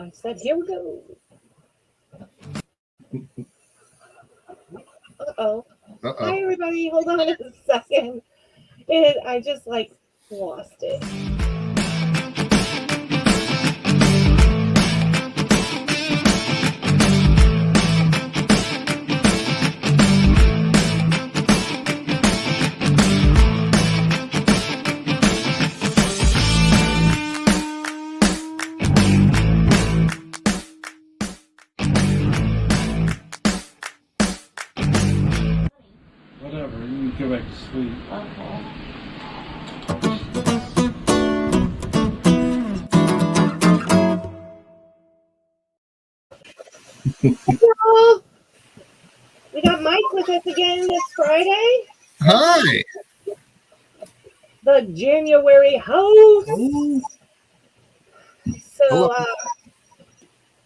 I said, here we go. Uh-oh. Hi, everybody. Hold on a second. I just, lost it. Whatever, you can go back to sleep. Okay. Hello. We got Mike with us again this Friday. Hi. The January host. So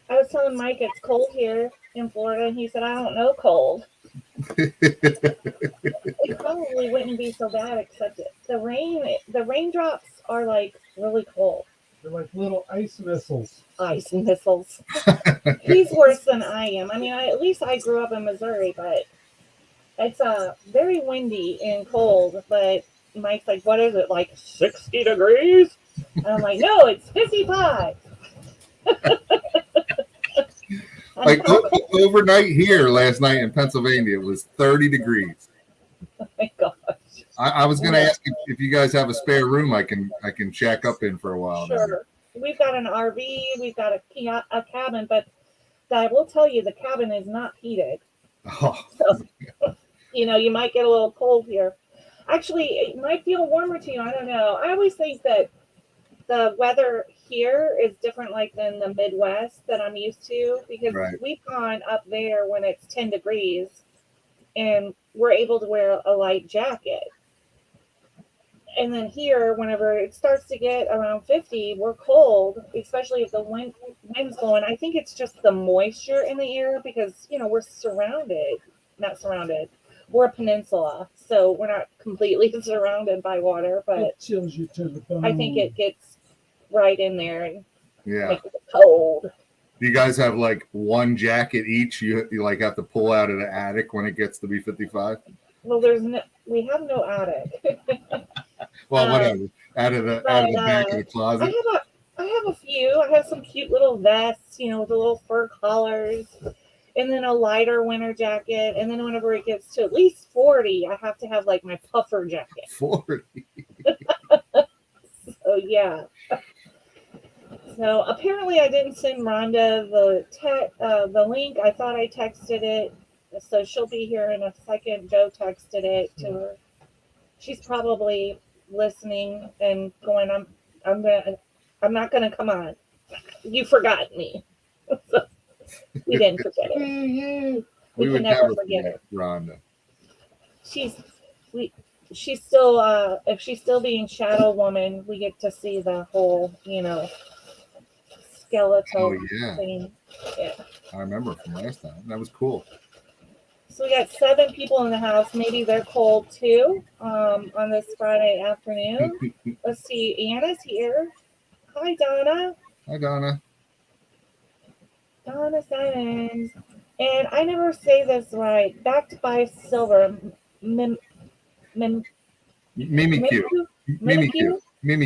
I was telling Mike it's cold here in Florida, and he said, I don't know cold. It probably wouldn't be so bad, except the raindrops are really cold. They're like little ice missiles. Ice missiles. He's worse than I am. I mean, at least I grew up in Missouri, but it's very windy and cold. But Mike's like, what is it, 60 degrees? And I'm like, no, it's 55. Overnight here last night in Pennsylvania, it was 30 degrees. Oh my gosh. I was going to ask if you guys have a spare room I can shack up in for a while. Sure. Now. We've got an RV, we've got a cabin, but I will tell you the cabin is not heated. Oh. So, you might get a little cold here. Actually, it might feel warmer to you. I don't know. I always think that the weather here is different than the Midwest that I'm used to, because we've gone up there when it's 10 degrees and we're able to wear a light jacket. And then here, whenever it starts to get around 50, we're cold, especially if the wind's blowing. I think it's just the moisture in the air because, we're not surrounded. We're a peninsula, so we're not completely surrounded by water, but it chills you to the bone. I think it gets right in there and makes it cold. Do you guys have one jacket each you have to pull out of the attic when it gets to be 55? Well, we have no attic. Well, whatever. Out of the back of the closet. I have a few. I have some cute little vests, with the little fur collars, and then a lighter winter jacket. And then whenever it gets to at least 40, I have to have my puffer jacket. 40. So yeah. So apparently I didn't send Rhonda the link. I thought I texted it, so she'll be here in a second. Joe texted it to her. She's probably listening and going, I'm not gonna come on. You forgot me. So, we didn't forget it. We can never forget it. Rhonda. She's still if she's still being Shadow Woman, we get to see the whole, skeletal thing. Yeah. I remember from last time. That was cool. So we got 7 people in the house. Maybe they're cold too on this Friday afternoon. Let's see. Anna's here. Hi, Donna. Hi, Donna. Donna Simons. And I never say this right. Backed by Silver. Mimikyu.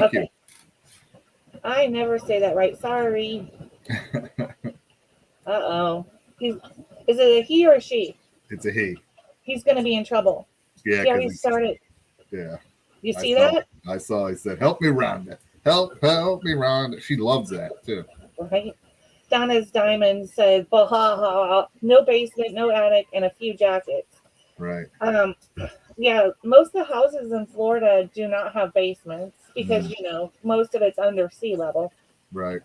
Okay. I never say that right. Sorry. Uh-oh. Is it a he or a she? It's a he. He's going to be in trouble. Yeah. He already started. Yeah. You see that? I saw. He said, help me, Rhonda. Help me, Rhonda. She loves that, too. Right. Donna's Diamond said, ha, ha, no basement, no attic, and a few jackets. Right. Yeah, most of the houses in Florida do not have basements because, most of it's under sea level. Right.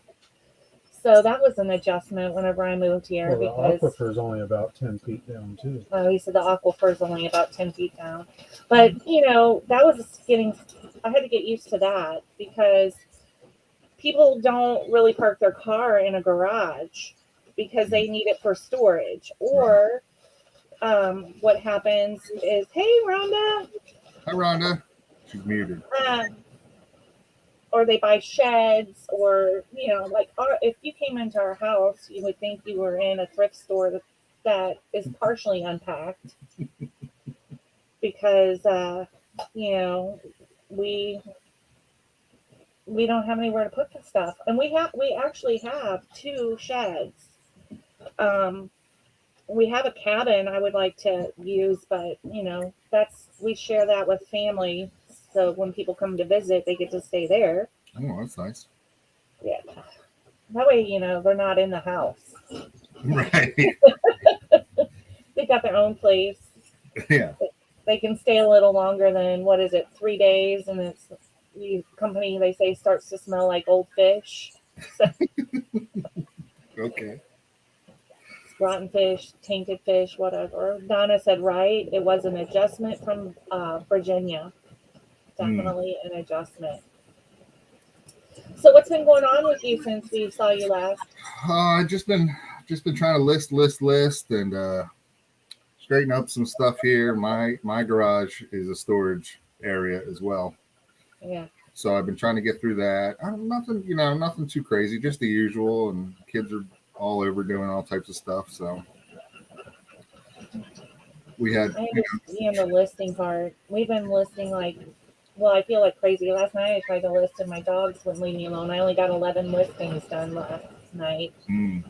So that was an adjustment whenever I moved here. Well, the aquifer's only about 10 feet down, too. Oh, he said the aquifer's only about 10 feet down. But, that was I had to get used to that because people don't really park their car in a garage because they need it for storage. Or what happens is, hey, Rhonda. Hi, Rhonda. She's muted. or they buy sheds, or like if you came into our house, you would think you were in a thrift store that is partially unpacked because we we don't have anywhere to put the stuff, and we actually have two sheds. Um, we have a cabin I would like to use, but we share that with family. So when people come to visit, they get to stay there. Oh, that's nice. Yeah. That way, they're not in the house. Right. They got their own place. Yeah. They can stay a little longer than, 3 days, and it's the company, they say, starts to smell like old fish. So, Okay. rotten fish, tainted fish, whatever. Donna said, right, it was an adjustment from Virginia. Definitely an adjustment. So what's been going on with you since we saw you last? Just been trying to list and straighten up some stuff here. My garage is a storage area as well. Yeah. So I've been trying to get through that. Nothing too crazy, just the usual, and kids are all over doing all types of stuff. So we had I understand the listing part. We've been listing I feel like crazy. Last night I tried to list and my dogs wouldn't leave me alone. I only got 11 listings done last night. And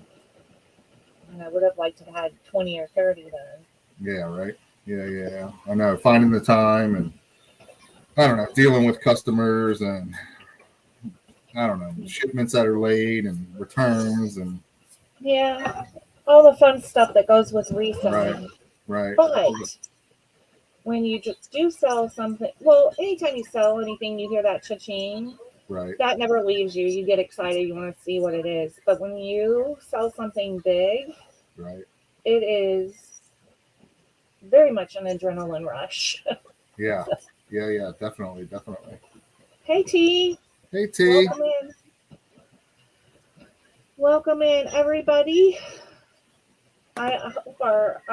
I would have liked to have had 20 or 30 done. Yeah, right. Yeah. I know, finding the time, and I don't know, dealing with customers, and I don't know, shipments that are late and returns, and all the fun stuff that goes with reselling. Right. But when you just do sell something, anytime you sell anything, you hear that cha-ching. Right. That never leaves you. You get excited. You want to see what it is. But when you sell something big, right, it is very much an adrenaline rush. Yeah. Definitely. Hey, T. Hey, T. Welcome in, everybody. I hope our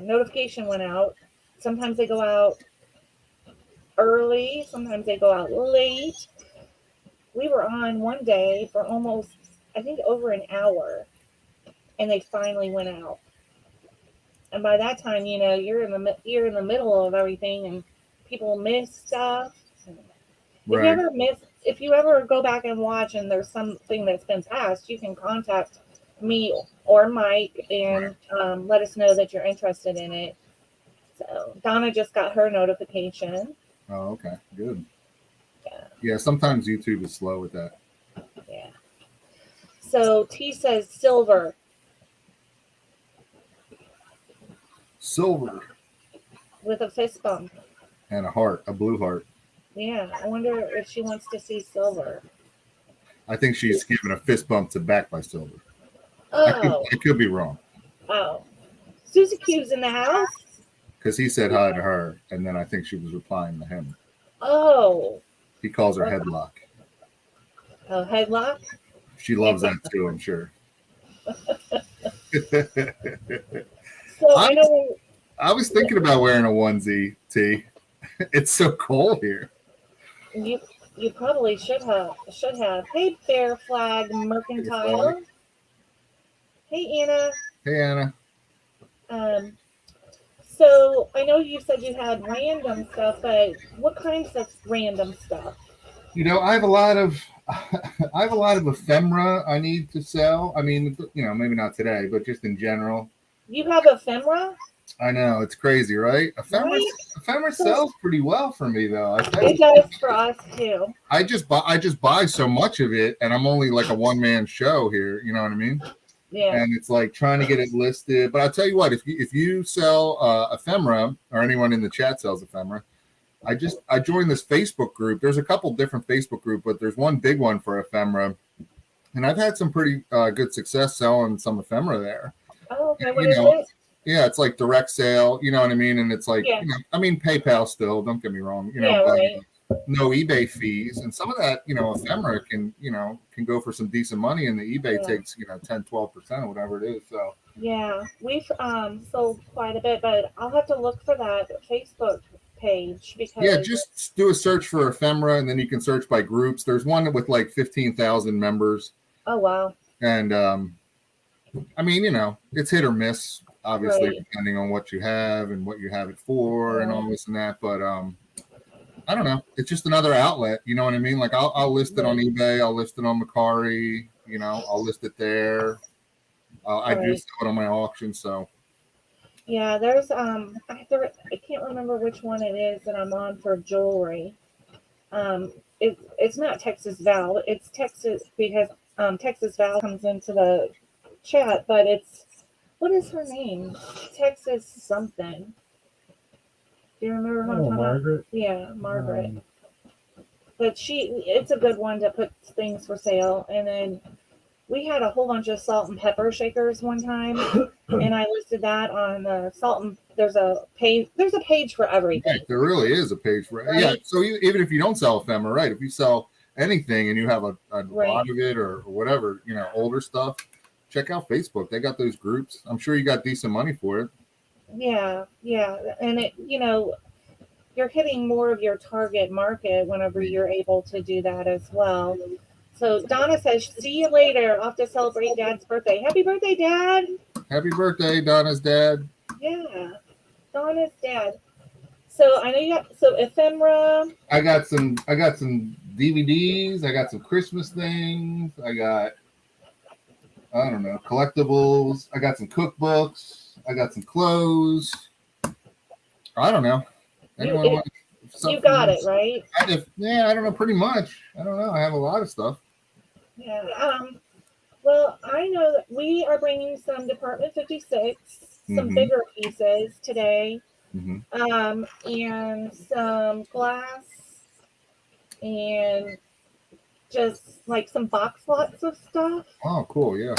notification went out. Sometimes they go out early, sometimes they go out late. We were on one day for almost, I think, over an hour, and they finally went out. And by that time, you're in the middle of everything, and people miss stuff. Right. If you ever go back and watch, and there's something that's been passed, you can contact me or Mike and let us know that you're interested in it. So Donna just got her notification. Oh, okay, good. Yeah, sometimes YouTube is slow with that. Yeah. So T says silver. Silver. With a fist bump. And a heart, a blue heart. Yeah, I wonder if she wants to see silver. I think she's giving a fist bump to Back by Silver. Oh. I could be wrong. Oh. Susie Q's in the house? Because he said hi to her, and then I think she was replying to him. Oh. He calls her headlock. Oh, headlock? She loves that too, I'm sure. So I know. I was thinking about wearing a onesie, T. It's so cold here. You probably should have. Hey, Bear Flag Mercantile. Hey, Anna. Hey, Anna. So I know you said you had random stuff, but what kinds of random stuff? I have a lot of ephemera I need to sell. I mean, maybe not today, but just in general. You have ephemera? I know, it's crazy, right? Ephemera sells pretty well for me, though. It does for us too. I just buy so much of it, and I'm only like a one-man show here. You know what I mean? Yeah. And it's like trying to get it listed. But I'll tell you what, if you sell ephemera, or anyone in the chat sells ephemera, I joined this Facebook group. There's a couple different Facebook groups, but there's one big one for ephemera, and I've had some pretty good success selling some ephemera there. Oh, okay. What is it? Yeah, it's like direct sale, you know what I mean? And it's like, PayPal still, don't get me wrong, right. No eBay fees. And some of that, ephemera can go for some decent money, and the eBay takes, 10, 12% or whatever it is. So yeah, we've sold quite a bit, but I'll have to look for that Facebook page because Yeah, just do a search for Ephemera, and then you can search by groups. There's one with like 15,000 members, oh wow, and I mean, it's hit or miss, obviously, right, depending on what you have and what you have it for, and all this and that. But I don't know. It's just another outlet. You know what I mean? Like I'll list it on right, eBay. I'll list it on Mercari. I'll list it there. I do right. sell it on my auction. So Yeah, there's I can't remember which one it is that I'm on for jewelry. It's not Texas Val. It's Texas because Texas Val comes into the chat, but it's what is her name? Texas something. Do you remember who I'm Oh, talking about? Margaret. Yeah, Margaret. But it's a good one to put things for sale. And then we had a whole bunch of salt and pepper shakers one time, and I listed that on the salt and there's a page for everything. right, there really is a page for Right. Yeah. So even if you don't sell Ephemera, right? If you sell anything and you have a Right. lot of it or whatever, older stuff, check out Facebook. They got those groups. I'm sure you got decent money for it. Yeah, and you're hitting more of your target market whenever you're able to do that as well. So Donna says, "See you later. Off to celebrate Dad's birthday. Happy birthday, Dad!" Happy birthday, Donna's dad. Yeah, Donna's dad. So I know you got Ephemera. I got some DVDs. I got some Christmas things. I don't know, collectibles. I got some cookbooks. I got some clothes. I don't know. Anyone want You got it, right? I don't know. Pretty much. I don't know. I have a lot of stuff. Yeah. Well, I know that we are bringing some Department 56, some bigger pieces today, and some glass, and just like some box lots of stuff. Oh, cool. Yeah.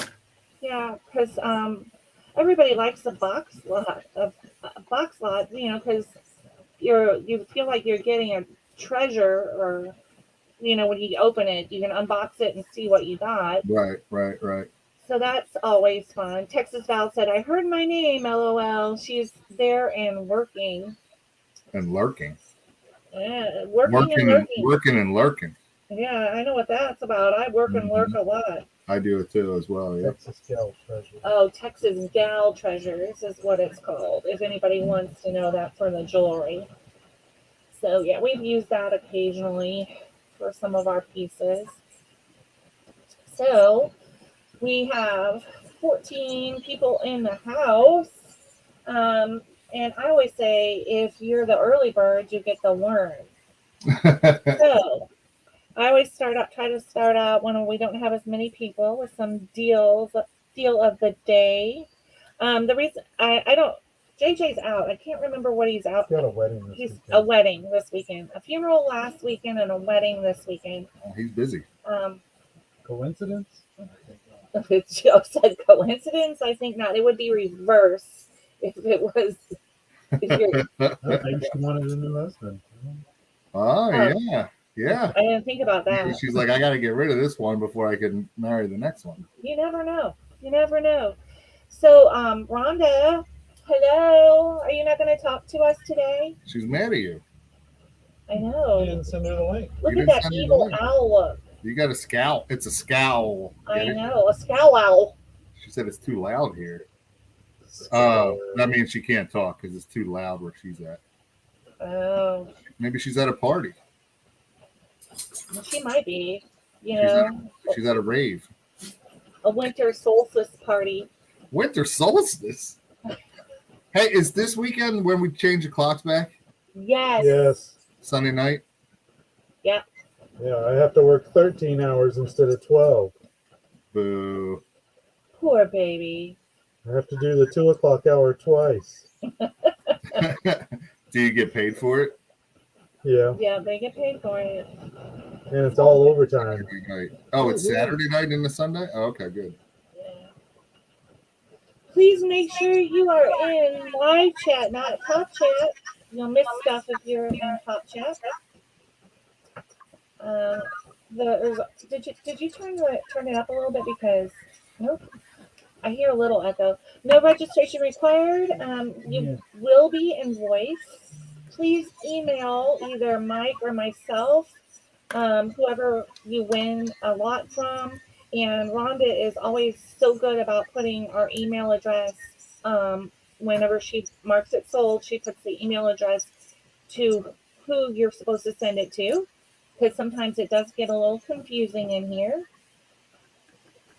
Yeah, because everybody likes a box lot, because you feel like you're getting a treasure, or when you open it, you can unbox it and see what you got. Right. So that's always fun. Texas Val said, "I heard my name, LOL. She's there and working." And lurking. Yeah, working and lurking. Working and lurking. Yeah, I know what that's about. I work and lurk a lot. I do it too as well. Yeah. Texas Gal Treasure. Oh, Texas Gal Treasures is what it's called, if anybody wants to know that for the jewelry. So yeah, we've used that occasionally for some of our pieces. So we have 14 people in the house. And I always say, if you're the early bird, you get the worm. So I always try to start out when we don't have as many people with some deal of the day. The reason I don't, JJ's out. I can't remember what he's out. He's got a wedding this He's weekend. a wedding this weekend, a funeral last weekend, and a wedding this weekend. Oh, he's busy. Coincidence? If Joe said coincidence, I think not. It would be reverse if it was. Maybe she wanted a new husband. Oh, yeah. I didn't think about that. She's like, I got to get rid of this one before I can marry the next one. You never know. So, Rhonda, hello. Are you not going to talk to us today? She's mad at you. I know. You didn't send her the link. Look at that evil owl look. You got a scowl. It's a scowl. I know, a scowl owl. She said it's too loud here. That means she can't talk because it's too loud where she's at. Oh. Maybe she's at a party. She might be. She's at a rave. A winter solstice party. Winter solstice? Hey, is this weekend when we change the clocks back? Yes. Sunday night? Yep. Yeah, I have to work 13 hours instead of 12. Boo. Poor baby. I have to do the 2 o'clock hour twice. Do you get paid for it? Yeah. Yeah, they get paid for it. And it's all overtime. Saturday night. Oh, it's Saturday night into Sunday? Oh, okay, good. Yeah. Please make sure you are in live chat, not top chat. You'll miss stuff if you're in top chat. Did you turn it up a little bit, because nope, I hear a little echo. No registration required. You will be invoiced. please email either Mike or myself, whoever you win a lot from. And Rhonda is always so good about putting our email address. Whenever she marks it sold, she puts the email address to who you're supposed to send it to, because sometimes it does get a little confusing in here.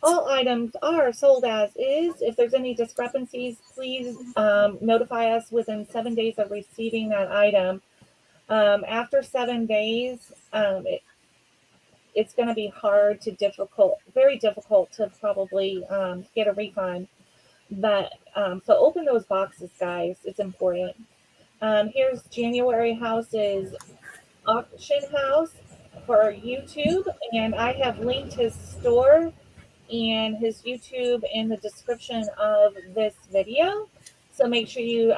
All items are sold as is. If there's any discrepancies, please notify us within 7 days of receiving that item. After 7 days, it's going to be very difficult to probably get a refund. But so open those boxes, guys. It's important. Here's January House's auction house for YouTube, and I have linked his store and his YouTube in the description of this video. So make sure you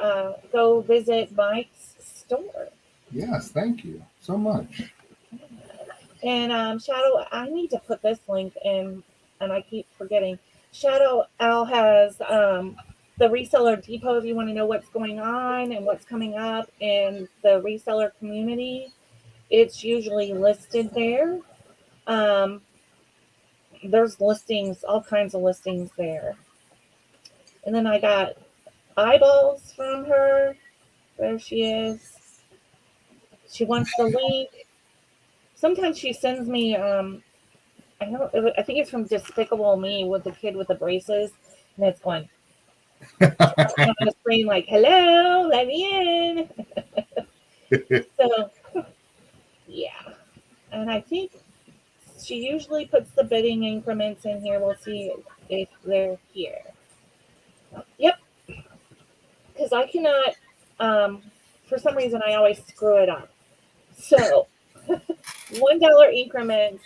go visit Mike's store. Yes, thank you so much. And Shadow, I need to put this link in, and I keep forgetting. Shadow Al has the reseller depot if you want to know what's going on and what's coming up in the reseller community. It's usually listed there. There's listings, all kinds of listings there. And then I got eyeballs from her. There she is. She wants the link. Sometimes she sends me, I think it's from Despicable Me with the kid with the braces. And it's going on the screen like, hello, let me in. So, yeah. And I think she usually puts the bidding increments in here. We'll see if they're here. Yep. Because I cannot, for some reason, I always screw it up. So, $1 increments,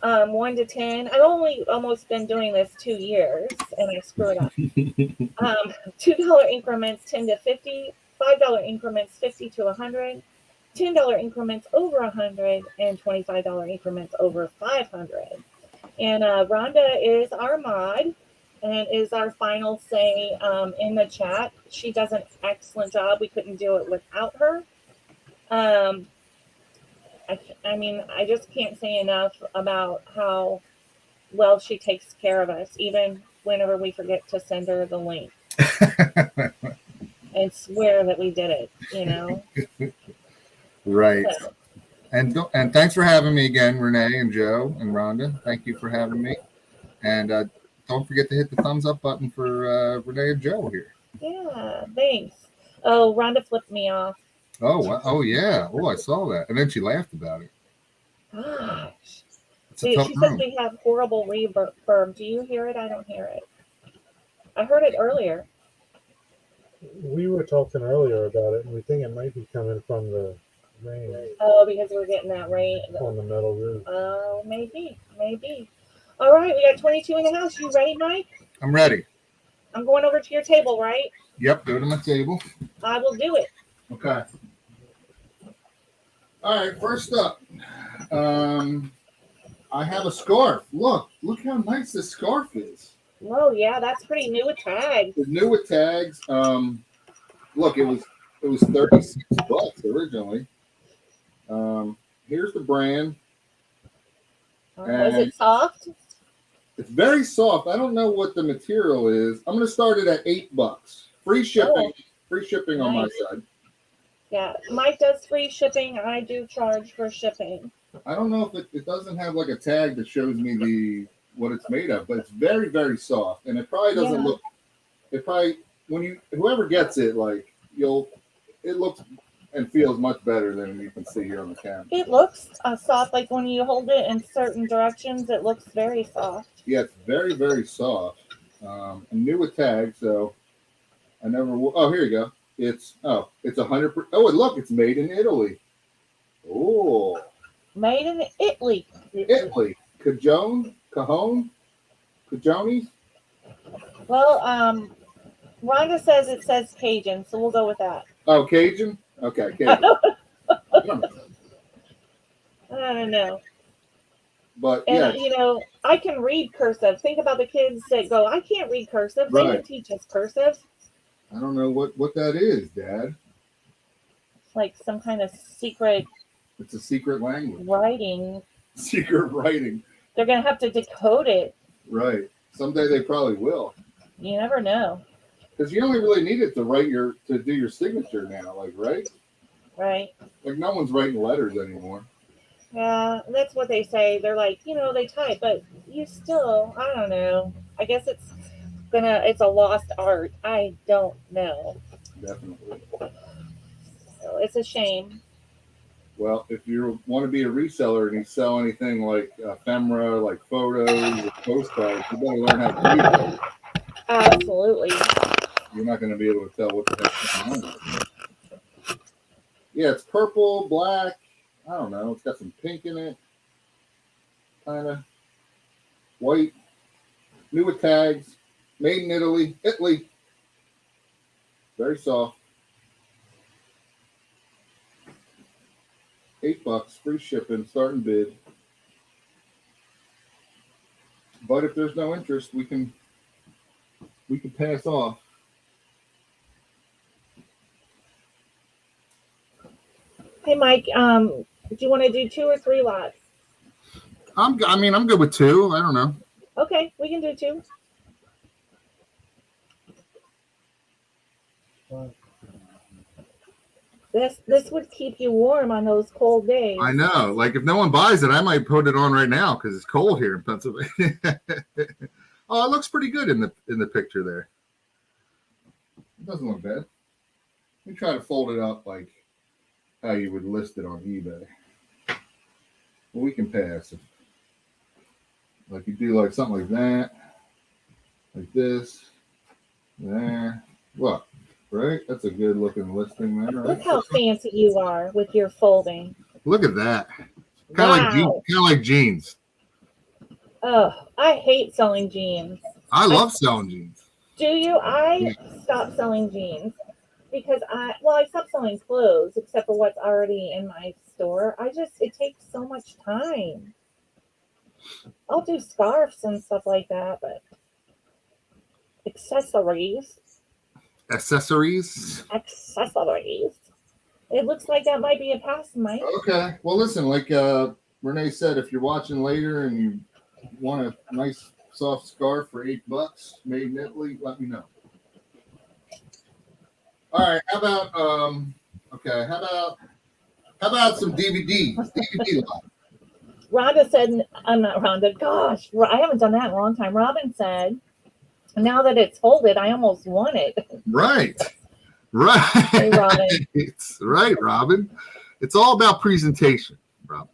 1 to 10. I've only almost been doing this 2 years, and I screw it up. $2 increments, 10 to 50. $5 increments, 50 to 100. $10 increments over 100, and $25 increments over 500. And Rhonda is our mod and is our final say in the chat. She does an excellent job. We couldn't do it without her. I mean, I just can't say enough about how well she takes care of us, even whenever we forget to send her the link and swear that we did it, you know? Right. So, And thanks for having me again, Renee and Joe and Rhonda. Thank you for having me. And don't forget to hit the thumbs up button for Renee and Joe here. yeah, thanks. Oh, Rhonda flipped me off. Oh, yeah. Oh, I saw that. And then she laughed about it. Gosh. It's a tough She said room. we have horrible reverb. Do you hear it? I don't hear it. I heard it earlier. We were talking earlier about it, and we think it might be coming from the rain Oh, because we're getting that rain. on the metal roof. Oh, maybe. All right, we got 22 in the house. You ready, Mike? I'm ready. I'm going over to your table, right? Yep, go to my table. I will do it. Okay. All right, first up, I have a scarf. Look how nice this scarf is. Oh, yeah, that's pretty new with tags. It's new with tags. Look, it was $36 originally. Here's the brand. Is it soft? It's very soft. I don't know what the material is. I'm going to start it at $8. Free shipping. Oh, free shipping on my side. Yeah, Mike does free shipping. I do charge for shipping. I don't know if it doesn't have like a tag that shows me what it's made of, but it's very, very soft, and it probably doesn't look. It probably whoever gets it, like it looks and feels much better than you can see here on the camera. It looks soft, like when you hold it in certain directions, it looks very soft. Yeah, it's very, very soft. I'm new with tags, so I never. Oh, here you go. It's 100%. Oh, and look, it's made in Italy. Oh, Made in Italy. Italy. Cajones. Well, Rhonda says it says Cajun, so we'll go with that. Oh, Cajun. Okay, Cajun. I don't know. But And, yeah, I can read cursive. Think about the kids that go, I can't read cursive. They Right. would teach us cursive. I don't know what that is, Dad. like some kind of secret It's a secret language. writing. Secret writing. They're gonna have to decode it. Right. Someday they probably will. You never know, Because you only really need it to do your signature now, like, right? right? Like, no one's writing letters anymore. Yeah, that's what they say. They're like, they type, but you still, I don't know. I guess it's a lost art. I don't know. Definitely. So it's a shame. Well, if you want to be a reseller and you sell anything like ephemera, like photos or postcards, you better learn how to do that. Absolutely. You're not going to be able to tell what the heck's going on. Yeah, it's purple, black. I don't know. It's got some pink in it. Kind of. White. New with tags. Made in Italy. Italy. Very soft. $8, free shipping, starting bid. But if there's no interest, we can pass off. Hey, Mike. Do you want to do 2 or 3 lots? I'm good with 2. I don't know. Okay, we can do 2. This would keep you warm on those cold days. I know. Like, if no one buys it, I might put it on right now because it's cold here in Pennsylvania. Oh, it looks pretty good in the picture there. It doesn't look bad. Let me try to fold it up like how you would list it on eBay. Well, we can pass it. Like, you do like something like that, like this, there. What? Right? That's a good looking listing there. Right? Look how fancy you are with your folding. Look at that. Kind of like jeans. Oh, I hate selling jeans. I love selling jeans. Do you? I stopped selling jeans because I stopped selling clothes except for what's already in my store. It takes so much time. I'll do scarves and stuff like that, but accessories. It looks like that might be a pass, Mike. Okay. Well, listen, like Renee said, if you're watching later and you want a nice soft scarf for $8 made in Italy, let me know. All right. How about some DVDs? DVD lot. Rhonda said, I'm not Rhonda. Gosh, I haven't done that in a long time. Robin said, now that it's folded, I almost want it. Right. Hey, Robin. It's right, Robin. It's all about presentation, Robin.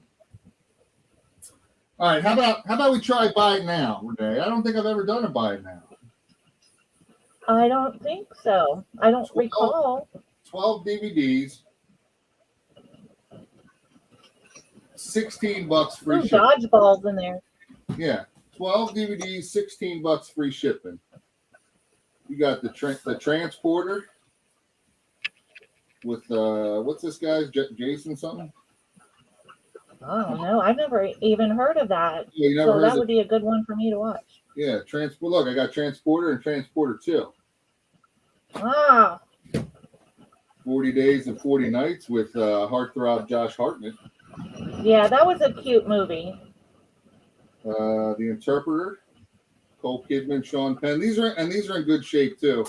All right. How about we try buy it now, Renee? I don't think I've ever done a buy it now. I don't think so. I don't recall. 12 DVDs. $16 free shipping. Dodgeballs in there. Yeah, 12 DVDs, $16 free shipping. You got the transporter with what's this guy's Jason something? I don't know. I've never even heard of that. Yeah, you never so heard that would be a good one for me to watch. Yeah, transport. Look, I got Transporter and Transporter 2. Ah. 40 Days and 40 Nights with heartthrob Josh Hartnett. Yeah, that was a cute movie. The Interpreter, Cole Kidman, Sean Penn. These are in good shape too.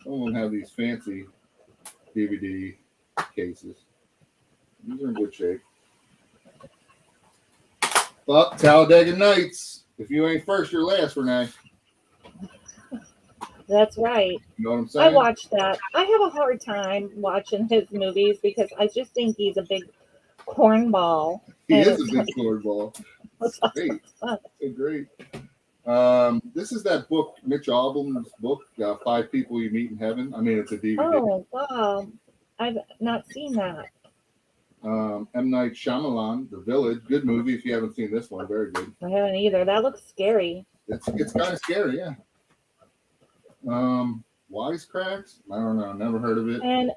Some of them have these fancy DVD cases. These are in good shape. But Talladega Nights. If you ain't first, you're last, Renee. That's right. You know what I'm saying? I watched that. I have a hard time watching his movies because I just think he's a big cornball. He is a big cornball. That's great. So great. This is that book, Mitch Albom's book, 5 People You Meet in Heaven. I mean, it's a DVD. Oh, wow. I've not seen that. M. Night Shyamalan, The Village. Good movie if you haven't seen this one. Very good. I haven't either. That looks scary. It's kind of scary, yeah. Wisecracks? I don't know. Never heard of it. And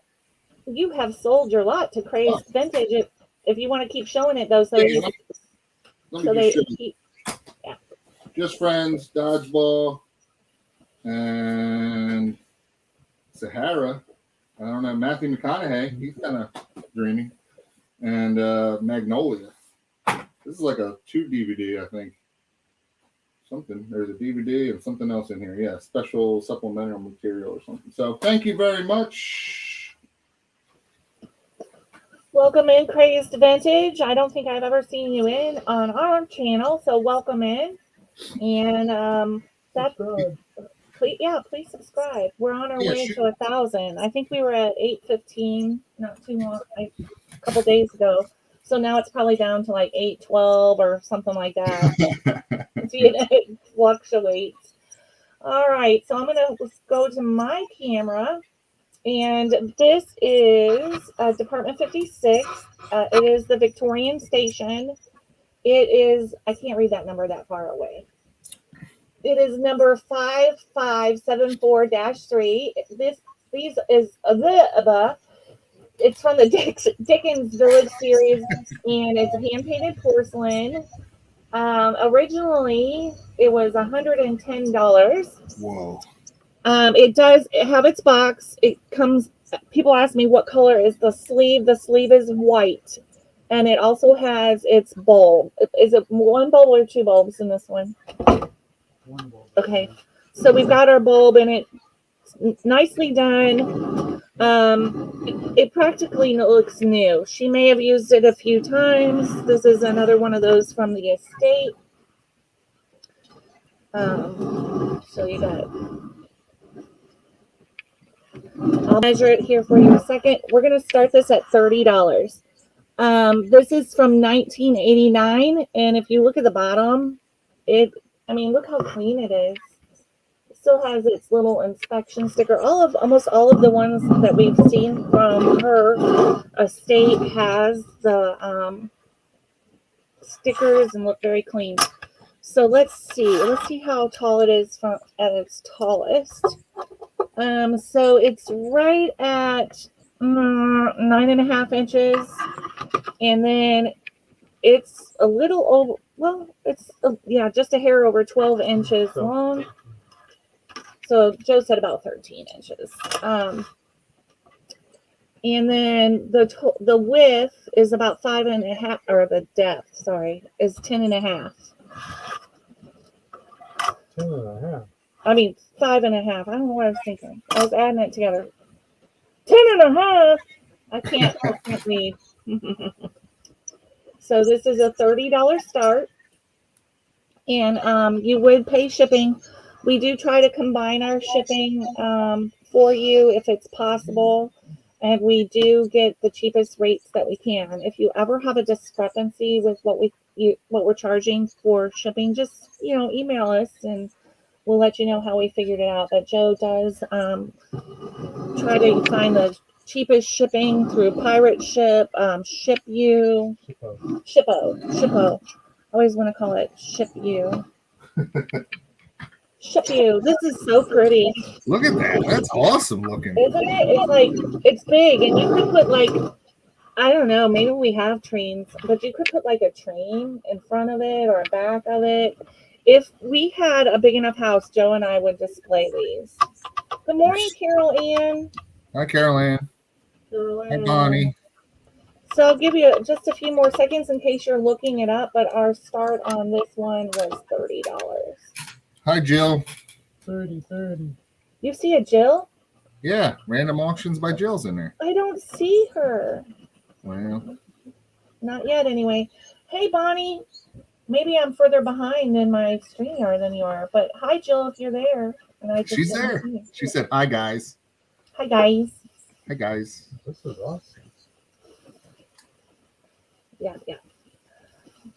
you have sold your lot to Craze Vintage if you want to keep showing it, though. So, Just Friends, Dodgeball, and Sahara. I don't know, Matthew McConaughey. He's kind of dreamy. And Magnolia. This is like a 2 DVD, I think. Something. There's a DVD and something else in here. Yeah, special supplemental material or something. So thank you very much. Welcome in, Crazed Vintage. I don't think I've ever seen you in on our channel, so welcome in. And please subscribe. We're on our way to 1,000. I think we were at 815 not too long, a couple days ago. So now it's probably down to like 812 or something like that. It fluctuates. All right, so I'm gonna go to my camera, and this is Department 56. It is the Victorian Station. It is, I can't read that number that far away. It is number 5574-3. This is it's from the Dickens Village series, and it's hand-painted porcelain. Originally, it was $110. Whoa. It does have its box. It comes. People ask me what color is the sleeve. The sleeve is white, and it also has its bulb. Is it one bulb or 2 bulbs in this one? One bulb. Okay, so we've got our bulb, and it's nicely done. It practically looks new. She may have used it a few times. This is another one of those from the estate. So you got it. I'll measure it here for you in a second. We're going to start this at $30. This is from 1989, and if you look at the bottom, look how clean it is. Still has its little inspection sticker. Almost all of the ones that we've seen from her estate has the stickers and look very clean. So let's see how tall it is at its tallest. So it's right at 9.5 inches, and then it's a little over. Well, it's just a hair over 12 inches long. So Joe said about 13 inches. And then the width is about 5.5, or the depth, is 10.5. 10.5. I mean, 5.5. I don't know what I was thinking. I was adding it together. 10.5. I can't read. So this is a $30 start. And you would pay shipping. We do try to combine our shipping for you if it's possible, and we do get the cheapest rates that we can. If you ever have a discrepancy with what we're charging for shipping, just email us and we'll let you know how we figured it out. But Joe does try to find the cheapest shipping through Pirate Ship, Shippo. I always want to call it Ship You. Ship You. This is so pretty. Look at that. That's awesome looking. Isn't it? It's big, and you could put I don't know, maybe we have trains, but you could put a train in front of it or back of it. If we had a big enough house, Joe and I would display these. Good morning, Carol Ann. Hi, Carol Ann. Hi, Bonnie. So I'll give you just a few more seconds in case you're looking it up, but our start on this one was $30. Hi, Jill. 30. You see a Jill? Yeah, random auctions by Jill's in there. I don't see her. Well, not yet anyway. Hey, Bonnie. Maybe I'm further behind in my StreamYard than you are, but hi, Jill, if you're there. And she's there. She said, hi, guys. Hi, guys. Hi, guys. This is awesome. Yeah.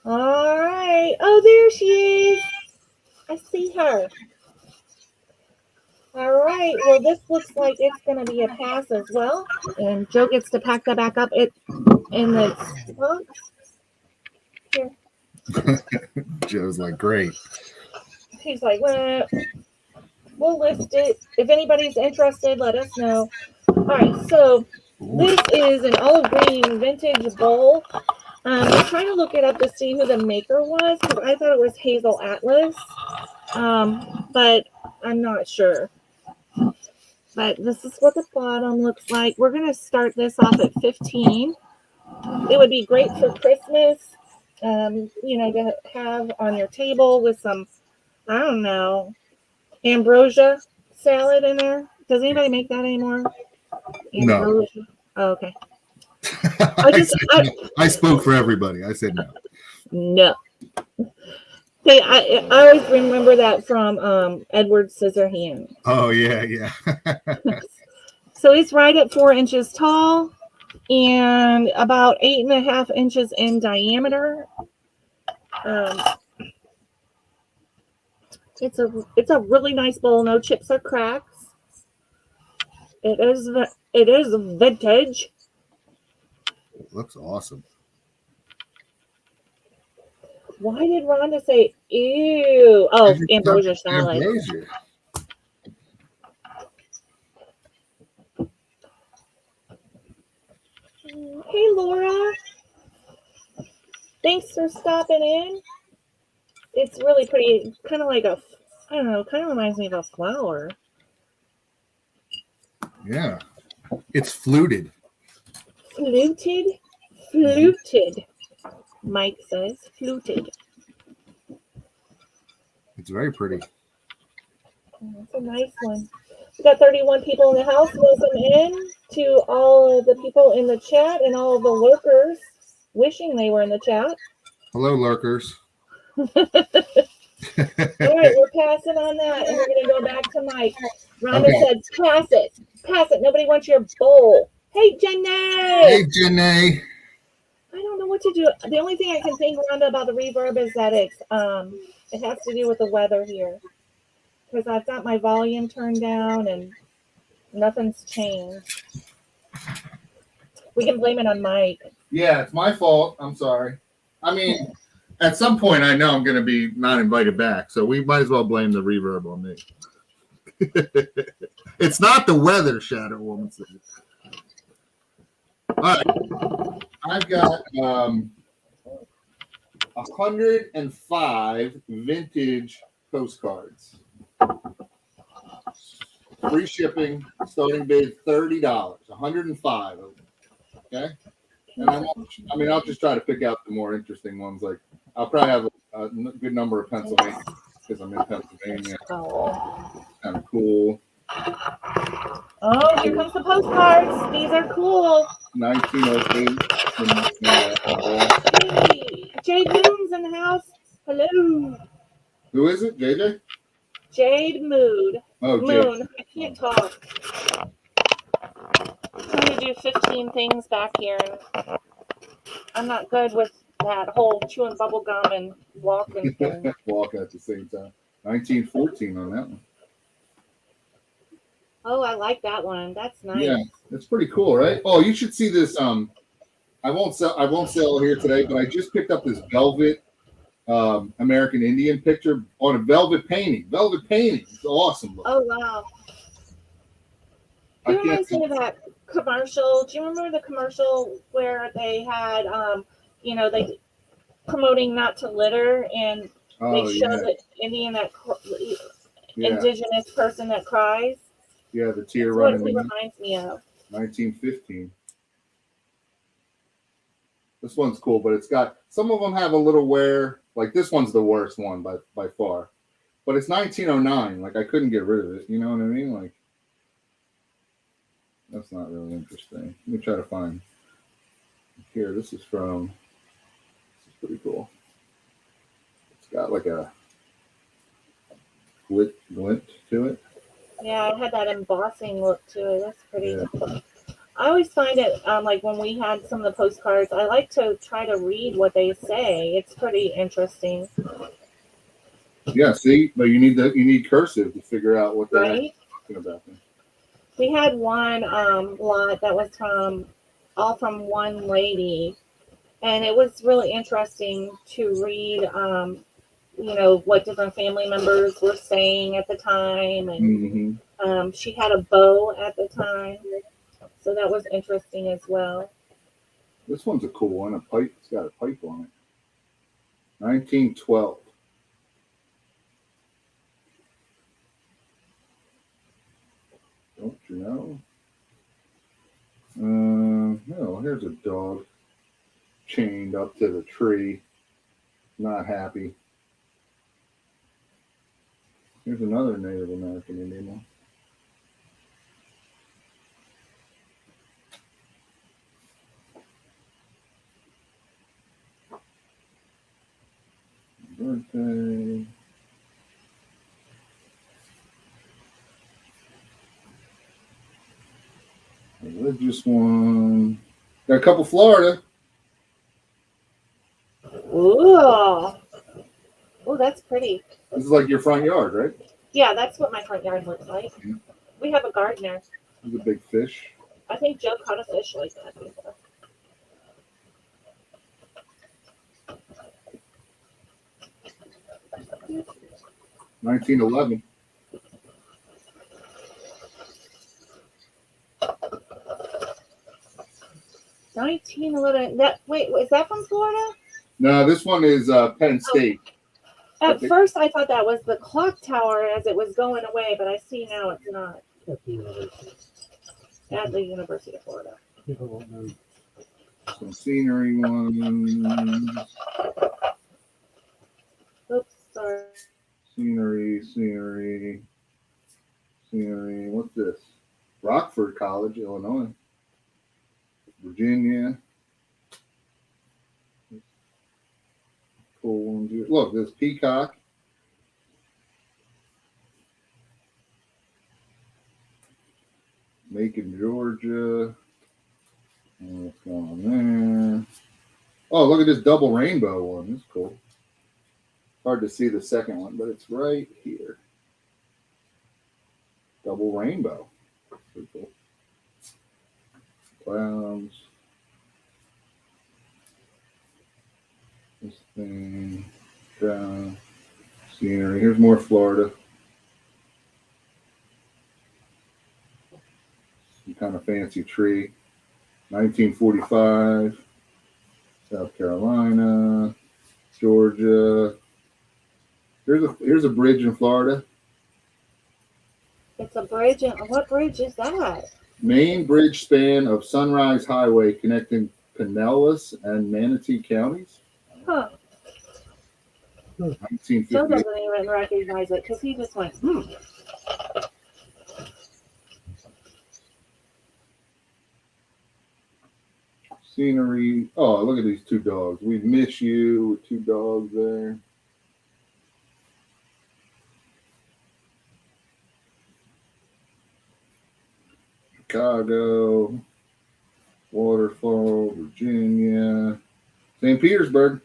All right. Oh, there she is. I see her. All right. Well, this looks like it's going to be a pass as well. And Joe gets to pack that back up in the box. Here. Joe's like, great. He's like, well, we'll list it. If anybody's interested, let us know. All right. So this is an olive green vintage bowl. I'm trying to look it up to see who the maker was because I thought it was Hazel Atlas, but I'm not sure. But this is what the bottom looks like. We're going to start this off at 15. It would be great for Christmas, to have on your table with some, I don't know, ambrosia salad in there. Does anybody make that anymore? No. Ambrosia. Oh, okay. I spoke for everybody. I said no. No. Hey, I always remember that from Edward Scissorhands. Oh, yeah. So it's right at 4 inches tall and about 8.5 inches in diameter. It's a really nice bowl. No chips or cracks. It is vintage. Looks awesome. Why did Rhonda say ew? Oh, ambrosia salad. Ambrosia. Hey, Laura. Thanks for stopping in. It's really pretty. Kind of like I don't know, kind of reminds me of a flower. Yeah. It's fluted. Fluted? Mike says fluted. It's very pretty. That's a nice one. We got 31 people in the house. Welcome in to all of the people in the chat and all of the lurkers wishing they were in the chat. Hello, lurkers. All right, we're passing on that, and we're going to go back to Mike. Rhonda said, pass it. Pass it. Nobody wants your bowl. Hey, Janae. Hey, Janae. I don't know what to do. The only thing I can think, Rhonda, about the reverb is that it has to do with the weather here. Because I've got my volume turned down, and nothing's changed. We can blame it on Mike. Yeah, it's my fault. I'm sorry. I mean, at some point, I know I'm going to be not invited back, so we might as well blame the reverb on me. It's not the weather, Shadow Woman said. All right. I've got 105 vintage postcards. Free shipping, starting bid $30. 105 of them. Okay. And I'll just try to pick out the more interesting ones. Like I'll probably have a good number of Pennsylvania because I'm in Pennsylvania. Kind of cool. Oh, here comes the postcards. These are cool. 1908. Hey, Jade Moon's in the house. Hello. Who is it? JJ? Jade Moon. Oh, Moon. Jade. I can't talk. I'm trying to do 15 things back here. I'm not good with that whole chewing bubble gum and walking thing. Walking at the same time. 1914 on that one. Oh, I like that one. That's nice. Yeah, that's pretty cool, right? Oh, you should see this. I won't sell here today, but I just picked up this velvet American Indian picture on a velvet painting. Velvet painting. It's awesome. Oh wow. It reminds me of that commercial. Do you remember the commercial where they had they promoting not to litter, and they showed the Indian indigenous person that cries? Yeah, the tear running. running. What it reminds me of. 1915. This one's cool, but it's got some of them have a little wear. Like this one's the worst one by far. But it's 1909. Like I couldn't get rid of it. You know what I mean? Like that's not really interesting. Let me try to find here. This is pretty cool. It's got like a glint to it. Yeah, it had that embossing look to it. That's pretty cool. I always find it like when we had some of the postcards, I like to try to read what they say. It's pretty interesting. Yeah, see, but you need cursive to figure out what they're talking about. We had one lot that was all from one lady, and it was really interesting to read what different family members were saying at the time, and she had a bow at the time, so that was interesting as well. This one's a cool one. A pipe. It's got a pipe on it. 1912. Don't No. Oh, here's a dog chained up to the tree, not happy. Here's another Native American Indian one. Birthday. Religious one. Got a couple Florida. Ooh. Oh, that's pretty. This is like your front yard, right? Yeah, that's what my front yard looks like. Yeah. We have a gardener. There's a big fish. I think Joe caught a fish like that before. $19.11. $19.11. That wait, is that from Florida? No, this one is Penn State. At Okay. first, I thought that was the clock tower as it was going away, but I see now it's not. At the university. At the University of Florida. People won't know. Some scenery ones. Oops, sorry. Scenery. What's this? Rockford College, Illinois. Virginia. Cool ones here. Look, this peacock. Macon, Georgia. What's going on there? Oh, look at this double rainbow one. That's cool. Hard to see the second one, but it's right here. Double rainbow. Pretty cool. Clouds. This thing. Scenery. Here's more Florida. Some kind of fancy tree. 1945. South Carolina. Georgia. Here's a bridge in Florida. It's a bridge. And what bridge is that? Main bridge span of Sunrise Highway connecting Pinellas and Manatee counties. Huh. Joe 1958. doesn't even recognize it because he just went, Scenery. Oh, look at these two dogs. We miss you with two dogs there. Chicago, Waterfall, Virginia, St. Petersburg,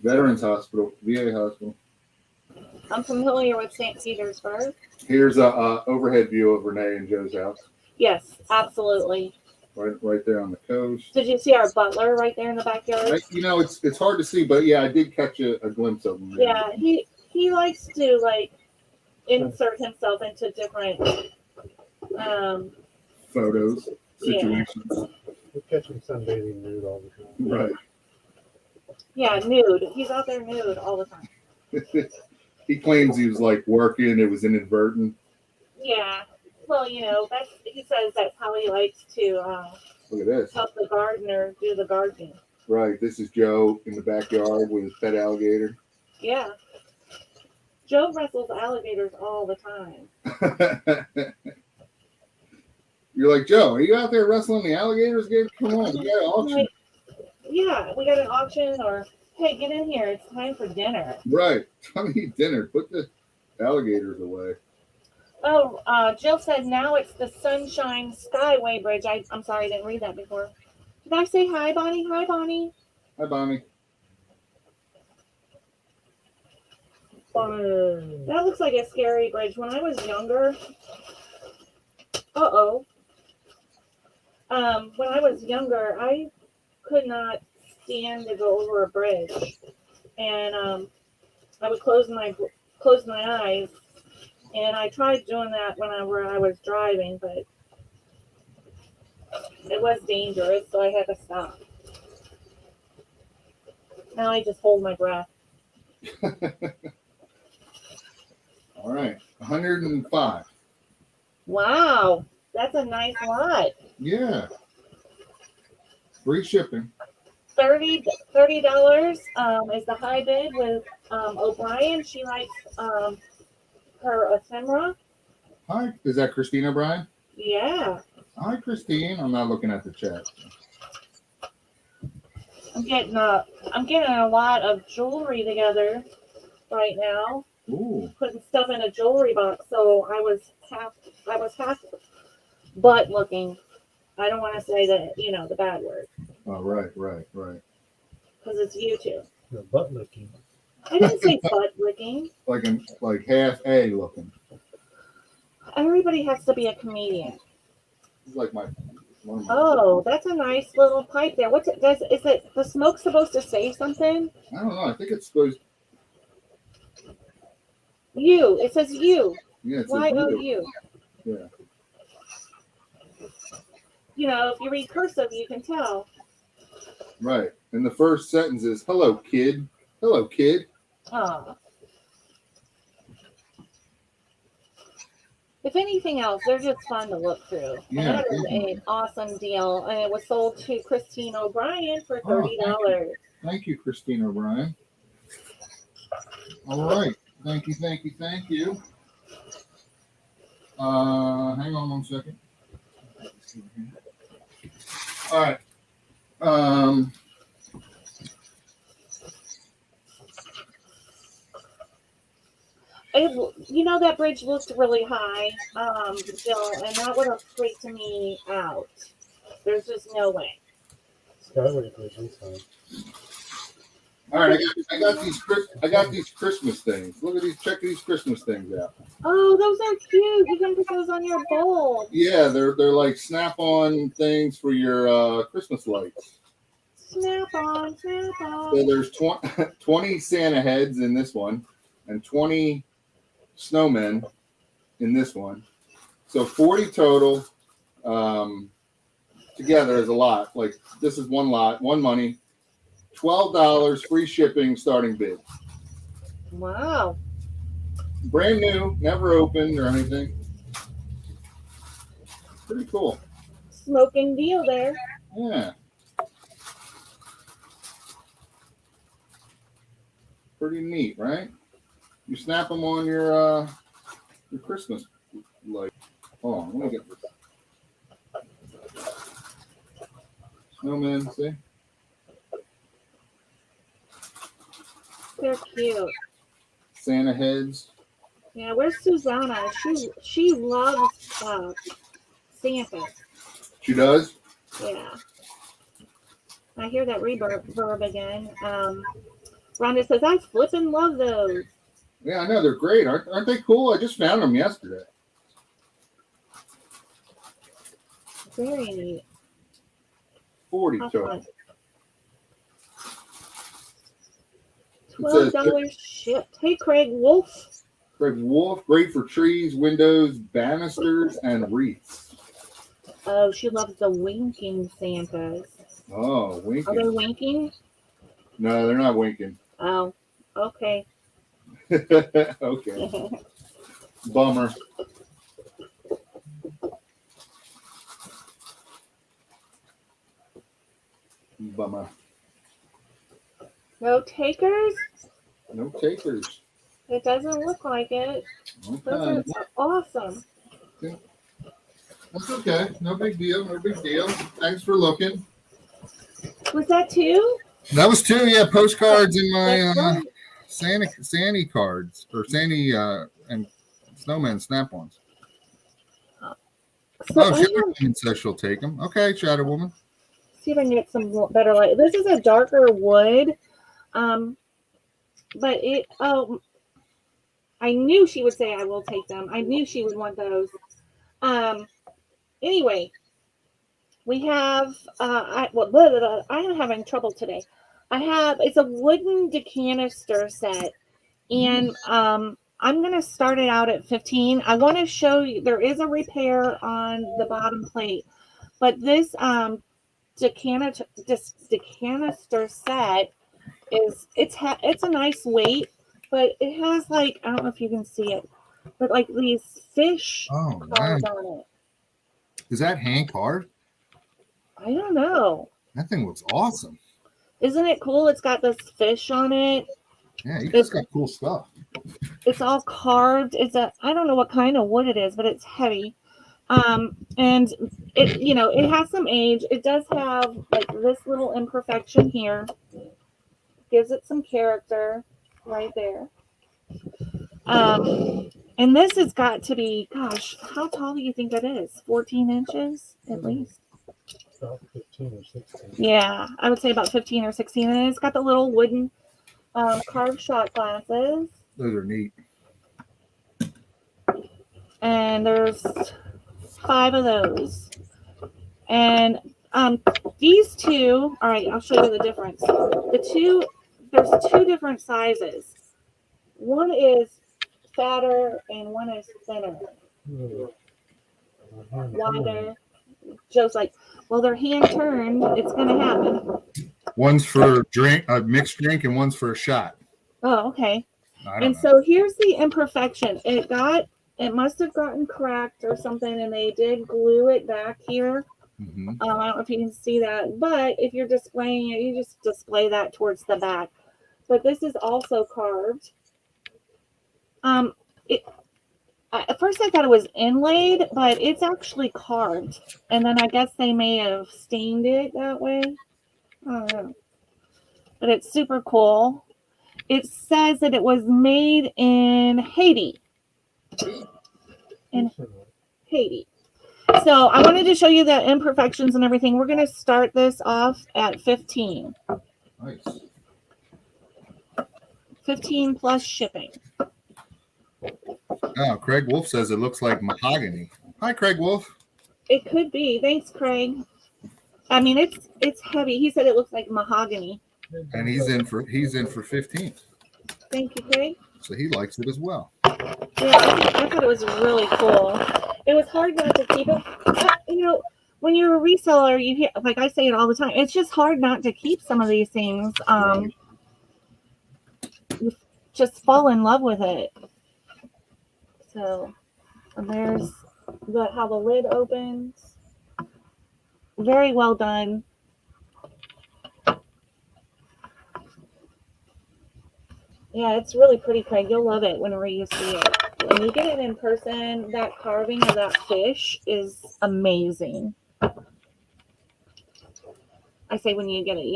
Veterans Hospital, VA Hospital. I'm familiar with St. Petersburg. Here's a overhead view of Renee and Joe's house. Yes, absolutely. Right there on the coast. Did you see our butler right there in the backyard? It's hard to see, but yeah, I did catch a glimpse of him. Yeah, he likes to like insert himself into different Photos, Yeah. situations. We catch him sunbathing nude all the time. Right. yeah, nude. He's out there nude all the time. He claims he was like working, it was inadvertent. Yeah. Well, he says that's how he likes to Look at this. help the gardener do the gardening. Right. This is Joe in the backyard with his pet alligator. Yeah. Joe wrestles alligators all the time. You're like, Joe, are you out there wrestling the alligators again? Come on, we got an auction. Like, yeah, we got an auction, or hey, get in here. It's time for dinner. Right. Time to eat dinner. Put the alligators away. Oh, Jill said now it's the Sunshine Skyway Bridge. I'm sorry, I didn't read that before. Did I say hi, Bonnie? Hi, Bonnie. Hi, Bonnie. That looks like a scary bridge. When I was younger, when I was younger, I could not stand to go over a bridge, and I would close my eyes, and I tried doing that whenever I was driving, but it was dangerous, so I had to stop. Now I just hold my breath. All right. 105. Wow, that's a nice lot. Yeah. Free shipping. $30 is the high bid with O'Brien. She likes her ephemera. Hi, is that Christine O'Brien? Yeah, Hi, Christine. I'm not looking at the chat. I'm getting a lot of jewelry together right now. Ooh. Putting stuff in a jewelry box, so I was half butt looking. I don't want to say the bad word Oh, right. because it's YouTube. The butt licking. I didn't say butt licking. Like half A looking. Everybody has to be a comedian. It's like one of my. Oh, that's a nice little pipe there. What's it? Is it the smoke supposed to say something? I don't know. I think it's supposed. You. It says you. Yeah, it's Y-O-U. Yeah. If you read cursive, you can tell. Right. And the first sentence is, "Hello, kid. Hello, kid." Oh. If anything else, they're just fun to look through. Yeah, And that is definitely. an awesome deal. And it was sold to Christine O'Brien for $30. Thank you, Christine O'Brien. All right. Thank you. Hang on 1 second. All right. That bridge looked really high, Jill, and that would have freaked me out. There's just no way. Skyway Bridge is fine. All right. I got these Christmas things. Look at these. Check these Christmas things out. Oh, those are cute. You can put those on your bowl. Yeah, they're like snap-on things for your Christmas lights. Snap on. So there's 20 Santa heads in this one, and 20 snowmen in this one. So 40 total. Together is a lot. Like this is one lot, one money. $12 free shipping starting bid. Wow. Brand new, never opened or anything. Pretty cool. Smoking deal there. Yeah. Pretty neat, right? You snap them on your Christmas light. Hold on, let me get this. Snowman, see? They're cute. Santa heads. Yeah, where's Susanna? She loves Santa. She does? Yeah. I hear that reverb again. Rhonda says, I flippin' love those. Yeah, I know. They're great. Aren't they cool? I just found them yesterday. Very neat. 40 How total. fun. $12 shipped. Hey, Craig Wolf. Craig Wolf, great for trees, windows, banisters, and wreaths. Oh, she loves the winking Santas. Oh, Are winking. they winking? No, they're not winking. Oh, okay. Okay. Bummer. Bummer. No takers? No takers. It doesn't look like it. Okay. Those are awesome. That's okay. No big deal. No big deal. Thanks for looking. Was that two? That was two, yeah. Postcards in That's my right. Santa cards or Santa and Snowman snap-ons. So Oh, I Shadow have, Woman says she'll take them. Okay, Shadow Woman. see if I can get some better light. This is a darker wood. But I knew she would say I will take them. I knew she would want those. Anyway, we have I am having trouble today. It's a wooden Canister Set, and I'm gonna start it out at 15. I want to show you there is a repair on the bottom plate, but this Canister Set it's a nice weight, but it has like, I don't know if you can see it. but like these fish Oh, carved man. on it. Is that hand carved? I don't know. That thing looks awesome. Isn't it cool? It's got this fish on it. Yeah, you just got cool stuff. It's all carved. I don't know what kind of wood it is, but it's heavy. And it, it has some age. It does have like this little imperfection here. Gives it some character right there. And this has got to be, gosh, how tall do you think that is? 14 inches at least. About 15 or 16. Yeah, I would say about 15 or 16. And it's got the little wooden carved shot glasses. Those are neat. And there's 5 of those. And these two, all right, I'll show you the difference. There's 2 different sizes. One is fatter and one is thinner, wider. Joe's like, well, they're hand turned. It's going to happen. One's for a mixed drink, and one's for a shot. Oh, okay. I don't And know. so here's the imperfection. It must have gotten cracked or something, and they did glue it back here. Mm-hmm. I don't know if you can see that, but if you're displaying it, you just display that towards the back. But this is also carved. At first I thought it was inlaid, but it's actually carved. And then I guess they may have stained it that way. I don't know. But it's super cool. It says that it was made in Haiti. In Haiti. So I wanted to show you the imperfections and everything. We're going to start this off at 15. Nice. 15 plus shipping. Oh, Craig Wolf says it looks like mahogany. Hi, Craig Wolf. It could be. Thanks, Craig. I mean, it's heavy. He said it looks like mahogany. And he's in for 15. Thank you, Craig. So he likes it as well. Yeah, I thought it was really cool. It was hard not to keep it. When you're a reseller, you hear, like I say it all the time. It's just hard not to keep some of these things. You just fall in love with it. So there's how the lid opens. Very well done. Yeah, it's really pretty, Craig. You'll love it whenever you see it. When you get it in person, that carving of that fish is amazing. I say when you get it,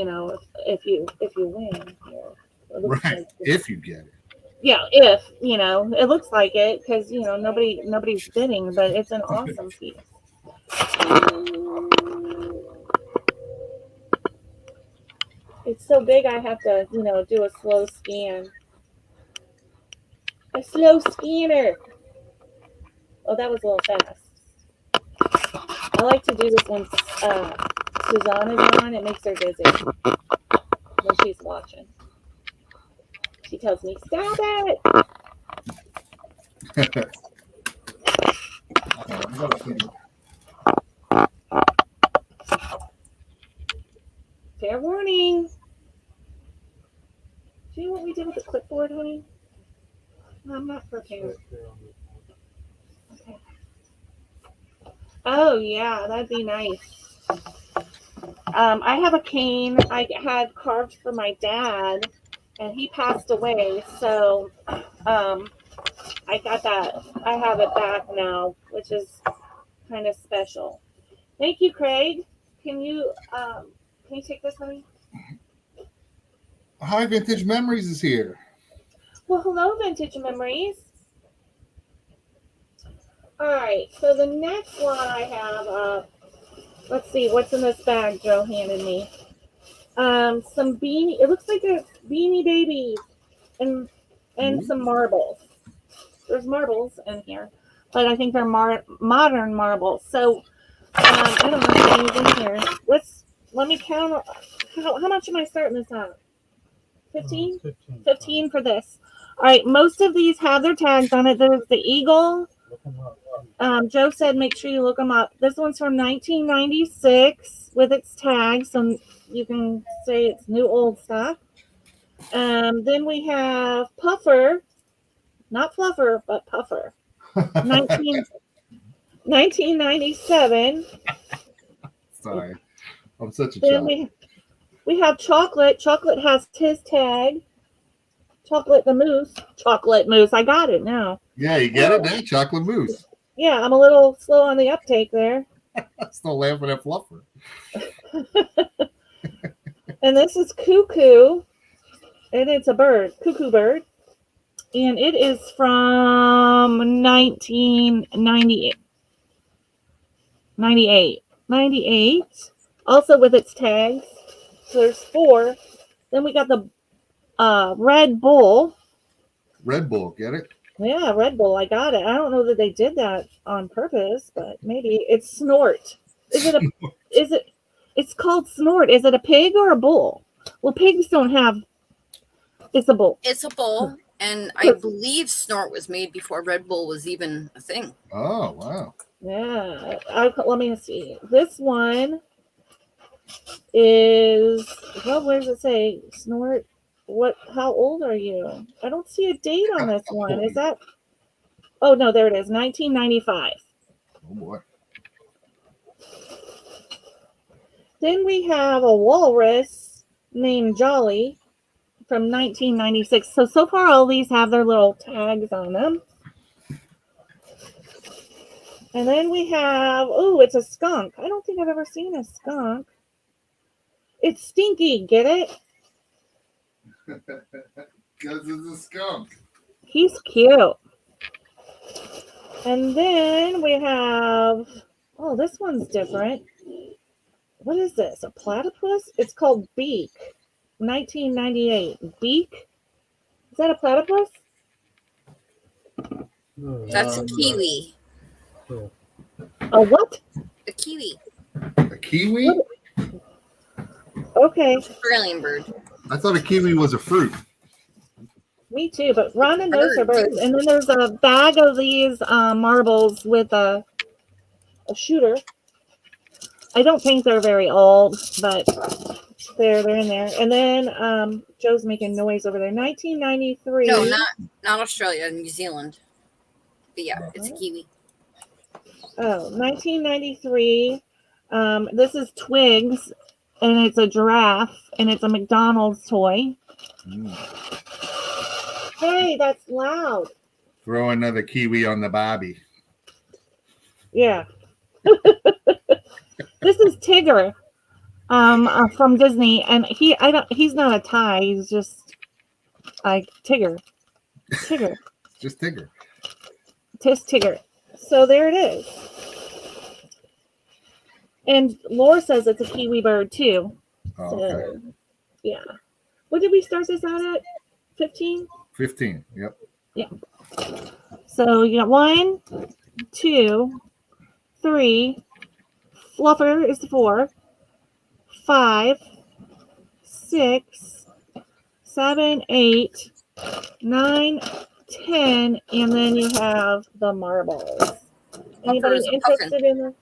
if you win here. Right. Like if you get it. Yeah, if, it looks like it because, nobody's bidding, but it's an awesome piece. It's so big I have to, do a slow scan. A slow scanner. Oh, that was a little fast. I like to do this when Susanna's on. It makes her dizzy when she's watching. She tells me, stop it. Fair warning. Do you know what we did with the clipboard, honey? I'm not prepared. Okay. Oh, yeah, that'd be nice. I have a cane I had carved for my dad, and he passed away, so I got that. I have it back now, which is kind of special. Thank you, Craig. Can you take this, honey? Hi, Vintage Memories is here. Well, hello, Vintage Memories. All right, so the next one I have, let's see, what's in this bag Joe handed me? Some beanie, it looks like a Beanie Babies and some marbles. There's marbles in here, but I think they're modern marbles. So, I don't know how many's in here. Let me count. How much am I starting this on? 15? 15 for this. All right, most of these have their tags on it. There's the Eagle. Joe said make sure you look them up. This one's from 1996 with its tags, so you can say it's new old stuff. Then we have Puffer, not Fluffer, but Puffer. 19, 1997. Sorry, I'm such a Then child. we have Chocolate. Chocolate has his tag. Chocolate the Moose. Chocolate Moose. I got it now. Yeah, you get it now, chocolate mousse. Yeah, I'm a little slow on the uptake there. Still laughing at Fluffer. And this is Cuckoo. And it's a bird. Cuckoo bird. And it is from 1998. 98. Also with its tags. So there's 4. Then we got the Red Bull. Red Bull, get it? Yeah, Red Bull. I got it. I don't know that they did that on purpose, but maybe it's Snort. It's called Snort. Is it a pig or a bull? Well, pigs don't have. It's a bull. It's a bull, and I believe Snort was made before Red Bull was even a thing. Oh, wow. Yeah. Let me see. This one is. Well, where does it say? Snort. What? How old are you? I don't see a date on this one. Is that? Oh no, there it is. 1995. Oh boy. Then we have a walrus named Jolly from 1996. So far all these have their little tags on them. And then we have, it's a skunk. I don't think I've ever seen a skunk. It's Stinky, get it? Because it's a skunk. He's cute. And then we have, this one's different. What is this? A platypus? It's called Beak. 1998. Beak? Is that a platypus? That's a kiwi. A what? A kiwi. A kiwi? Okay. Australian bird. I thought a kiwi was a fruit. Me too, but Rhonda knows her birds. And then there's a bag of these marbles with a shooter. I don't think they're very old, but they're in there. And then Joe's making noise over there. 1993. No, not Australia, New Zealand. But yeah, it's a kiwi. Oh, 1993. This is Twigs, and it's a giraffe, and it's a McDonald's toy. Hey, that's loud. Throw another kiwi on the bobby. Yeah. This is Tigger from Disney, and he's not a tie. He's just like Tigger. Tigger. Just Tigger. Just Tigger. So there it is. And Laura says it's a kiwi bird too. Oh, okay. So, yeah. What did we start this out at? 15? 15. Yep. Yeah. So you got 1, 2, 3. Fluffer is 4, 5, 6, 7, 8, 9, 10, and then you have the marbles. Anybody is a interested puffin. in them?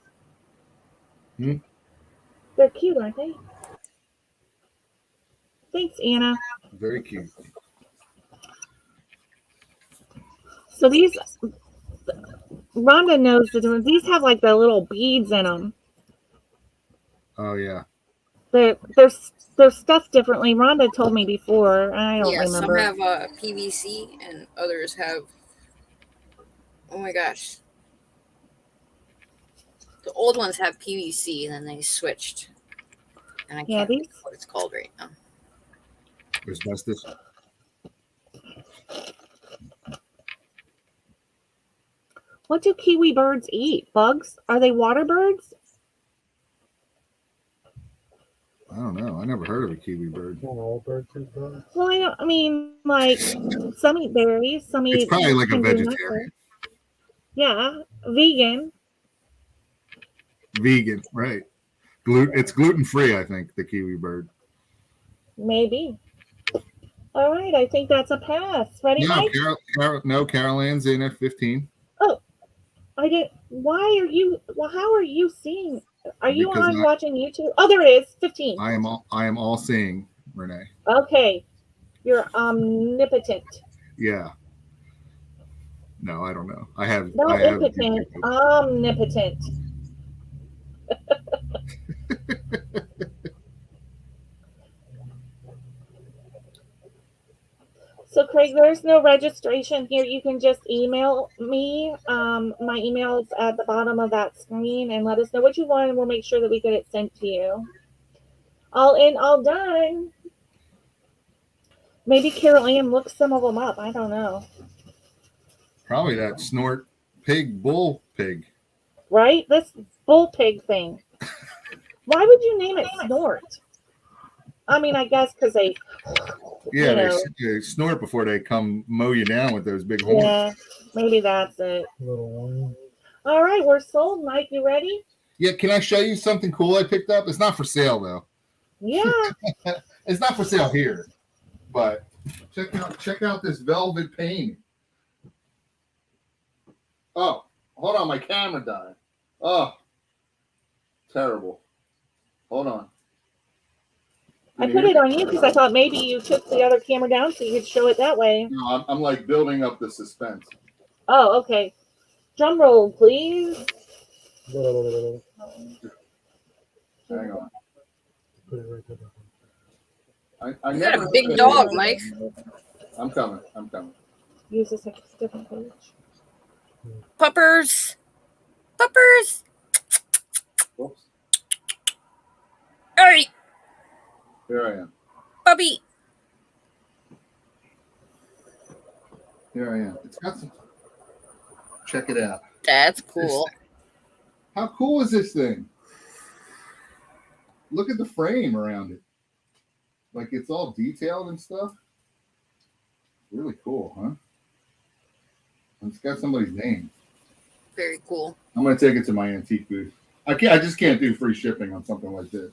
They're cute, aren't they? Thanks, Anna. Very cute. So these, Rhonda knows the difference. These have like the little beads in them. Oh, yeah. They're stuffed differently. Rhonda told me before. I don't remember. Some have PVC and others have. Oh my gosh. The old ones have PVC, and then they switched. And I can't think what it's called right now. Asbestos. What do kiwi birds eat? Bugs? Are they water birds? I don't know. I never heard of a kiwi bird. All birds eat bugs. Well, I mean, like some eat berries, some eat. It's probably like a vegetarian. Yeah, vegan. Vegan, right? It's gluten free, I think. The kiwi bird. Maybe. All right, I think that's a pass. Ready, Mike? Carol Ann's in at 15. Oh, I didn't. Why are you? Well, how are you seeing? Are you watching YouTube? Oh, there it is. 15. I am all seeing, Renee. Okay, you're omnipotent. Yeah. No, I don't know. I have. Not I have impotent, omnipotent. So, Craig, there's no registration here. You can just email me. My email is at the bottom of that screen, and let us know what you want, and we'll make sure that we get it sent to you. All in, all done. Maybe Carol Ann looks some of them up. I don't know. Probably that snort pig, bull pig. Right? This bull pig thing. Why would you name it Snort? I mean, I guess because they... Yeah, You know. they snort before they come mow you down with those big horns. Yeah, maybe that's it. Little one. All right, we're sold. Mike, you ready? Yeah, can I show you something cool I picked up? It's not for sale though. Yeah. It's not for sale here, but check out this velvet painting. Oh, hold on, my camera died. Oh, terrible. Hold on. I put it on you because I thought maybe you took the other camera down so you could show it that way. No, I'm like building up the suspense. Oh, okay. Drum roll, please. Hang on. Put it right there. I You got never a big dog, Mike. I'm coming. Use this like a different page. Puppers. Puppers. Whoops. All right, Here I am. puppy. Here I am. It's got some. Check it out. That's cool. How cool is this thing? Look at the frame around it. Like it's all detailed and stuff. Really cool, huh? And it's got somebody's name. Very cool. I'm gonna take it to my antique booth. I just can't do free shipping on something like this.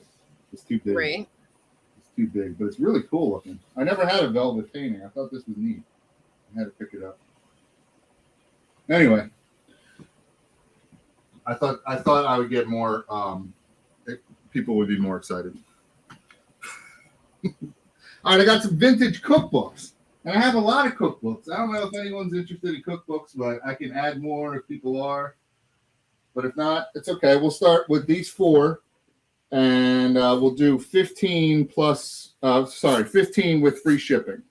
It's too big. Right. It's too big, but it's really cool looking. I never had a velvet painting. I thought this was neat. I had to pick it up. Anyway, I thought I would get more. People would be more excited. All right, I got some vintage cookbooks, and I have a lot of cookbooks. I don't know if anyone's interested in cookbooks, but I can add more if people are. But if not, it's okay. We'll start with these 4, and we'll do 15 plus. 15 with free shipping.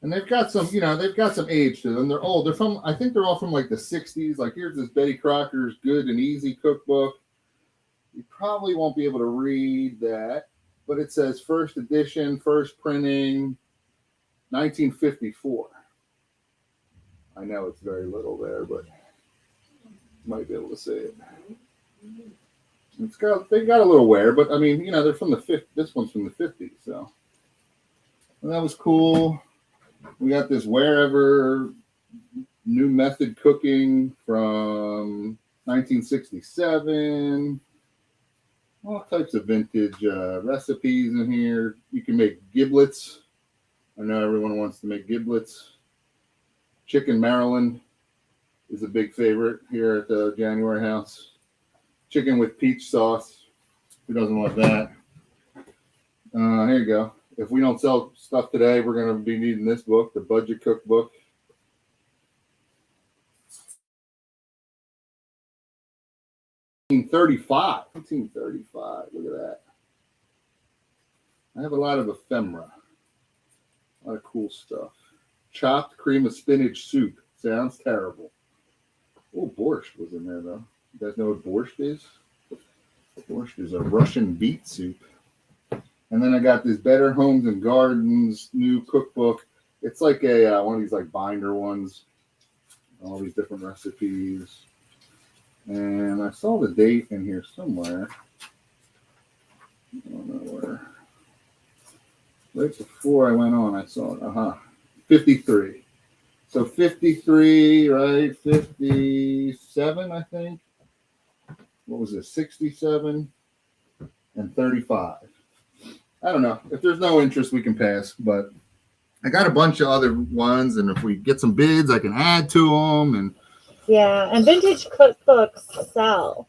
And they've got some, they've got some age to them. They're old. I think they're all from like the 60s. Like here's this Betty Crocker's Good and Easy cookbook. You probably won't be able to read that, but it says first edition, first printing, 1954. I know it's very little there, but you might be able to see it. They got a little wear, but I mean, they're from the 50s. This one's from the 50s, so and that was cool. We got this Wherever New Method Cooking from 1967. All types of vintage recipes in here. You can make giblets. I know everyone wants to make giblets. Chicken Maryland is a big favorite here at the January house. Chicken with peach sauce. Who doesn't want that? Here you go. If we don't sell stuff today, we're going to be needing this book, the Budget Cookbook. $1935. Look at that. I have a lot of ephemera. A lot of cool stuff. Chopped cream of spinach soup. Sounds terrible. Oh, borscht was in there, though. You guys know what borscht is? Borscht is a Russian beet soup. And then I got this Better Homes and Gardens new cookbook. It's like a one of these like binder ones. All these different recipes. And I saw the date in here somewhere. I don't know where. Right before I went on, I saw it. 53. So 53, right? 57, I think. What was it? 67 and 35. I don't know. If there's no interest, we can pass. But I got a bunch of other ones, and if we get some bids, I can add to them. And yeah, and vintage cookbooks sell.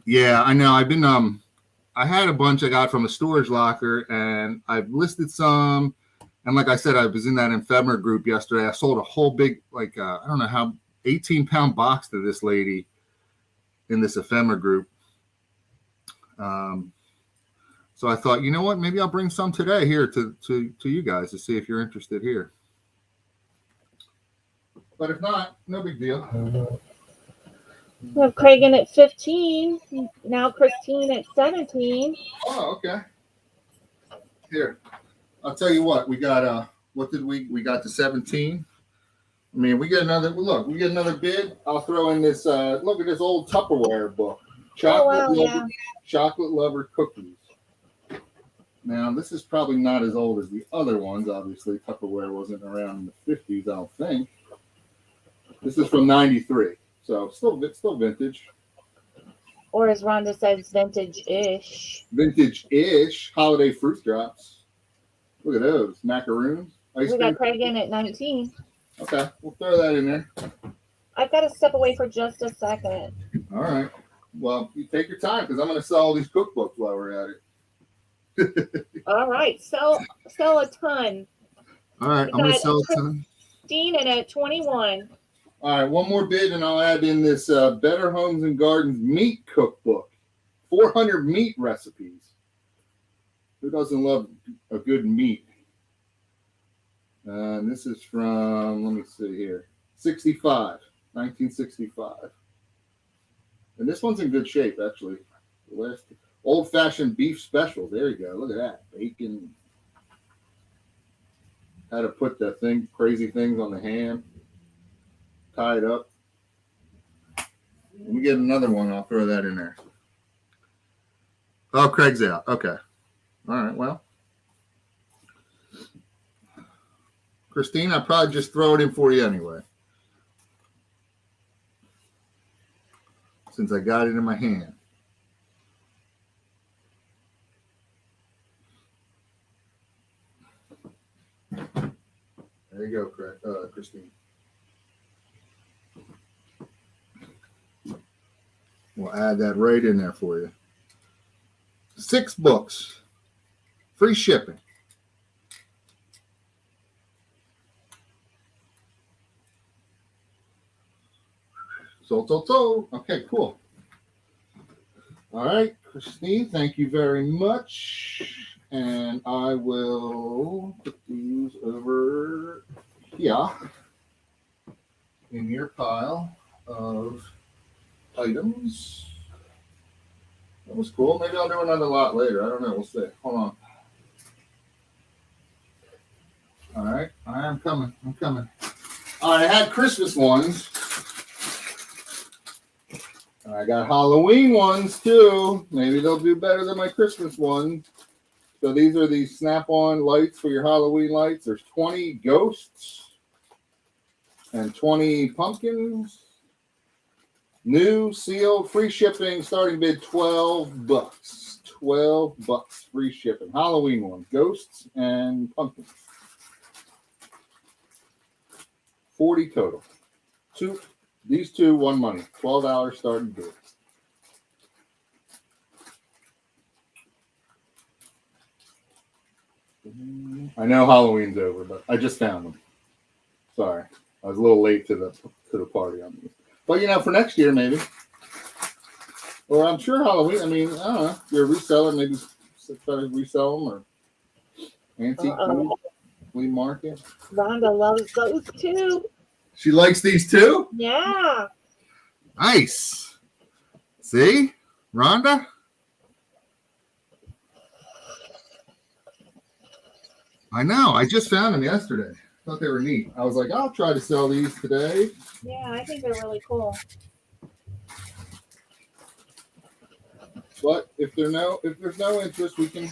Yeah, I know. I've been I had a bunch I got from a storage locker, and I've listed some, And like I said, I was in that Ephemera group yesterday. I sold a whole big, like, I don't know how, 18-pound box to this lady in this Ephemera group. So I thought, you know what? Maybe I'll bring some today here to you guys to see if you're interested here. But if not, no big deal. We have Craig in at 15. Now Christine at 17. Oh, okay. Here, I'll tell you what. We got what did we got to 17? I mean, we get another look. We get another bid. I'll throw in this. Look at this old Tupperware book. Chocolate Lover Cookies. Now, this is probably not as old as the other ones. Obviously, Tupperware wasn't around in the 50s, I don't think. This is from 93, so still vintage. Or as Rhonda says, vintage-ish. Vintage-ish holiday fruit drops. Look at those macaroons. We got Craig in at 19. Okay, we'll throw that in there. I've got to step away for just a second. All right. Well, you take your time because I'm going to sell all these cookbooks while we're at it. All right, sell a ton. All right, I'm going to sell a ton. 15 and at 21. All right, one more bid, and I'll add in this Better Homes and Gardens meat cookbook. 400 meat recipes. Who doesn't love a good meat? And this is from, let me see here, 1965. And this one's in good shape, actually. The last old-fashioned beef special. There you go. Look at that. Bacon. How to put the crazy things on the ham. Tie it up. Let me get another one. I'll throw that in there. Oh, Craig's out. Okay. All right. Well, Christine, I'll probably just throw it in for you anyway. Since I got it in my hand. There you go, Christine. We'll add that right in there for you. 6 books. Free shipping. So. Okay, cool. All right, Christine, thank you very much. And I will put these over here in your pile of items. That was cool. Maybe I'll do another lot later. I don't know. We'll see. Hold on. All right. I'm coming. All right. I had Christmas ones. And I got Halloween ones too. Maybe they'll do better than my Christmas ones. So these are the snap-on lights for your Halloween lights. There's 20 ghosts and 20 pumpkins. New, sealed, free shipping, starting bid $12. $12 free shipping. Halloween ones, ghosts and pumpkins. 40 total. These two, one money. $12 starting bid. I know Halloween's over, but I just found them. Sorry, I was a little late to the party on these. But for next year maybe. Or I'm sure Halloween. I mean, I don't know. If you're a reseller, maybe try to resell them or antique flea market. Rhonda loves those too. She likes these too? Yeah. Nice. See, Rhonda. I know. I just found them yesterday. Thought they were neat. I was like, I'll try to sell these today. Yeah, I think they're really cool. But if there's no interest, we can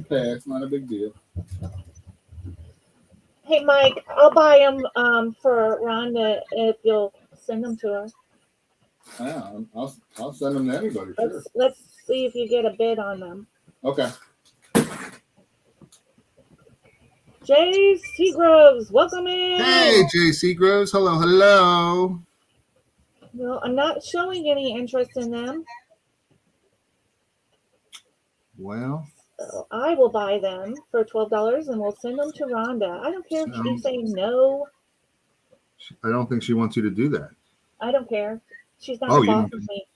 pass. Not a big deal. Hey, Mike, I'll buy them for Rhonda if you'll send them to her. Yeah, I'll send them to anybody. Sure. Let's see if you get a bid on them. Okay. Jay Seagroves, welcome in. Hey, Jay Seagroves. Hello. Well, I'm not showing any interest in them. Well, I will buy them for $12 and we'll send them to Rhonda. I don't care if you say no. I don't think she wants you to do that. I don't care. She's not Oh, the boss of me.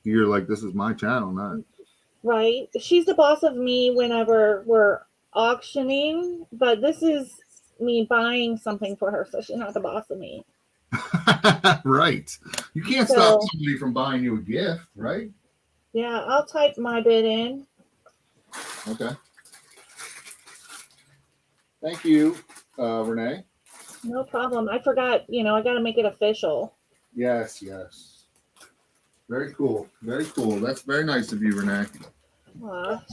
You're like, this is my channel, not. Right? She's the boss of me whenever we're auctioning, but this is me buying something for her, so she's not the boss of me. Right. You can't stop somebody from buying you a gift, right? Yeah, I'll type my bid in. Okay. Thank you, Renee. No problem. I forgot, I got to make it official. Yes. Very cool. Very cool. That's very nice of you, Renee.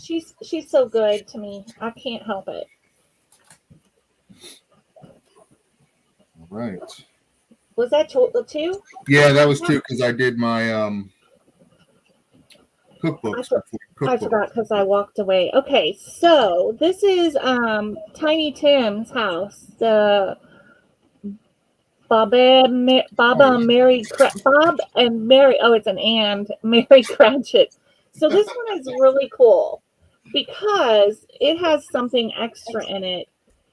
She's so good to me. I can't help it. All right. Was that two? Yeah, that was 2 because I did my cookbooks. I forgot because I walked away. Okay, so this is Tiny Tim's house. The Bob and Mary. Bob and Mary. Oh, it's an and Mary Cratchit. So this one is really cool because it has something extra in it,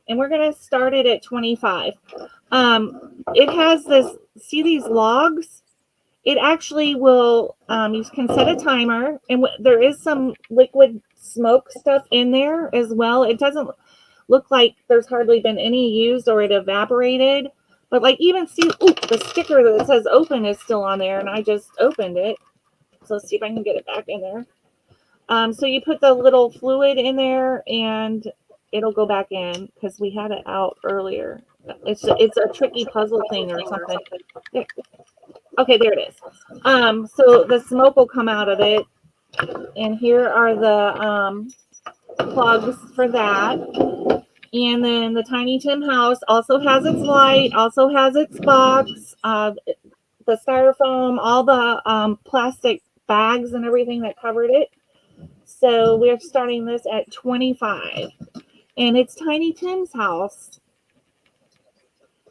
and we're gonna start it at 25. It has this. See these logs? It actually will. You can set a timer, and there is some liquid smoke stuff in there as well. It doesn't look like there's hardly been any used or it evaporated. But like even see, the sticker that says open is still on there, and I just opened it. So let's see if I can get it back in there. So you put the little fluid in there, and it'll go back in because we had it out earlier. It's a tricky puzzle thing or something. There. Okay, there it is. So the smoke will come out of it, and here are the plugs for that. And then the Tiny Tim house also has its light, also has its box, the styrofoam, all the plastic bags and everything that covered it. So we're starting this at 25. And it's Tiny Tim's house.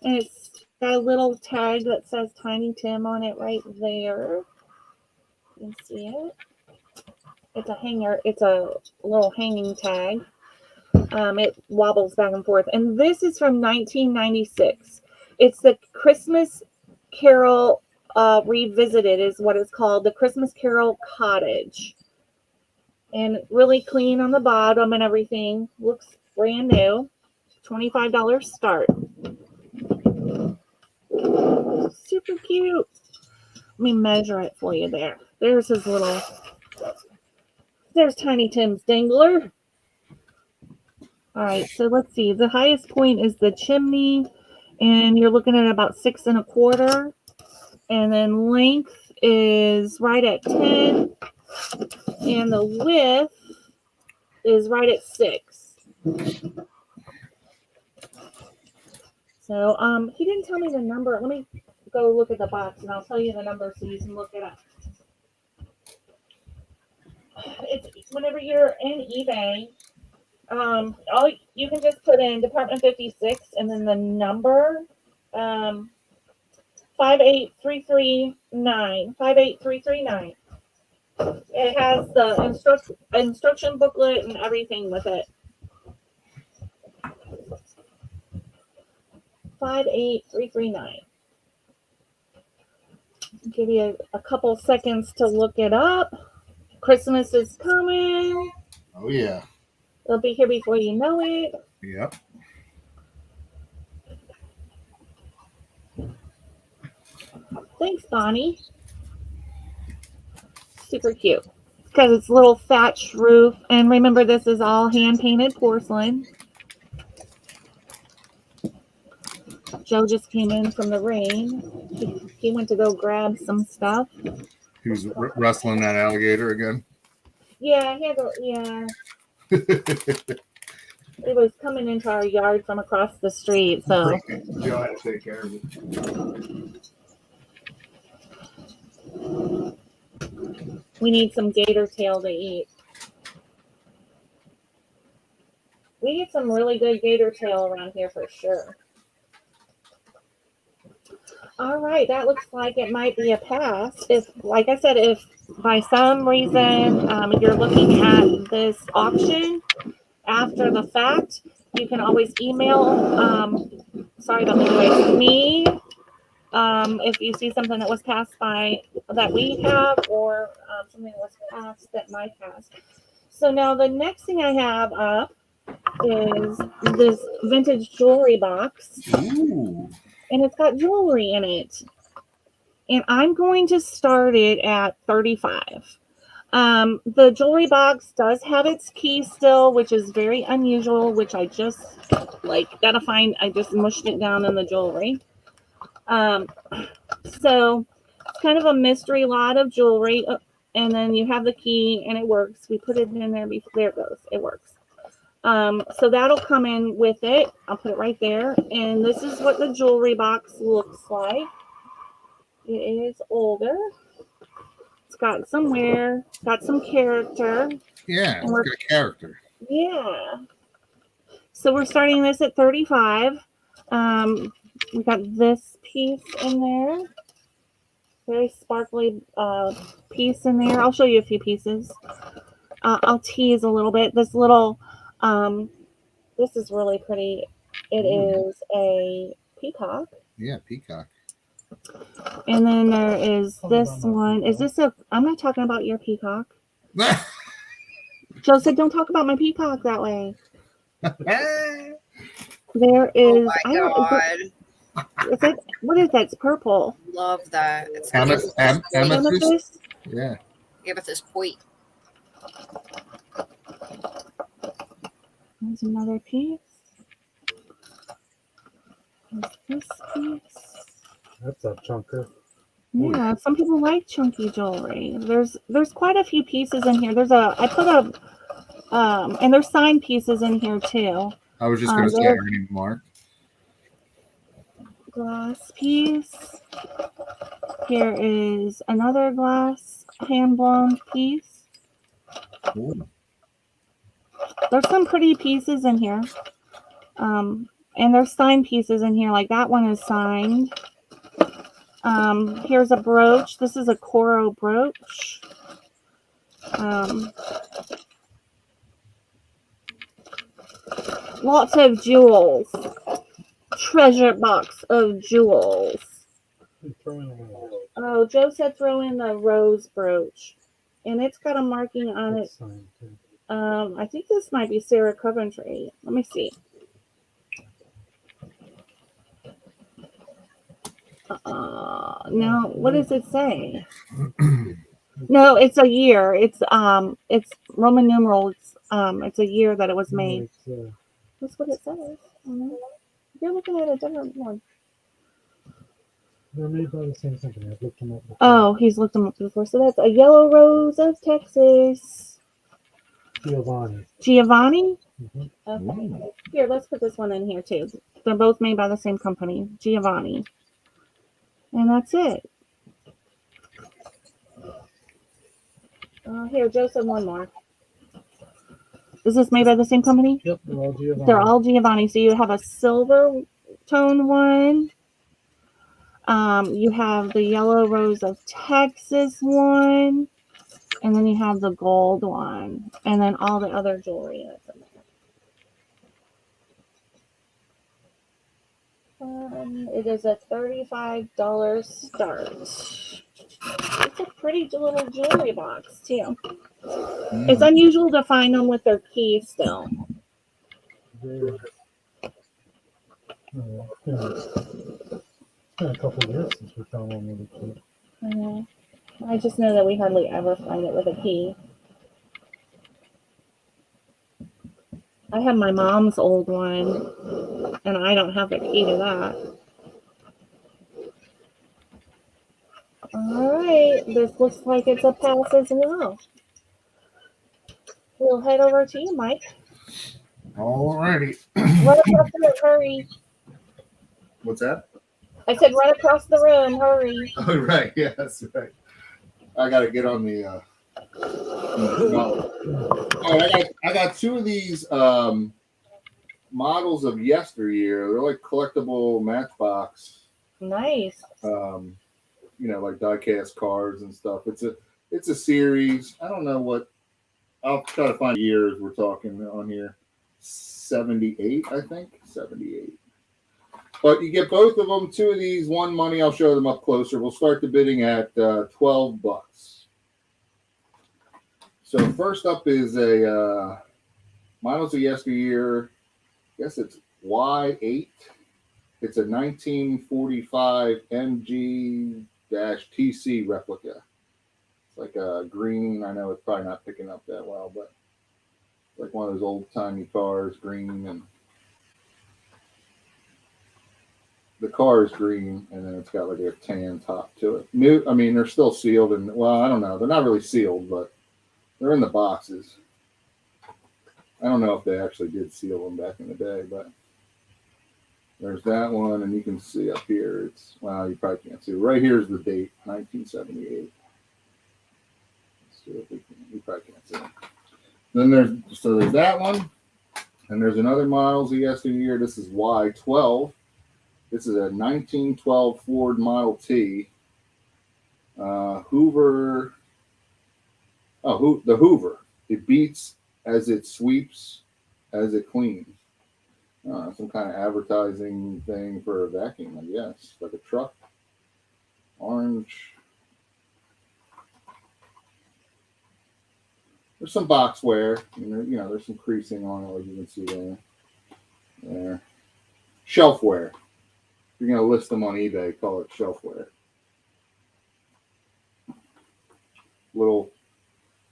And it's got a little tag that says Tiny Tim on it right there. You can see it. It's a hanger. It's a little hanging tag. It wobbles back and forth. And this is from 1996. It's the Christmas Carol Revisited is what it's called. The Christmas Carol Cottage. And really clean on the bottom and everything. Looks brand new. $25 start. Super cute. Let me measure it for you there. There's his little... There's Tiny Tim's dangler. All right, so let's see. The highest point is the chimney, and you're looking at about 6 1/4. And then length is right at 10, and the width is right at 6. So he didn't tell me the number. Let me go look at the box, and I'll tell you the number so you can look it up. It's whenever you're in eBay. All you can just put in Department 56 and then the number 58339. 58339. It has the instruction booklet and everything with it. 58339. Give you a couple seconds to look it up. Christmas is coming. Oh yeah. It'll be here before you know it. Yep. Thanks, Bonnie. Super cute. Because it's a little thatched roof. And remember, this is all hand-painted porcelain. Joe just came in from the rain. He went to go grab some stuff. He was wrestling that alligator again. Yeah, it was coming into our yard from across the street, so Joe had to take care of it. we need some gator tail to eat. We get some really good gator tail around here for sure. All right, that looks like it might be a pass. If, like I said, if by some reason you're looking at this auction after the fact, you can always email, sorry about the noise, me, if you see something that was passed by that we have, or something that was passed that might pass. So now the next thing I have up is this vintage jewelry box. Ooh. And it's got jewelry in it. And I'm going to start it at 35. The jewelry box does have its key still, which is very unusual, which I just gotta find. I just mushed it down in the jewelry. So it's kind of a mystery lot of jewelry. And then you have the key and it works. We put it in there before. There it goes. It works. So that'll come in with it. I'll put it right there. And this is what the jewelry box looks like. It is older. It's got some wear, got some character. Yeah, it's got character. Yeah. So we're starting this at 35. We got this piece in there. Very sparkly piece in there. I'll show you a few pieces. I'll tease a little bit. This little, this is really pretty. It is a peacock. Yeah, peacock. And then there is this one. Is this a, I'm not talking about your peacock. Joe said, don't talk about my peacock that way. There is, Oh my God. Is it, what is that? It's purple. Love that. It's Amethyst? Amethyst? Yeah. Amethyst point. There's another piece. There's this piece. That's a chunker. Yeah, some people like chunky jewelry. There's quite a few pieces in here. I put a and there's signed pieces in here too. I was just going to say Ernie Mark. Glass piece. Here is another glass hand blown piece. Ooh. There's some pretty pieces in here. And there's signed pieces in here. Like that one is signed. Here's a brooch. This is a coral brooch. Lots of jewels. Treasure box of jewels. Oh, Joe said throw in the rose brooch. And it's got a marking on it. I think this might be Sarah Coventry. Let me see. No, what does it say? No, it's a year. It's Roman numeral. It's a year that it was made. That's what it says. You're looking at a different one. They're made by the same company. I've looked them up before. Oh, he's looked them up before. So that's a yellow rose of Texas. Giovanni. Giovanni? Mm-hmm. Okay. Here, let's put this one in here too. They're both made by the same company, Giovanni. And that's it. Here, Joe said one more. Is this made by the same company? Yep, they're all Giovanni. They're all Giovanni. So you have a silver tone one. You have the yellow rose of Texas one. And then you have the gold one. And then all the other jewelry that's in there. It is a $35 start. It's a pretty little jewelry box, too. It's unusual to find them with their key still. It's been a couple of years since we found one with a key. I just know that we hardly ever find it with a key. I have my mom's old one, and I don't have the key to that. All right, this looks like it's a pass as well. We'll head over to you, Mike. All righty. Run across the room, hurry. What's that? I said run across the room, hurry. Oh, right. Yeah, that's right. I got to get on the. I got two of these models of yesteryear. They're like collectible Matchbox Nice. Like die-cast cars and stuff. It's a series. I don't know what. I'll try to find years we're talking on here. 78, I think. 78. But you get both of them. Two of these, one money. I'll show them up closer. We'll start the bidding at $12. So first up is a Models of Yesteryear. I guess it's Y8. It's a 1945 MG-TC replica. It's like a green. I know it's probably not picking up that well, but like one of those old-timey cars, green, and the car is green, and then it's got like a tan top to it. New. I mean, they're still sealed, and well, I don't know. They're not really sealed, but they're in the boxes. I don't know if they actually did seal them back in the day, but there's that one, and you can see up here. It's you probably can't see. Right here's the date, 1978. Let's see if we can. You probably can't see. Then there's that one, and there's another Models of Yesteryear. This is Y12. This is a 1912 Ford Model T. Hoover. Oh, the Hoover. It beats as it sweeps, as it cleans. Some kind of advertising thing for a vacuum, I guess. Like a truck. Orange. There's some box wear. There's some creasing on it, like you can see there. There. Shelfware. If you're going to list them on eBay, call it shelfware. Little,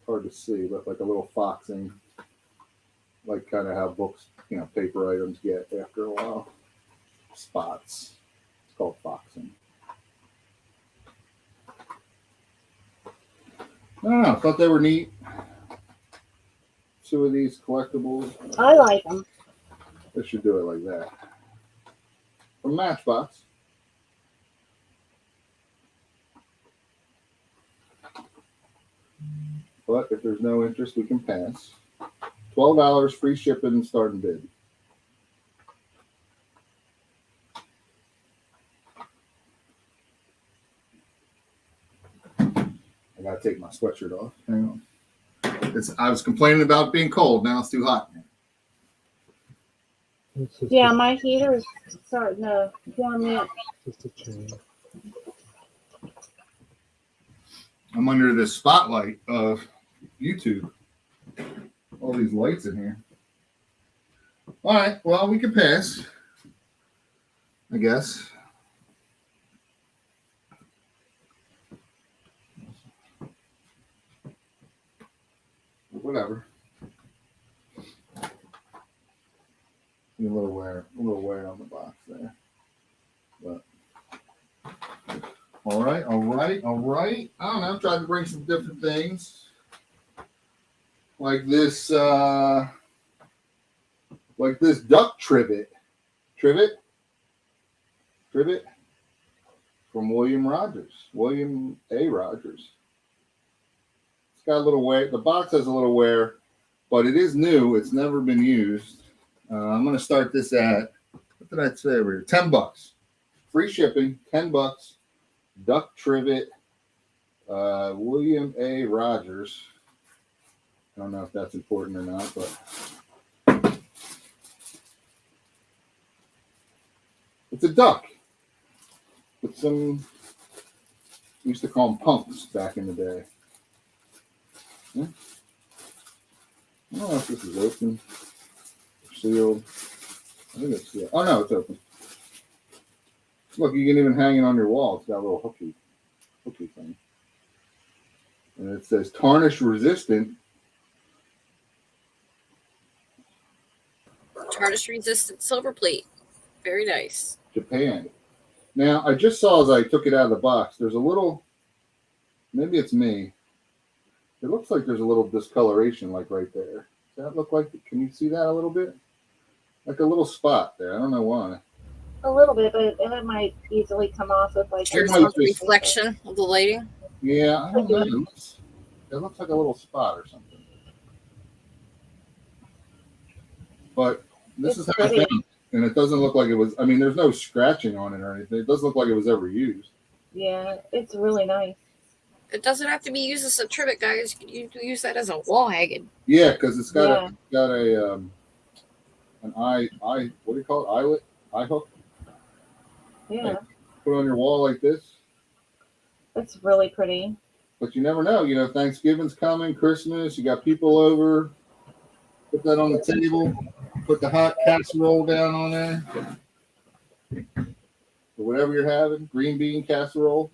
hard to see, but like a little foxing. Like kind of how books, paper items get after a while. Spots. It's called foxing. I don't know. I thought they were neat. Two of these collectibles. I like them. They should do it like that. From Matchbox. But if there's no interest, we can pass. $12, free shipping, start and bid. I gotta take my sweatshirt off. Hang on. I was complaining about being cold. Now it's too hot. Yeah, my heater is starting to warm me up. Just a chain. I'm under the spotlight of YouTube. All these lights in here. All right. Well, we can pass, I guess. Whatever. A little wear on the box there. But all right. I don't know. Tried to bring some different things. Like this duck trivet from William A. Rogers. It's got a little wear. The box has a little wear, but it is new. It's never been used. I'm going to start this at, what did I say over here? $10. Free shipping, $10. Duck trivet, William A. Rogers. I don't know if that's important or not, but it's a duck with some, we used to call them punks back in the day. Yeah. I don't know if this is open or sealed. I think it's sealed. Oh, no, it's open. Look, you can even hang it on your wall. It's got a little hooky thing. And it says tarnish resistant. Tarnish resistant silver plate. Very nice. Japan. Now, I just saw as I took it out of the box, there's a little, maybe it's me. It looks like there's a little discoloration, like right there. Does that look like, can you see that a little bit? Like a little spot there. I don't know why. A little bit, but it might easily come off with like There's a reflection of the lighting. Yeah, I don't know. It looks like a little spot or something. But this is how I found it. And it doesn't look like it was. I mean, there's no scratching on it or anything. It doesn't look like it was ever used. Yeah, it's really nice. It doesn't have to be used as a trivet, guys. You can use that as a wall hanging. Yeah, because it's got Yeah. an eye. What do you call it? Eyelet, eye hook. Yeah, Like, put on your wall like this. it's really pretty. But you never know. You know, Thanksgiving's coming, Christmas. You got people over. Put that on the table. Put the hot casserole down on there. Or whatever you're having. Green bean casserole.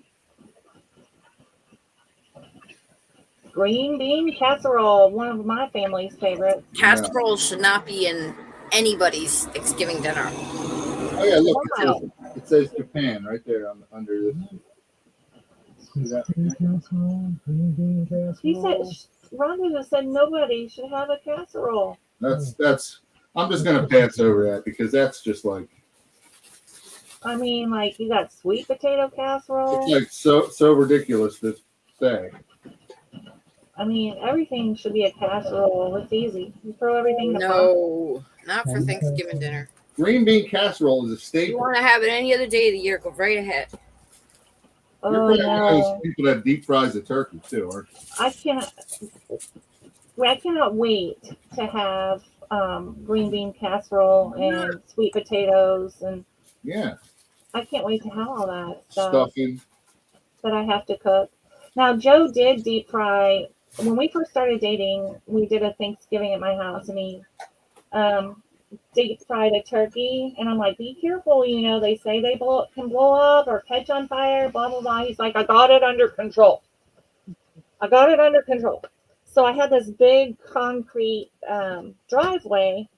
Green bean casserole, one of my family's favorites. Casserole should not be in anybody's Thanksgiving dinner. Oh yeah, look, Wow. it says Japan right there under this. See that? He said, Rhonda just said nobody should have a casserole. That's. I'm just gonna pass over that because that's just like. I mean, like, you got sweet potato casserole. It's like so ridiculous to say. I mean, everything should be a casserole. It's easy. You throw everything in a pot. No, not for Thanksgiving dinner. Green bean casserole is a If you staple. want to have it any other day of the year, go right ahead. Oh, You're probably one of no. those people that deep fries the turkey too, aren't you? I cannot wait to have green bean casserole and sweet potatoes, and Yeah, I can't wait to have all that stuff stuffing. that I have to cook. Now, Joe did deep fry. When we first started dating, we did a Thanksgiving at my house, and he deep fried a turkey. And I'm like, be careful, you know, they say they can blow up or catch on fire, blah, blah, blah. He's like, I got it under control. So I had this big concrete driveway,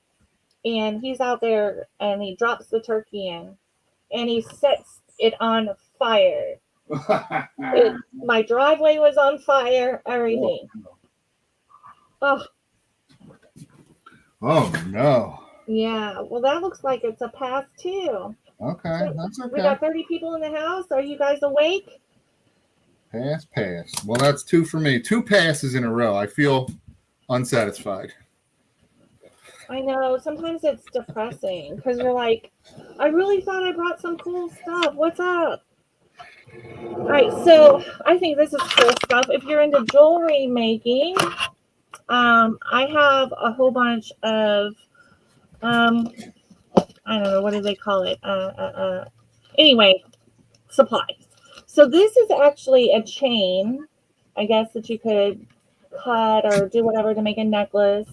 and he's out there, and he drops the turkey in, and he sets it on fire. My driveway was on fire, everything. Oh, Oh no. yeah. Well, that looks like it's a pass, too. Okay, that's We okay. got 30 people in the house. Are you guys awake? Pass. Well, that's 2 for me. 2 passes in a row. I feel unsatisfied. I know. Sometimes it's depressing because you're like, I really thought I brought some cool stuff. What's up? All right. So I think this is cool stuff. If you're into jewelry making, I have a whole bunch of, I don't know, what do they call it? Anyway, supplies. So this is actually a chain, I guess, that you could cut or do whatever to make a necklace.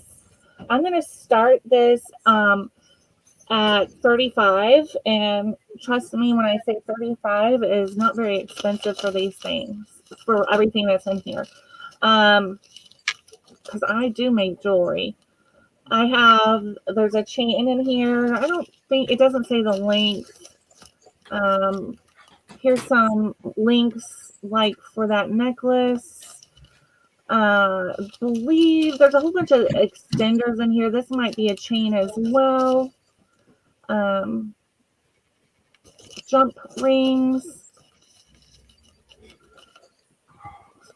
I'm going to start this at 35, and trust me when I say 35 is not very expensive for these things, for everything that's in here. Because I do make jewelry. There's a chain in here. I don't think, it doesn't say the length. Here's some links like for that necklace. I believe there's a whole bunch of extenders in here. This might be a chain as well. Jump rings.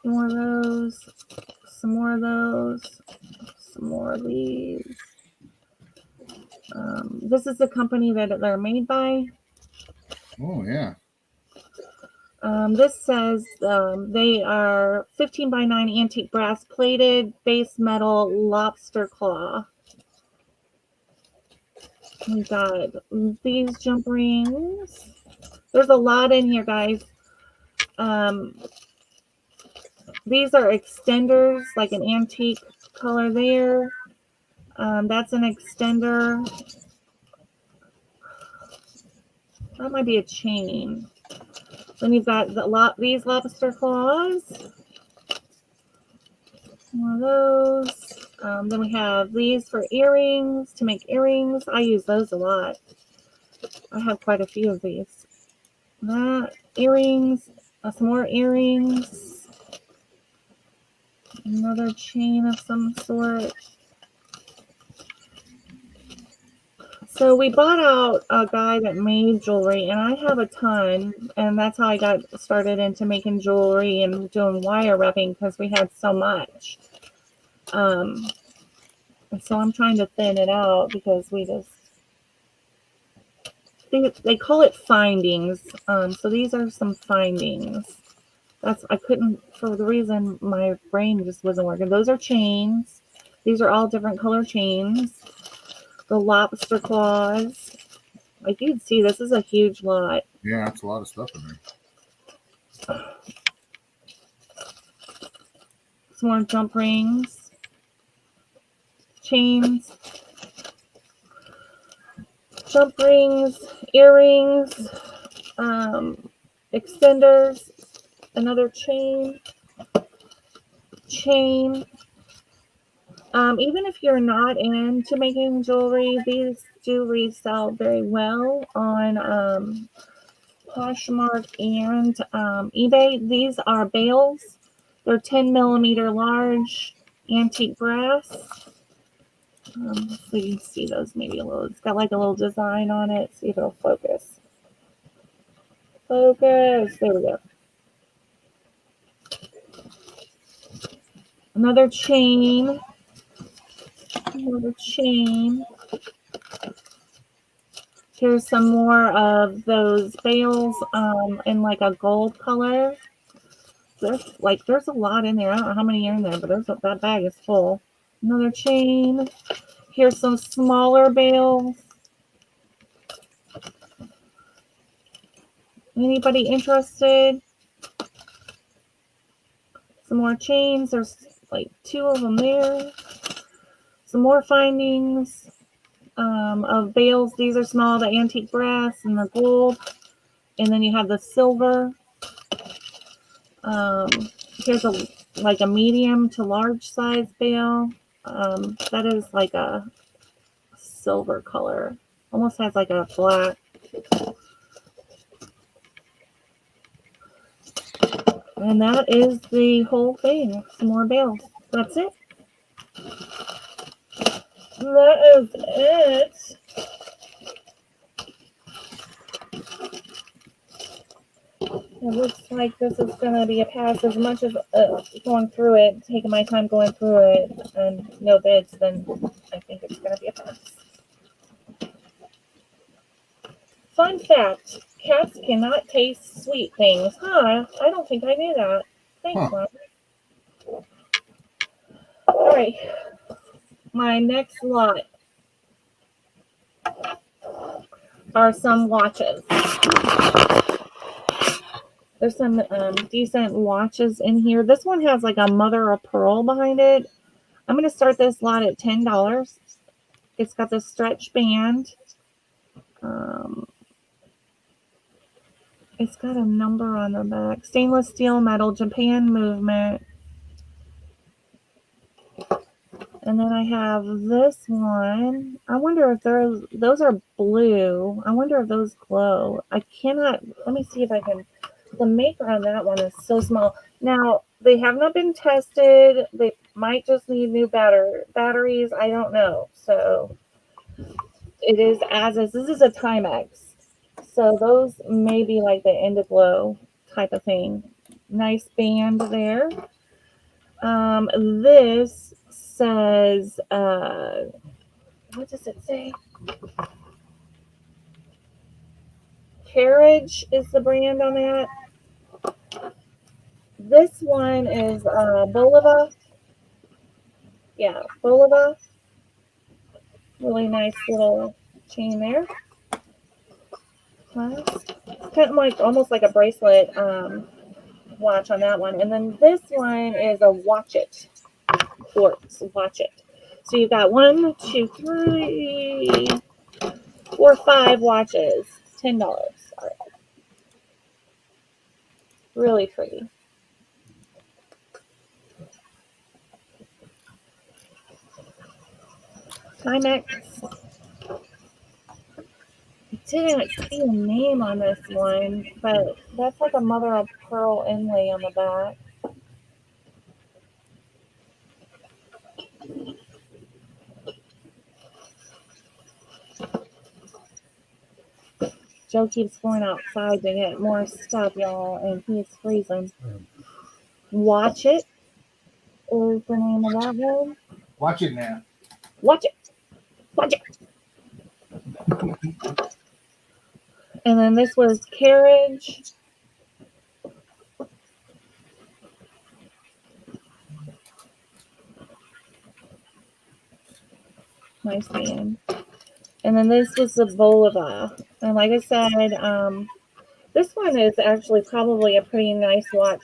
Some more of those. Some more of those. Some more of these. This is the company that they're made by. Oh yeah. This says they are 15 by 9 antique brass plated base metal lobster claw. We got these jump rings. There's a lot in here, guys. These are extenders, like an antique color there. That's an extender. That might be a chain. Then you've got these lobster claws. One of those. Then we have these for earrings, to make earrings. I use those a lot. I have quite a few of these. That, earrings, some more earrings. Another chain of some sort. So we bought out a guy that made jewelry, and I have a ton, and that's how I got started into making jewelry and doing wire wrapping, because we had so much. And so I'm trying to thin it out because we just they call it findings. So these are some findings. I couldn't, for the reason my brain just wasn't working. Those are chains. These are all different color chains. The lobster claws. Like you can see, this is a huge lot. Yeah, that's a lot of stuff in there. Some more jump rings. Chains. Jump rings. Earrings. Extenders. Another chain. Even if you're not into making jewelry, these do resell very well on Poshmark and eBay. These are bales. They're 10 millimeter large antique brass. So you can see those maybe a little. It's got like a little design on it. See if it'll focus. Focus. There we go. Another chain. Another chain. Here's some more of those bales in like a gold color. There's a lot in there. I don't know how many are in there, but that bag is full. Another chain. Here's some smaller bales. Anybody interested? Some more chains. There's like 2 of them there. Some more findings of bales. These are small, the antique brass and the gold. And then you have the silver. Here's a medium to large size bale. That is like a silver color. Almost has like a black. And that is the whole thing. Some more bales. That's it. That is it. It looks like this is going to be a pass. As much as going through it, taking my time going through it, and no bids, then I think it's going to be a pass. Fun fact, cats cannot taste sweet things. Huh, I don't think I knew that. Thanks, Mom. All right, my next lot are some watches. There's some decent watches in here. This one has like a mother of pearl behind it. I'm going to start this lot at $10. It's got the stretch band. It's got a number on the back. Stainless steel metal, Japan movement. And then I have this one. I wonder if those are blue. I wonder if those glow. I cannot, let me see if I can. The maker on that one is so small. Now, they have not been tested. They might just need new batteries. I don't know. So it is as is. This is a Timex. So those may be like the Indiglo type of thing. Nice band there. This says, what does it say? Carriage is the brand on that. This one is Boliva. Yeah, Boliva. Really nice little chain there. Kind of like almost like a bracelet watch on that one. And then this one is a watch it. Quartz watch it. So you've got 1, 2, 3, 4, 5 watches. $10. All right. Really pretty. Timex. I didn't see a name on this one, but that's like a mother of pearl inlay on the back. Joe keeps going outside to get more stuff, y'all, and he's freezing. Watch It is the name of that one. Watch it now. Watch it. Watch it. And then this was Carriage. Nice band. And then this was the Bolivar. And like I said, this one is actually probably a pretty nice watch.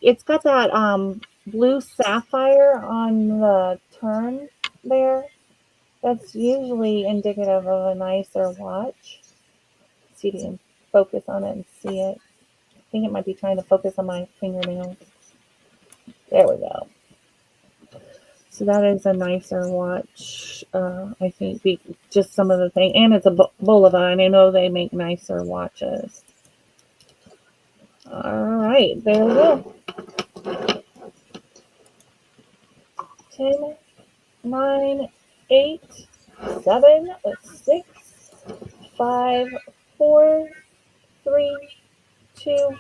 It's got that blue sapphire on the turn there. That's usually indicative of a nicer watch. Let's see if you can focus on it and see it. I think it might be trying to focus on my fingernails. There we go. So that is a nicer watch. I think just some of the things, and it's a Boulevard. I know they make nicer watches. All right, there we go. 10, 9, 8, 7, 6, 5, 4, 3, 2,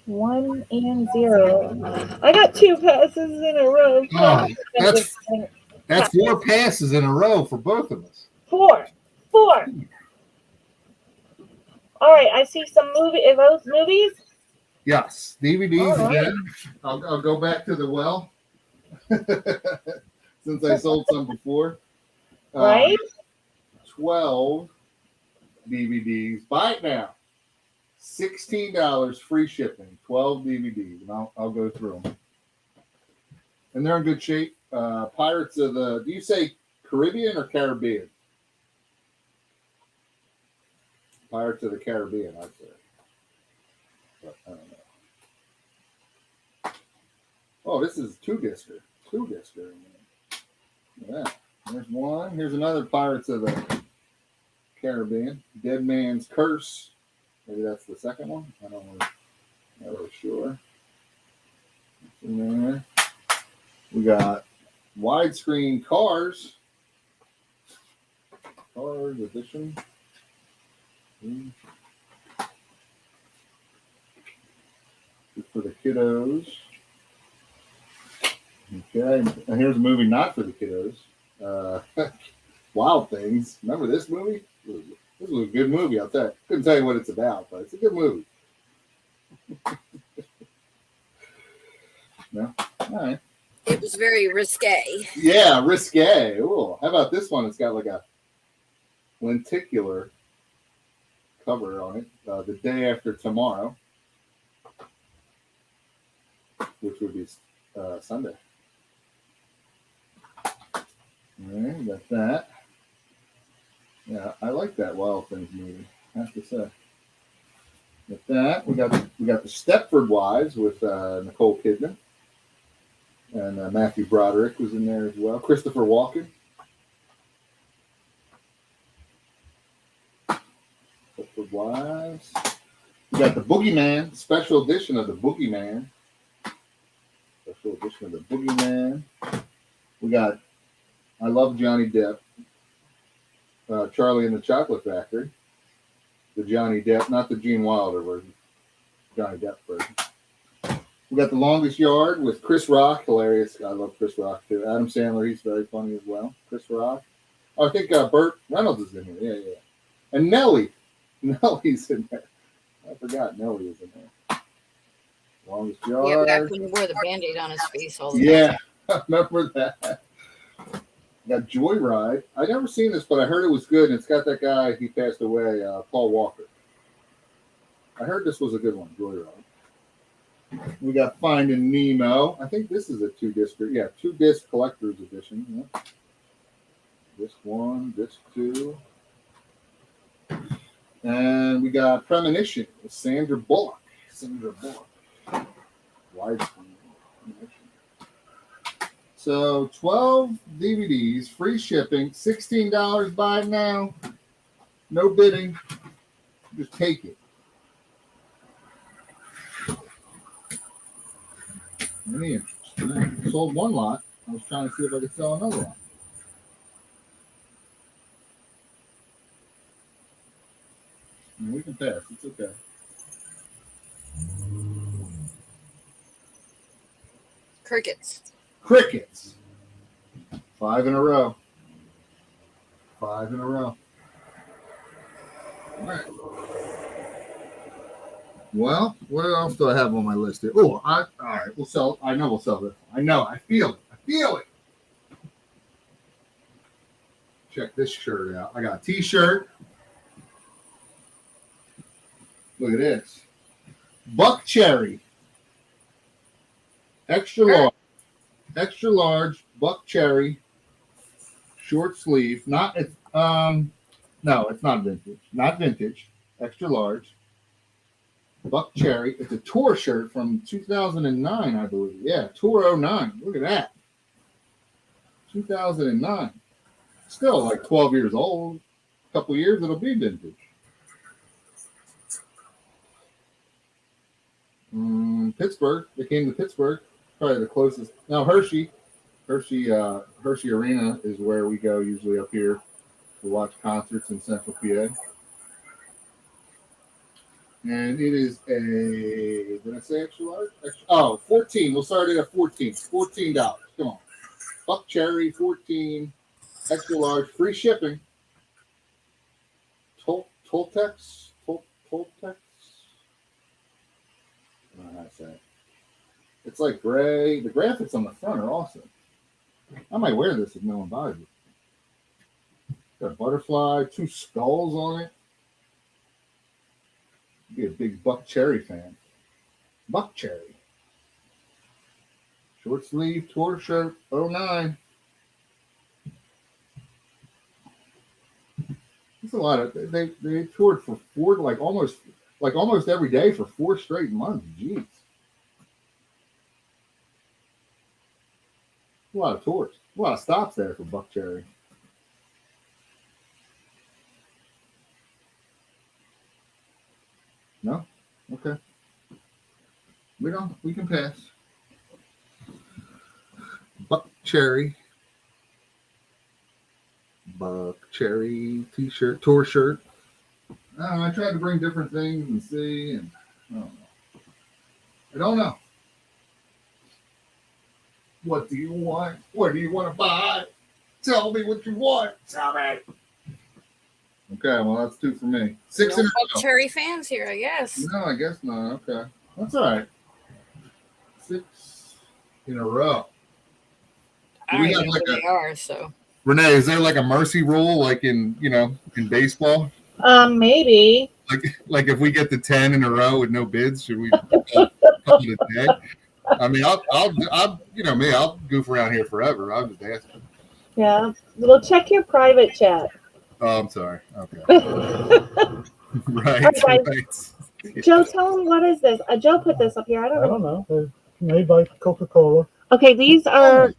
1, and 0. I got 2 passes in a row. Oh, that's 4 passes in a row for both of us. 4. All right, I see some those movies. Yes, DVDs All right. again. I'll go back to the well since I sold some before. Right? 12 DVDs. Buy it now. $16 free shipping. 12 DVDs, and I'll go through them. And they're in good shape. Pirates of the. Do you say Caribbean or Caribbean? Pirates of the Caribbean, I'd say. But I don't know. Oh, this is 2-discer. 2-discer. Yeah. There's one. Here's another Pirates of the Caribbean. Dead Man's Curse. Maybe that's the second one. I don't know. Not really sure. What's in there? We got widescreen Cars. Cars edition. Good for the kiddos. Okay, and here's a movie not for the kiddos. Wild Things. Remember this movie? This was a good movie, I'll tell you. Couldn't tell you what it's about, but it's a good movie. No? All right. It was very risque. Yeah, risque. Ooh, how about this one? It's got like a lenticular cover on it. The Day After Tomorrow, which would be Sunday. All right, we got that. Yeah, I like that Wild Things movie, I have to say. With that, we got the Stepford Wives with Nicole Kidman. And Matthew Broderick was in there as well. Christopher Walken. Stepford Wives. We got the Boogeyman, special edition of the Boogeyman. Special edition of the Boogeyman. We got I Love Johnny Depp. Charlie and the Chocolate Factory. The Johnny Depp, not the Gene Wilder version. Johnny Depp version. We got The Longest Yard with Chris Rock. Hilarious. I love Chris Rock too. Adam Sandler, he's very funny as well. Chris Rock. Oh, I think Burt Reynolds is in here. Yeah. And Nelly. Nelly's in there. I forgot Nelly is in there. Longest Yard. Yeah, back when he wore the Band-Aid on his face all the time. Yeah, I remember that. Got Joyride. I never seen this, but I heard it was good. And it's got that guy, he passed away, Paul Walker. I heard this was a good one, Joyride. We got Finding Nemo. I think this is a 2-disc. Yeah, 2-disc collector's edition. Yeah. Disc 1, disc 2. And we got Premonition with Sandra Bullock. Widescreen. So 12 DVDs, free shipping, $16. Buy it now. No bidding. Just take it. Any interest? Sold one lot. I was trying to see if I could sell another lot. And we can pass. It's okay. Crickets. 5 in a row. 5 in a row. All right. Well, what else do I have on my list here? Oh, all right. We'll sell. I know we'll sell this. I know. I feel it. I feel it. Check this shirt out. I got a T-shirt. Look at this. Buck Cherry. Extra large Buck Cherry. Short sleeve. No, it's not vintage. Not vintage. Extra large. Buck Cherry. It's a tour shirt from 2009, I believe. Yeah, Tour 09. Look at that. 2009. Still like 12 years old. A couple years, it'll be vintage. Pittsburgh. They came to Pittsburgh. Probably the closest. Now Hershey Arena is where we go usually up here to watch concerts in Central PA. And it is did I say extra large? 14. We'll start it at 14. $14. Come on. Buck Cherry, 14. Extra large. Free shipping. Toltex? Toltex? I don't know how to say it. It's like gray. The graphics on the front are awesome. I might wear this if no one buys it. Got a butterfly, 2 skulls on it. Be a big Buck Cherry fan. Buck Cherry. Short sleeve tour shirt, 09. It's a lot of they toured for 4 almost every day for 4 straight months. Jeez. A lot of tours. A lot of stops there for Buck Cherry. No? Okay. We can pass. Buck Cherry t-shirt, tour shirt. I tried to bring different things and see, and I don't know. What do you want? What do you want to buy? Tell me what you want. Tell me. Okay, well, that's 2 for me. 6 in a row. Cherry fans here, I guess. No, I guess not. Okay. That's all right. 6 in a row. I don't even know who they are, so. Renee, is there like a mercy rule like in baseball? Maybe. Like if we get to 10 in a row with no bids, should we call it a day? I mean, I'll goof around here forever. I'm just asking. Yeah. Well, check your private chat. Oh, I'm sorry. Okay. Right. Joe, tell him what is this? Joe put this up here. I don't know. They're made by Coca-Cola. Okay, these are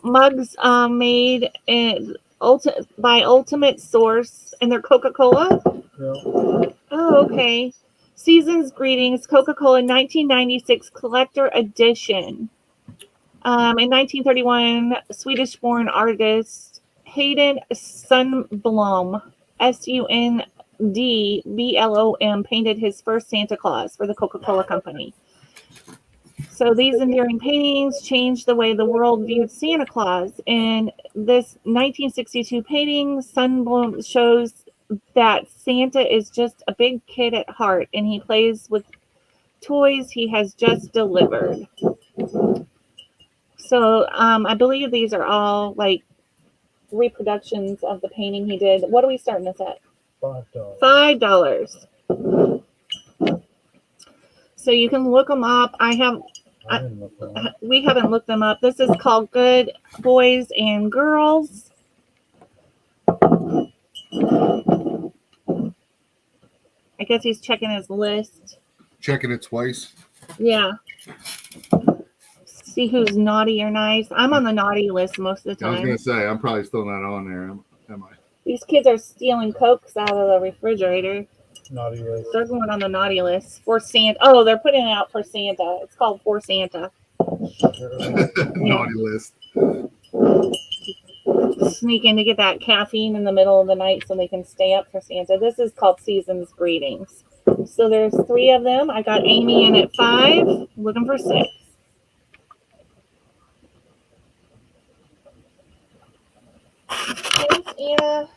mugs made by Ultimate Source, and they're Coca-Cola. Yeah. Oh, okay. Season's Greetings, Coca-Cola 1996 Collector Edition. In 1931, Swedish-born artist Hayden Sundblom, Sundblom, painted his first Santa Claus for the Coca-Cola Company. So these enduring paintings changed the way the world viewed Santa Claus. In this 1962 painting, Sundblom shows that Santa is just a big kid at heart, and he plays with toys he has just delivered. So I believe these are all like reproductions of the painting he did. What are we starting this at? $5. So you can look them up. We haven't looked them up. This is called Good Boys and Girls. I guess he's checking his list. Checking it twice. Yeah. See who's naughty or nice. I'm on the naughty list most of the time. I was going to say, I'm probably still not on there, am I? These kids are stealing Cokes out of the refrigerator. Naughty list. They're going on the naughty list for Santa. Oh, they're putting it out for Santa. It's called For Santa. Naughty list. Sneak in to get that caffeine in the middle of the night so they can stay up for Santa. This is called Season's Greetings. So there's 3 of them. I got Amy in at 5, looking for 6. Thanks, Anna.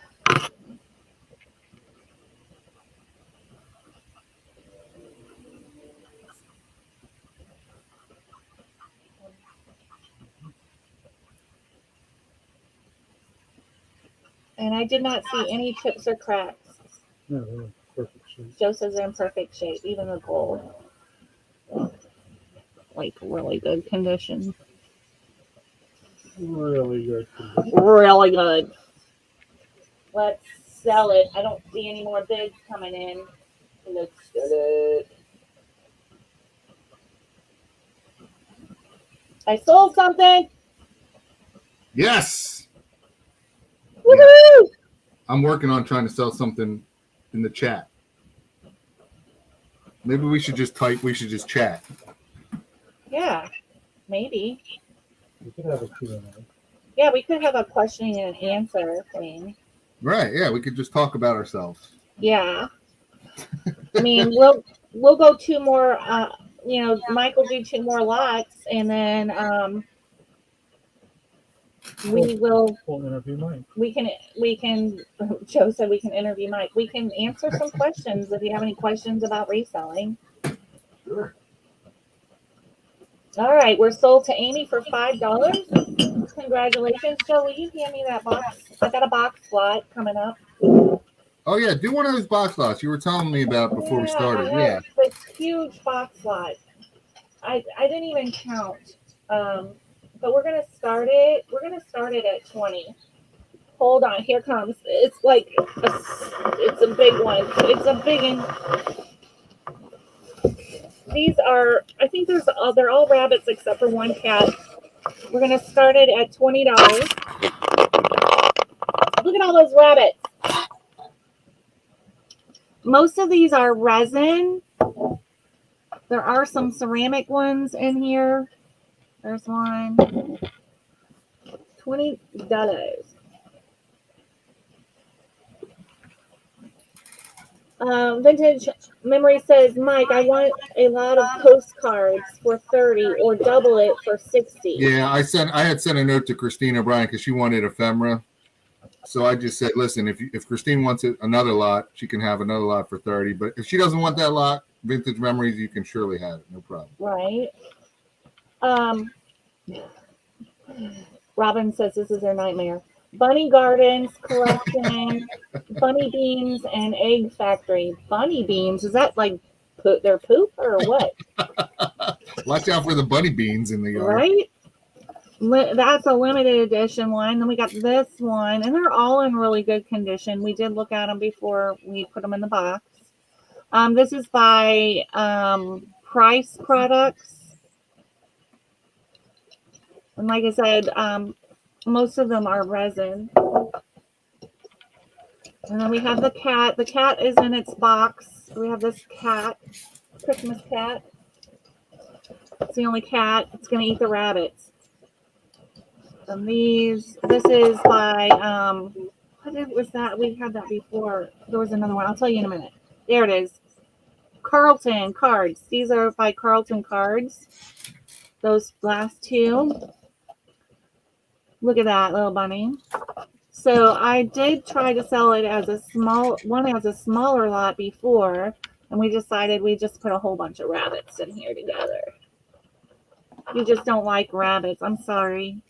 And I did not see any chips or cracks. No, they're in perfect shape. Joe says they're in perfect shape, even the gold. Like really good condition. Really good condition. Really good. Let's sell it. I don't see any more bids coming in. Let's sell it. I sold something. Yes. Woohoo! I'm working on trying to sell something in the chat. Maybe we should just type. We should just chat. Yeah, maybe. We could have a Q&A. Yeah, we could have a question and answer thing. Right. Yeah, we could just talk about ourselves. Yeah. I mean, we'll go two more. Mike will do two more lots, and then we will. We'll interview Mike. We can. Joe said we can interview Mike. We can answer some questions if you have any questions about reselling. Sure. All right, we're sold to Amy for $5. Congratulations, Joe. Will you hand me that box? I got a box slot coming up. Oh yeah, do one of those box lots you were telling me about before we started. I Yeah. have this huge box lot. I didn't even count. But we're gonna start it. We're gonna start it at 20. Hold on, here comes. It's like it's a big one. It's a big one. These are, I think they're all rabbits except for one cat. We're gonna start it at $20. Look at all those rabbits. Most of these are resin. There are some ceramic ones in here. There's one. $20. Vintage Memory says, Mike, I want a lot of postcards for 30 or double it for 60. Yeah, I had sent a note to Christine O'Brien because she wanted ephemera. So I just said, listen, if Christine wants another lot, she can have another lot for 30. But if she doesn't want that lot, Vintage Memories, you can surely have it, no problem. Right. Robin says this is their nightmare. Bunny Gardens collection, Bunny Beans, and Egg Factory. Bunny Beans, is that like their poop or what? Watch out for the bunny beans in the yard. Right? That's a limited edition one. Then we got this one, and they're all in really good condition. We did look at them before we put them in the box. This is by Price Products. And like I said, most of them are resin. And then we have the cat. The cat is in its box. We have this cat, Christmas cat. It's the only cat. It's going to eat the rabbits. And this is by, what was that? We had that before. There was another one. I'll tell you in a minute. There it is. Carlton cards. These are by Carlton Cards. Those last two. Look at that little bunny. So I did try to sell it as a smaller lot before, and we decided we just put a whole bunch of rabbits in here together. You just don't like rabbits. I'm sorry.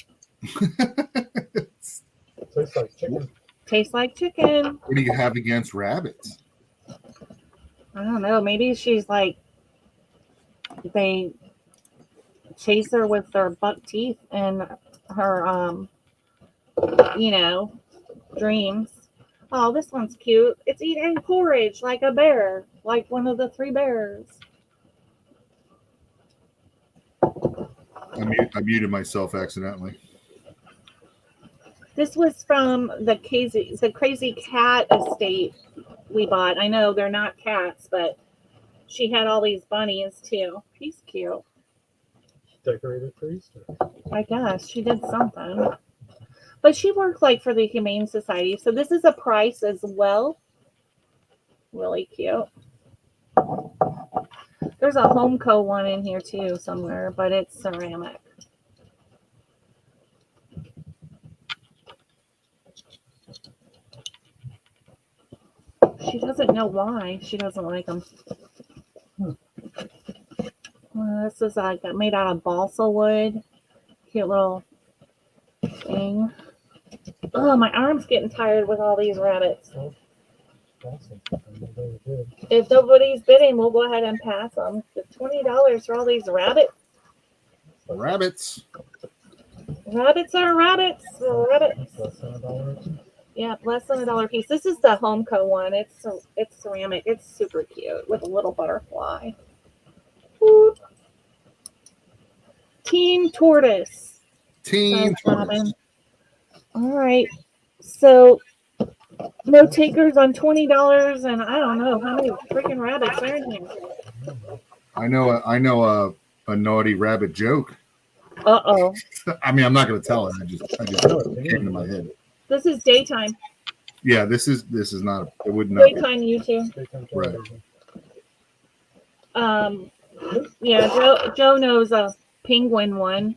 Tastes like chicken. Tastes like chicken. What do you have against rabbits? I don't know. Maybe she's like, they chase her with their buck teeth and her, dreams. Oh, this one's cute. It's eating porridge like a bear, like one of the three bears. I muted myself accidentally. This was from the crazy cat estate we bought. I know they're not cats, but she had all these bunnies too. He's cute. Decorated for Easter. I guess she did something. But she worked like for the Humane Society. So this is a price as well. Really cute. There's a Homeco one in here too somewhere, but it's ceramic. She doesn't know why she doesn't like them. This is made out of balsa wood. Cute little thing. Oh, my arm's getting tired with all these rabbits. Awesome. Very good. If nobody's bidding, we'll go ahead and pass them. The $20 for all these rabbits. Rabbits. Rabbits are rabbits. Rabbits. Less than $1. Yeah, less than $1 piece. This is the Homeco one. It's ceramic. It's super cute with a little butterfly. Whoop. Team Tortoise. Team Says Robin. All right. So no takers on $20, and I don't know how many freaking rabbits are in here. I know a naughty rabbit joke. Uh-oh. I mean, I'm not going to tell it. I just came to my head. This is daytime. Yeah, this is not. It would not. Daytime YouTube. Right. Yeah, Joe knows a penguin one.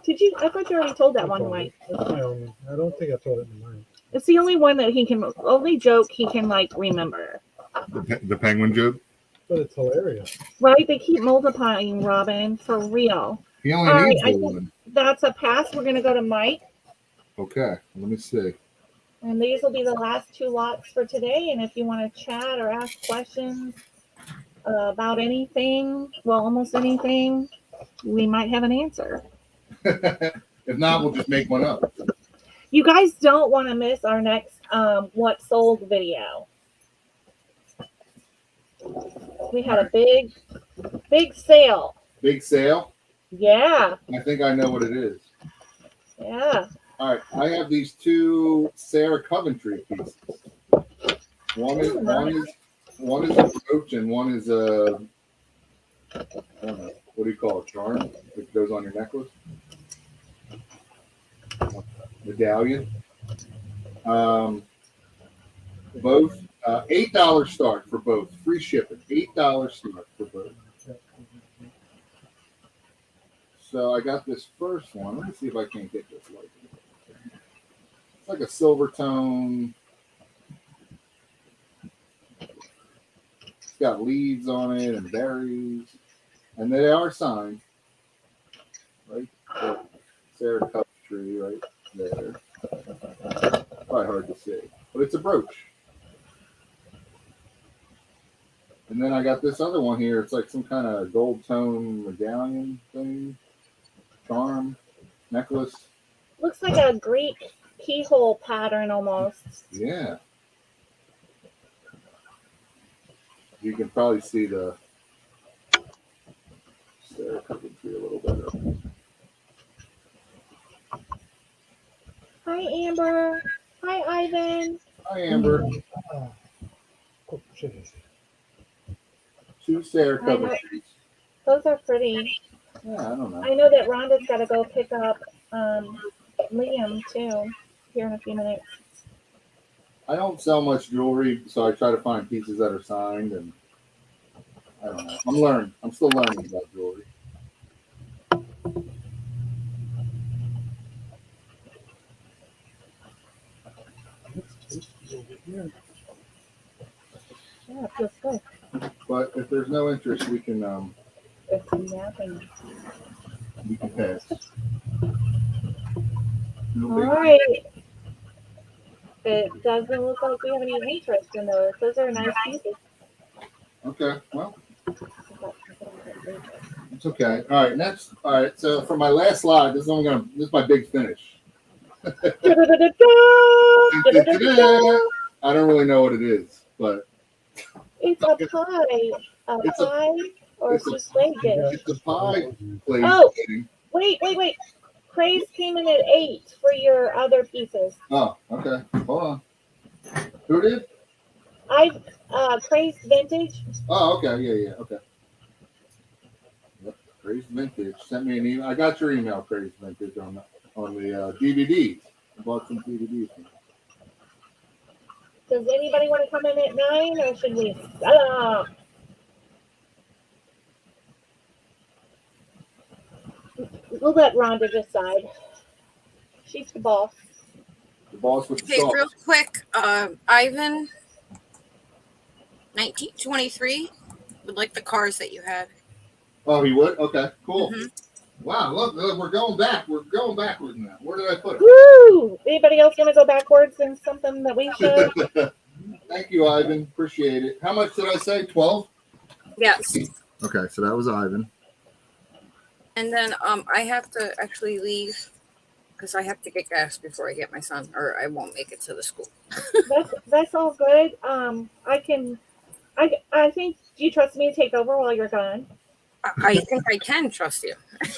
Did you? I thought you already told that one, Mike. That's my only. I don't think I told it in mine. It's the only one that only joke he can like remember. The penguin joke. But it's hilarious. Right? They keep multiplying, Robin, for real. He only All needs right, one. That's a pass. We're gonna go to Mike. Okay, let me see. And these will be the last two lots for today. And if you want to chat or ask questions about anything, well, almost anything, we might have an answer. If not, we'll just make one up. You guys don't want to miss our next What Sold video. We had a big sale. Big sale? Yeah. I think I know what it is. Yeah. All right, I have these two Sarah Coventry pieces. One is a brooch and one is a, I don't know, what do you call it? Charm that goes on your necklace. Medallion. Both $8 start for both. Free shipping. $8 start for both. So I got this first one. Let me see if I can get this light. It's like a silver tone. It's got leaves on it and berries, and they are signed. Right, so Sarah Coventry, right there. Probably hard to see, but it's a brooch. And then I got this other one here. It's like some kind of gold tone medallion thing, charm, necklace. Looks like a Greek keyhole pattern almost. Yeah. You can probably see the Sarah Coventry a little better. Hi, Amber. Hi, Ivan. Hi, Amber. Oh, shit. Two Sarah I know. Coventries. Those are pretty. Yeah, I don't know. I know that Rhonda's got to go pick up Liam, too, here in a few minutes. I don't sell much jewelry, so I try to find pieces that are signed, and I don't know. I'm still learning about jewelry. Yeah, it feels good. But if there's no interest, we can It's napping. pass. No All big- right. It doesn't look like we have any interest in those. Those are nice pieces. Okay, well, it's okay. All right, next. All right, so for my last slide, this is my big finish. I don't really know what it is, but It's a pie. It's a- Pie or it's a- souffle dish. it's a pie place. Oh. Wait. Praise came in at 8 for your other pieces. Oh, okay. Hold on. Who did? Praise Vintage. Oh, okay. Yeah. Okay. Yep. Praise Vintage sent me an email. I got your email, Praise Vintage, on the DVDs. I bought some DVDs. Does anybody want to come in at 9 or should we stop? We'll let Rhonda decide. She's the boss. The boss with the Okay, sauce. real quick, Ivan, 1923, would like the cars that you had. Oh, he would? Okay, cool. Mhm. Wow, look, we're going back. We're going backwards now. Where did I put Woo! Anybody else want to go backwards in something that we should? it? Thank you, Ivan. Appreciate it. How much did I say? 12? Yes. Okay, so that was Ivan. And then I have to actually leave because I have to get gas before I get my son, or I won't make it to the school. That's all good. I think, do you trust me to take over while you're gone? I think I can trust you.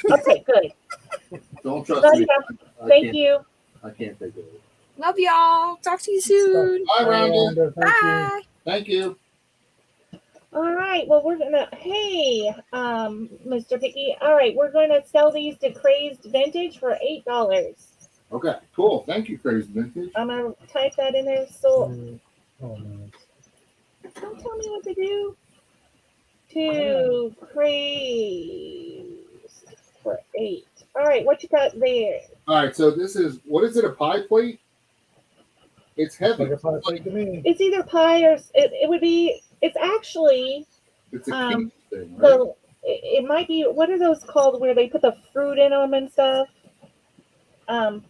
Okay, good. Don't trust Love me. ya. Thank you. I can't take it. Love y'all. Talk to you soon. Bye, Rhonda. Rhonda, thank you. Bye. Thank you. All right. Well, we're gonna. Hey, Mr. Picky. All right, we're going to sell these to Crazed Vintage for $8. Okay, cool. Thank you, Crazy Vintage. I'm gonna type that in there. So Oh, man. don't tell me what to do. To Crazed for $8. All right, what you got there? All right, so this is, what is it, a pie plate? It's heavy. Like a pie plate to me. It's either pie or it would be. It's actually It's a cake thing, right? the. It might be. What are those called? Where they put the fruit in them and stuff. Oh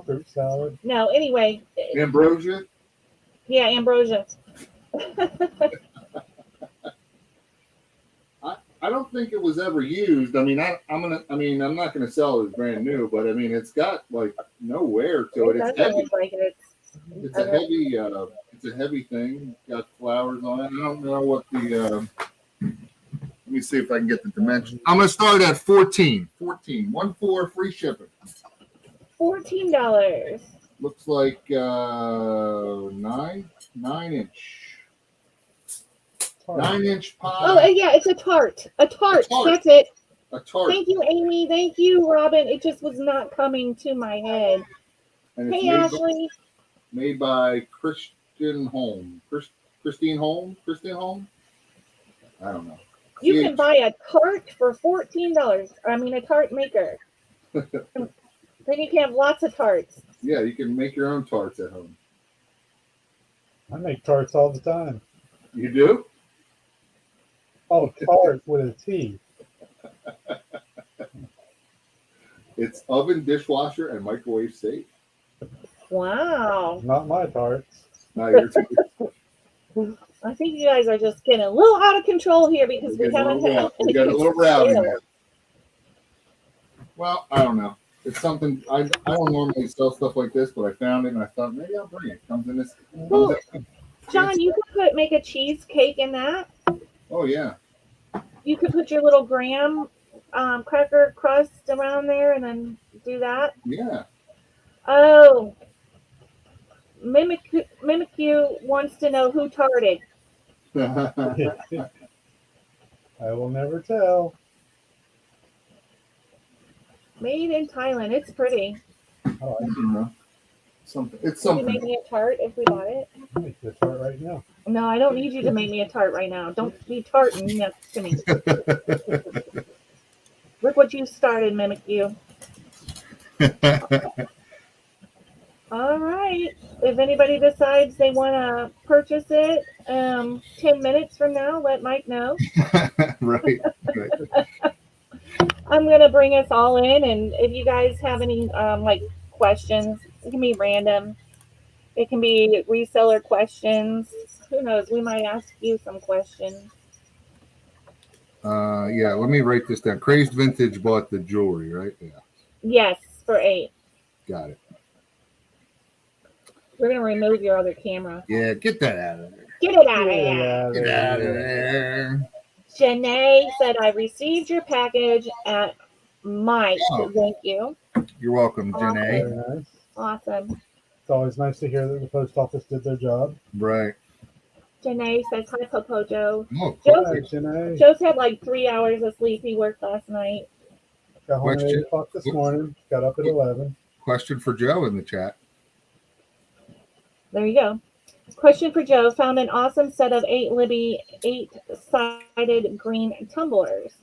Fruit salad. no. Anyway. Ambrosia? Yeah, ambrosia. I don't think it was ever used. I mean, I'm not gonna sell it as brand new, but I mean, it's got like no wear to it. It's Doesn't heavy. look like it. It's a heavy thing. It's got flowers on it. I don't know what the. Let me see if I can get the dimension. I'm gonna start at 14. 14. Free shipping. $14. Looks like 9-inch. Tart. 9-inch pie. Oh yeah, it's a tart. A tart. tart. That's it. A tart. Thank you, Amy. Thank you, Robin. It just was not coming to my head. And it's Hey, Ashley. made by Christine Holm. Christine Holm? I don't know. You can buy a tart for $14. I mean, a tart maker. Then you can have lots of tarts. Yeah, you can make your own tarts at home. I make tarts all the time. You do? Oh, tart with a T. It's oven, dishwasher, and microwave safe. Wow. Not my tarts. Now you're I think you guys are just getting a little out of control here because we haven't had. We got a little rowdy sale. now. Well, I don't know. It's something I don't normally sell stuff like this, but I found it and I thought maybe I'll bring it. Comes in this. Well, John, you could make a cheesecake in that. Oh yeah. You could put your little graham cracker crust around there and then do that. Yeah. Oh, Mimic you wants to know who tarted. I will never tell. Made in Thailand. It's pretty. Oh, I You know, something. It's Can you something. make me a tart if we bought it? can make the tart right now. No, I don't need you to make me a tart right now. Don't be tarting next to me. Look what you started, Mimic you. All right. If anybody decides they want to purchase it 10 minutes from now, let Mike know. Right. I'm going to bring us all in. And if you guys have any questions, it can be random. It can be reseller questions. Who knows? We might ask you some questions. Yeah, let me write this down. Crazed Vintage bought the jewelry, right? Yeah. Yes, for $8. Got it. We're going to remove your other camera. Yeah, get that out of there. Get it out of Yeah, here. Get out of there. Janae said, I received your package at Mike. Oh. Thank you. You're welcome, Awesome. Janae. Very nice. Awesome. It's always nice to hear that the post office did their job. Right. Janae says, hi, Popo Joe. Oh, Joe- Hi, Janae. Joe's had like 3 hours of sleep. He worked last night. Got home at Question. 8 o'clock this morning. Got up at 11. question for Joe in the chat. There you go. Question for Joe. Found an awesome set of 8 Libby 8-sided green tumblers.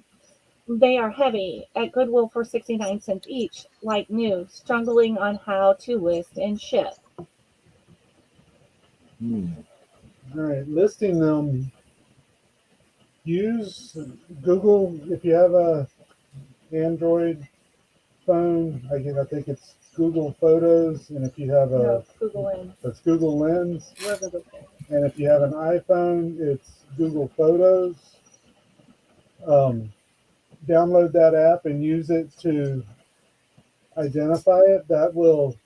They are heavy at Goodwill for 69 cents each, like new, struggling on how to list and ship. All right, listing them. Use Google if you have a Android phone, I think it's Google Photos, and if you have No, Google Lens. it's Google Lens, We're Google Lens. and if you have an iPhone, it's Google Photos. Download that app and use it to identify it. That will,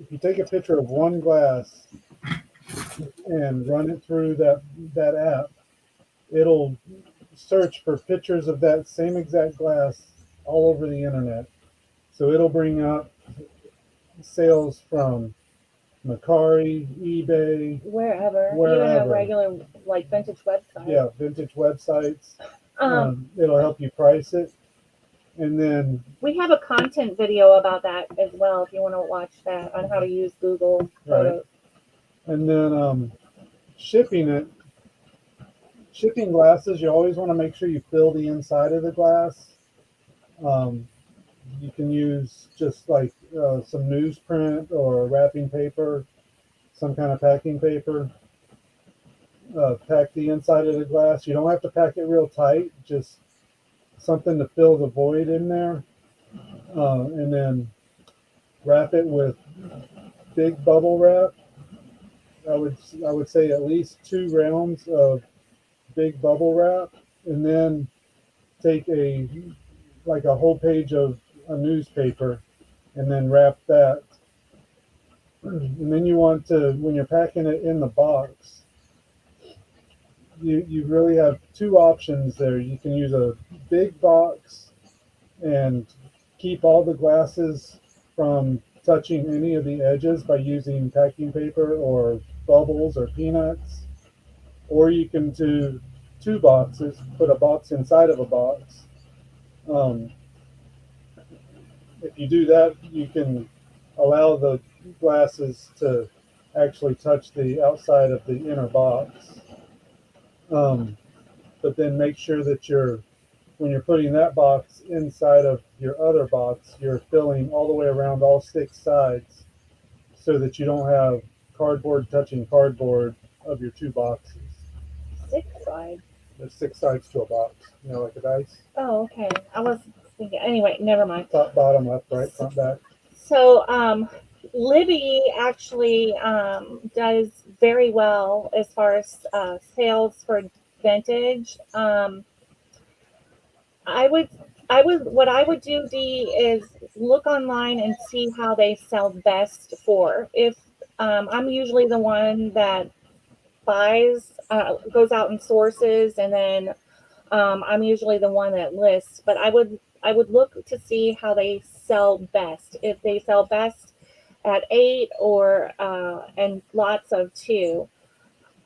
if you take a picture of one glass and run it through that app, it'll search for pictures of that same exact glass all over the internet. So it'll bring up sales from Mercari, eBay, Wherever. Even a Wherever. regular like vintage website. yeah, vintage websites. Um, It'll help you price it. And then, we have a content video about that as well if you want to watch that on how to use Google Photos. and then shipping glasses, you always want to make sure you fill the inside of the glass. You can use just like some newsprint or wrapping paper, some kind of packing paper. Pack the inside of the glass. You don't have to pack it real tight, just something to fill the void in there. And then wrap it with big bubble wrap. I would say at least 2 rounds of big bubble wrap, and then take a whole page of a newspaper and then wrap that. And then you want to, when you're packing it in the box, you really have 2 options there. You can use a big box and keep all the glasses from touching any of the edges by using packing paper or bubbles or peanuts. Or you can do 2 boxes, put a box inside of a box. If you do that, you can allow the glasses to actually touch the outside of the inner box. But then make sure that when you're putting that box inside of your other box, you're filling all the way around all 6 sides so that you don't have cardboard touching cardboard of your 2 boxes. 6 sides. There's 6 sides to a box, like a dice. Oh, okay. I was thinking. Anyway, never mind. Top, bottom, left, right, front, back. So, Libby actually does very well as far as sales for vintage. What I would do, Dee, is look online and see how they sell best for. If I'm usually the one that buys, goes out and sources, and then I'm usually the one that lists. But I would look to see how they sell best. If they sell best at 8 or and lots of 2.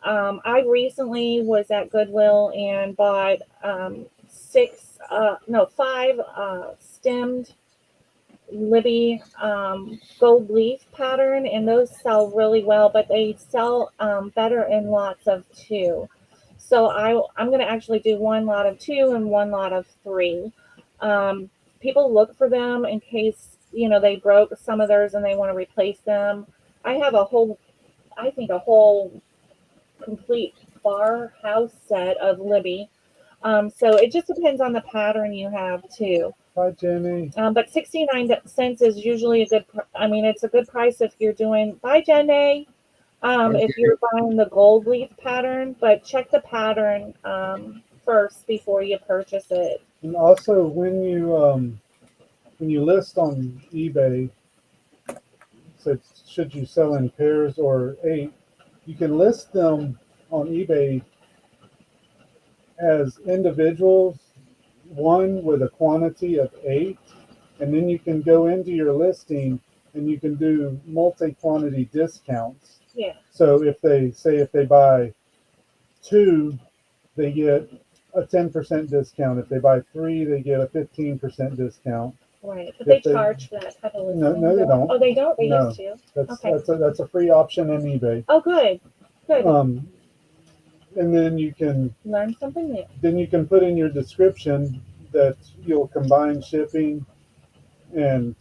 I recently was at Goodwill and bought 5 stemmed Libby gold leaf pattern, and those sell really well, but they sell better in lots of 2. So I'm going to actually do 1 lot of 2 and 1 lot of 3. People look for them in case, they broke some of theirs and they want to replace them. I have a whole complete bar house set of Libby. So it just depends on the pattern you have too. Hi, Jenny. But 69 cents is usually it's a good price if you're doing, bye Jenny. If you're buying the gold leaf pattern, but check the pattern first before you purchase it. And also, when you list on eBay, so should you sell in pairs or 8, you can list them on eBay as individuals, one with a quantity of 8, and then you can go into your listing and you can do multi-quantity discounts. Yeah. So if they buy 2, they get a 10% discount. If they buy 3, they get a 15% discount. Right, but they charge for that type of listing. No, they don't. Oh, they don't? They No. used to. That's a free option on eBay. Oh, good. Good. And then you can learn something new. Then you can put in your description that you'll combine shipping and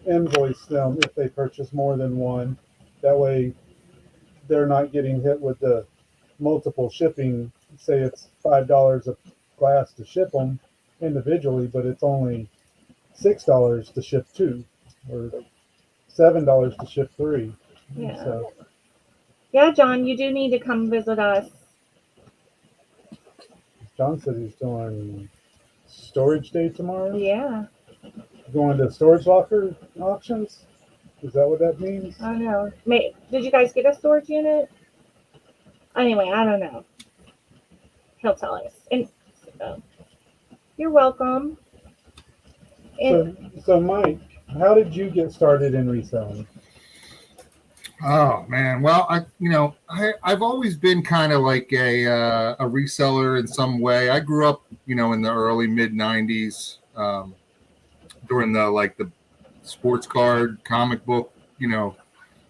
invoice them if they purchase more than 1. That way they're not getting hit with the multiple shipping. Say it's $5 a glass to ship them. individually, but it's only $6 to ship 2, or $7 to ship 3. Yeah. So Yeah, John, you do need to come visit us. John said he's doing storage day tomorrow. Yeah. Going to storage locker auctions. Is that what that means? I don't know. Did you guys get a storage unit? Anyway, I don't know. He'll tell us. And you're welcome. And So Mike, how did you get started in reselling? Oh man, well, I've always been kind of like a reseller in some way. I grew up, in the early mid '90s, during the sports card comic book,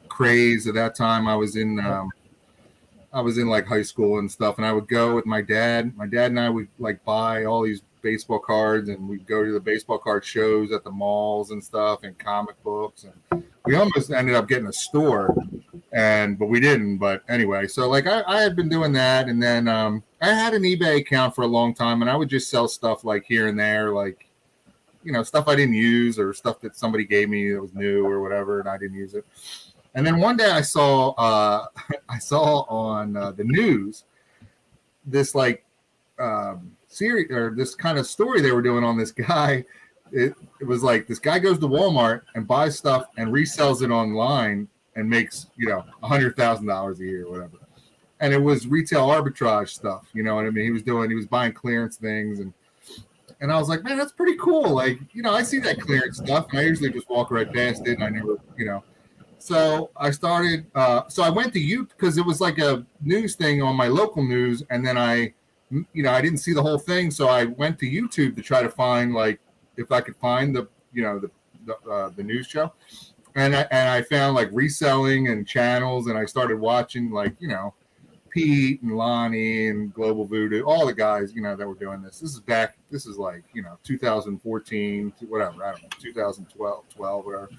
craze. At that time, I was in like high school and stuff, and I would go with my dad. My dad and I would like buy all these baseball cards, and we'd go to the baseball card shows at the malls and stuff, and comic books, and we almost ended up getting a store, but we didn't. But anyway, so like I had been doing that, and then I had an eBay account for a long time, and I would just sell stuff like here and there, like stuff I didn't use or stuff that somebody gave me that was new or whatever, and I didn't use it. And then one day I saw on the news this series or this kind of story they were doing on this guy. It was like this guy goes to Walmart and buys stuff and resells it online and makes $100,000 a year or whatever. And it was retail arbitrage stuff. You know what I mean? He was buying clearance things, and I was like, man, that's pretty cool. Like, I see that clearance stuff, and I usually just walk right past it, and I never, So I started. So I went to YouTube because it was like a news thing on my local news, and then I didn't see the whole thing, so I went to YouTube to try to find if I could find the news show, and I found like reselling and channels, and I started watching Pete and Lonnie and Global Voodoo, all the guys that were doing this. This is like 2014, whatever, I don't know, 2012, whatever.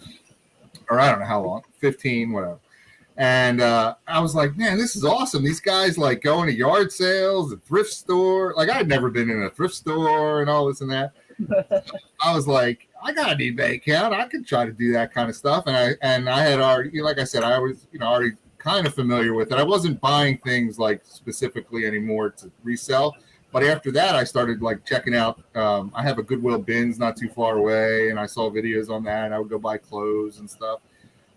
Or I don't know how long, 15, whatever. And I was like, man, this is awesome. These guys like going to yard sales and thrift store. Like I'd never been in a thrift store and all this and that. I was like, I got an eBay account. I could try to do that kind of stuff. And I had already, like I said, I was already kind of familiar with it. I wasn't buying things like specifically anymore to resell. But after that, I started like checking out. I have a Goodwill bins not too far away, and I saw videos on that. And I would go buy clothes and stuff.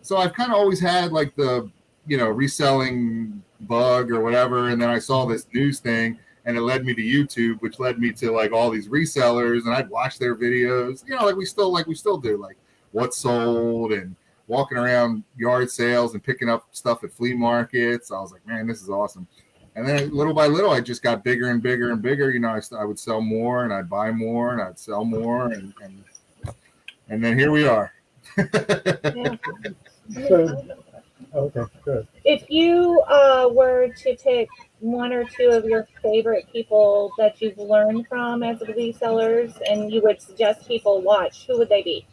So I've kind of always had like the reselling bug or whatever. And then I saw this news thing, and it led me to YouTube, which led me to like all these resellers, and I'd watch their videos. Like we still do, like what's sold and walking around yard sales and picking up stuff at flea markets. I was like, man, this is awesome. And then little by little, I just got bigger and bigger and bigger. I would sell more, and I'd buy more, and I'd sell more, and then here we are. yeah. So, okay, good. If you were to pick one or two of your favorite people that you've learned from as resellers, and you would suggest people watch, who would they be?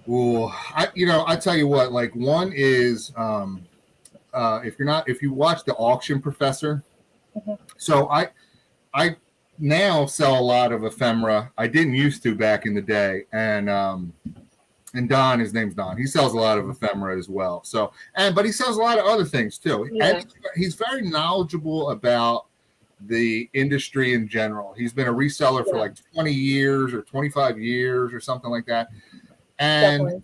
Well, I tell you what, like one is if you watch the Auction Professor. Mm-hmm. So I now sell a lot of ephemera. I didn't used to back in the day, and Don, his name's Don. He sells a lot of ephemera as well. So, but he sells a lot of other things too. Yeah. And he's very knowledgeable about the industry in general. He's been a reseller for like 20 years or 25 years or something like that. And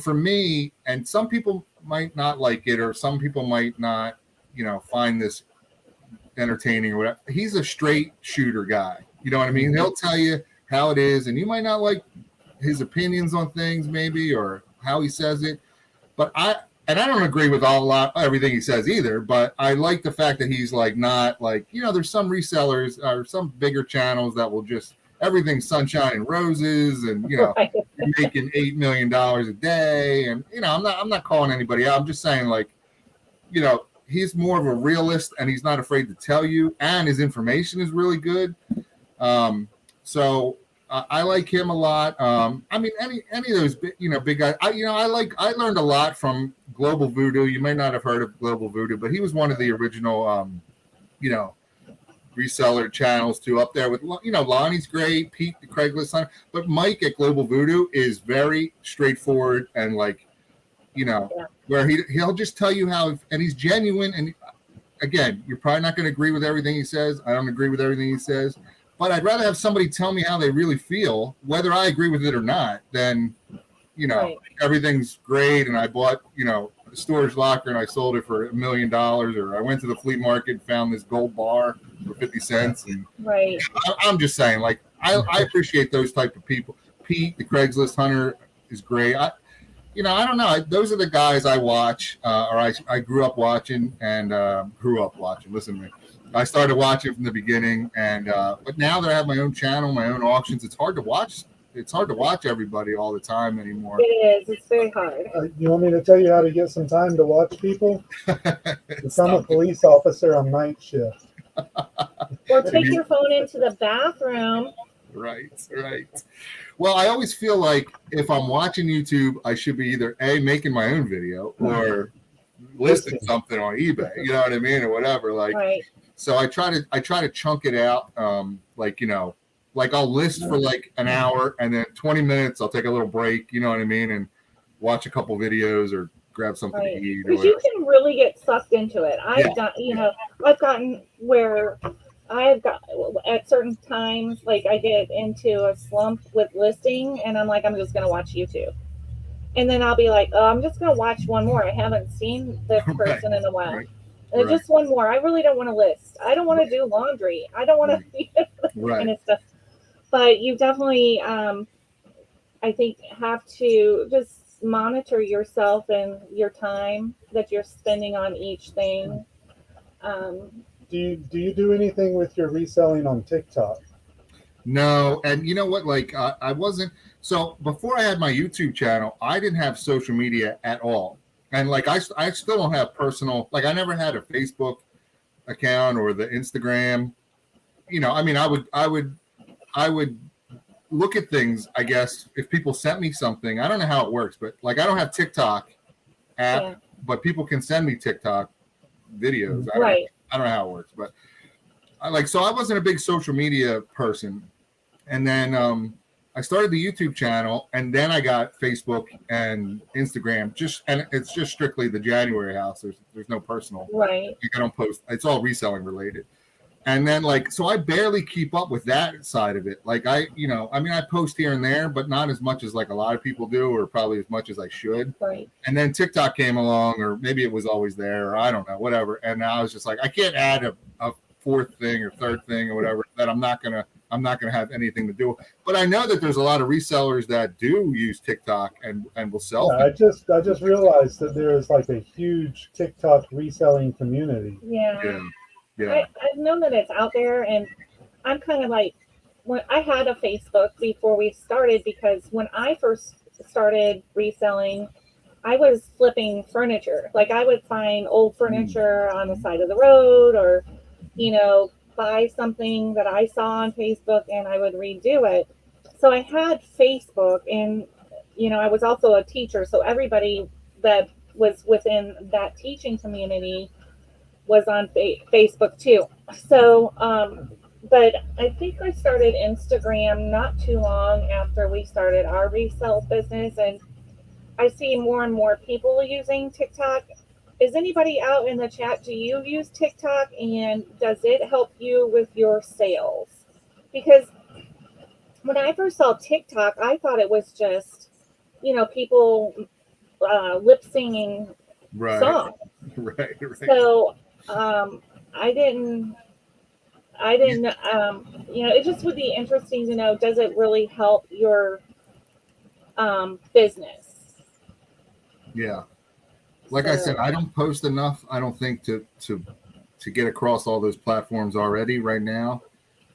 for me, and some people might not like it, or some people might not, find this entertaining or whatever. He's a straight shooter guy. You know what I mean? He'll tell you how it is, and you might not like his opinions on things maybe, or how he says it, but I don't agree with everything he says either, but I like the fact that he's like not like, there's some resellers or some bigger channels that will just everything's sunshine and roses, and right. You're making $8 million a day, and I'm not calling anybody out. I'm just saying, like, he's more of a realist, and he's not afraid to tell you, and his information is really good. So I like him a lot. I mean, any of those big guys. I learned a lot from Global Voodoo. You may not have heard of Global Voodoo, but he was one of the original reseller channels too up there with, you know, Lonnie's great, Pete the Craigslist hunter, but Mike at Global Voodoo is very straightforward and like, you know, where he'll just tell you how, and he's genuine. And again, you're probably not going to agree with everything he says. I don't agree with everything he says, but I'd rather have somebody tell me how they really feel, whether I agree with it or not, than, you know, everything's great and I bought, you know, a storage locker and I sold it for $1 million, or I went to the flea market and found this gold bar for 50 cents. And I'm just saying, like, I appreciate those type of people. Pete, the Craigslist hunter, is great. I don't know. Those are the guys I watch, or I grew up watching and Listen to me. I started watching from the beginning, and but now that I have my own channel, my own auctions, it's hard to watch. It's hard to watch everybody all the time anymore. It is. It's very hard. You want me to tell you how to get some time to watch people? Become a police officer on night shift. Or take your phone into the bathroom. Right. Well, I always feel like if I'm watching YouTube, I should be either making my own video or listing something on eBay. You know what I mean, or whatever. Like, so I try to chunk it out. Like, you know, like I'll list for like an hour and then 20 minutes I'll take a little break. You know what I mean, and watch a couple videos or grab something to eat. Because you can really get sucked into it. I've gotten where I've got at certain times, like I get into a slump with listing and I'm like, I'm just going to watch YouTube. And then I'll be like, oh, I'm just going to watch one more. I haven't seen this person in a while. And just one more. I really don't want to list. I don't want to do laundry. I don't want to kind of stuff. But you definitely, I think, have to just monitor yourself and your time that you're spending on each thing. Do you do anything with your reselling on TikTok? No, and you know what? Like I wasn't. So before I had my YouTube channel, I didn't have social media at all, and like I still don't have personal. Like I never had a Facebook account or the Instagram. You know, I mean, I would look at things. I guess if people sent me something, I don't know how it works, but like I don't have TikTok app, but people can send me TikTok videos. I don't know how it works, but I wasn't a big social media person. And then I started the YouTube channel, and then I got Facebook and Instagram. And it's just strictly the January house. There's no personal. Like I don't post. It's all reselling related. And then so I barely keep up with that side of it. Like I post here and there, but not as much as like a lot of people do, or probably as much as I should. And then TikTok came along, or maybe it was always there, or I don't know, whatever. And now I was just like, I can't add a fourth thing or third thing or whatever that I'm not gonna have anything to do. But I know that there's a lot of resellers that do use TikTok and will sell. Yeah, I just realized that there is like a huge TikTok reselling community. Yeah. I've known that it's out there, and I'm kind of like, when I had a Facebook before we started, because when I first started reselling, I was flipping furniture. Like I would find old furniture on the side of the road, or, you know, buy something that I saw on Facebook and I would redo it. So I had Facebook, and, you know, I was also a teacher. So everybody that was within that teaching community was on Facebook too. So, but I think I started Instagram not too long after we started our resale business, and I see more and more people using TikTok. Is anybody out in the chat? Do you use TikTok, and does it help you with your sales? Because when I first saw TikTok, I thought it was just, you know, people lip singing songs. Right. So I didn't, you know, it just would be interesting to know, does it really help your business? Yeah. Like I said, I don't post enough, I don't think, to get across all those platforms already right now.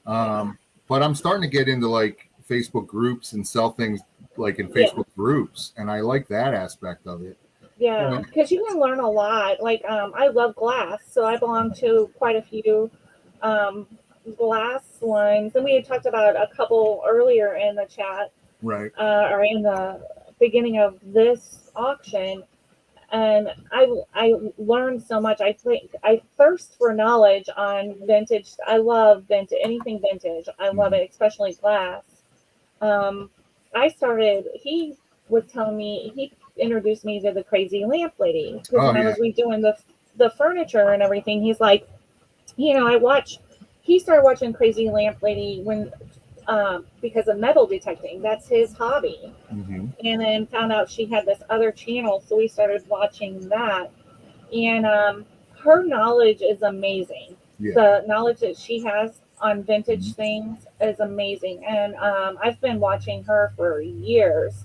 But I'm starting to get into like Facebook groups and sell things like in Facebook groups. And I like that aspect of it. Yeah, because you can learn a lot. Like, I love glass, so I belong to quite a few glass ones. And we had talked about a couple earlier in the chat, or in the beginning of this auction. And I learned so much. I think I thirst for knowledge on vintage. I love vintage, anything vintage. I love it, especially glass. I started. He was telling me, he introduced me to the Crazy Lamp Lady because Oh, when I yeah. was redoing the furniture and everything, he's like, I watch. He started watching Crazy Lamp Lady when because of metal detecting. That's his hobby. Mm-hmm. And then found out she had this other channel, so we started watching that. And her knowledge is amazing. Yeah. The knowledge that she has on vintage Mhm. things is amazing. And I've been watching her for years.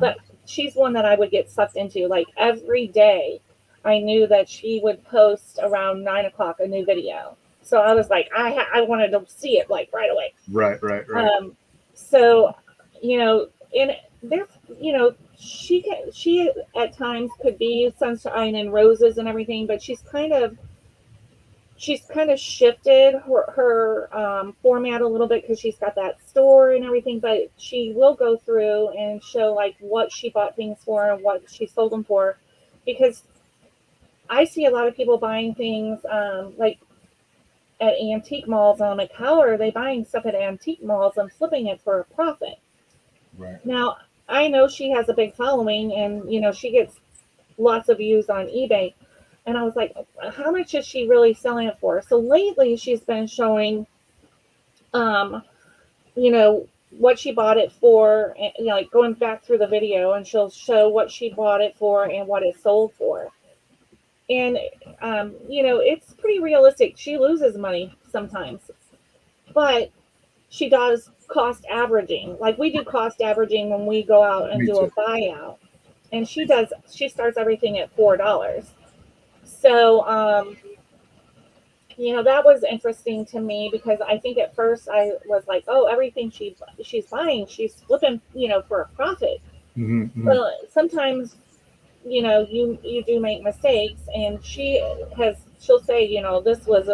But she's one that I would get sucked into. Like every day, I knew that she would post around 9 o'clock a new video. So I was like, I wanted to see it like right away. Right. So, and there, she at times could be sunshine and roses and everything, but she's kind of shifted her format a little bit because she's got that store and everything, but she will go through and show like what she bought things for and what she sold them for, because I see a lot of people buying things like at antique malls, and I'm like, how are they buying stuff at antique malls and flipping it for a profit? Right. Now, I know she has a big following and, she gets lots of views on eBay. And I was like, how much is she really selling it for? So lately she's been showing, you know, what she bought it for, and, like going back through the video, and she'll show what she bought it for and what it sold for. And, it's pretty realistic. She loses money sometimes, but she does cost averaging. Like we do cost averaging when we go out and Me do too. a buyout. And she starts everything at $4. So, that was interesting to me because I think at first I was like, oh, everything she's buying, she's flipping, for a profit. Mm-hmm. Well, sometimes, you do make mistakes, and she'll say, this was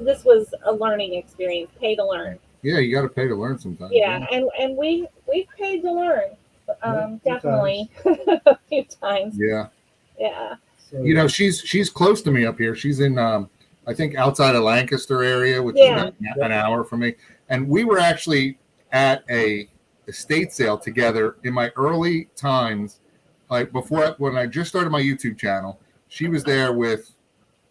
this was a learning experience, pay to learn. Yeah, you got to pay to learn sometimes. Yeah, and we've paid to learn, definitely a few times. Yeah. Yeah. So, She's close to me up here. She's in I think outside of Lancaster area, which Yeah. is about an hour from me. And we were actually at a estate sale together in my early times, like when I just started my YouTube channel. She was there with,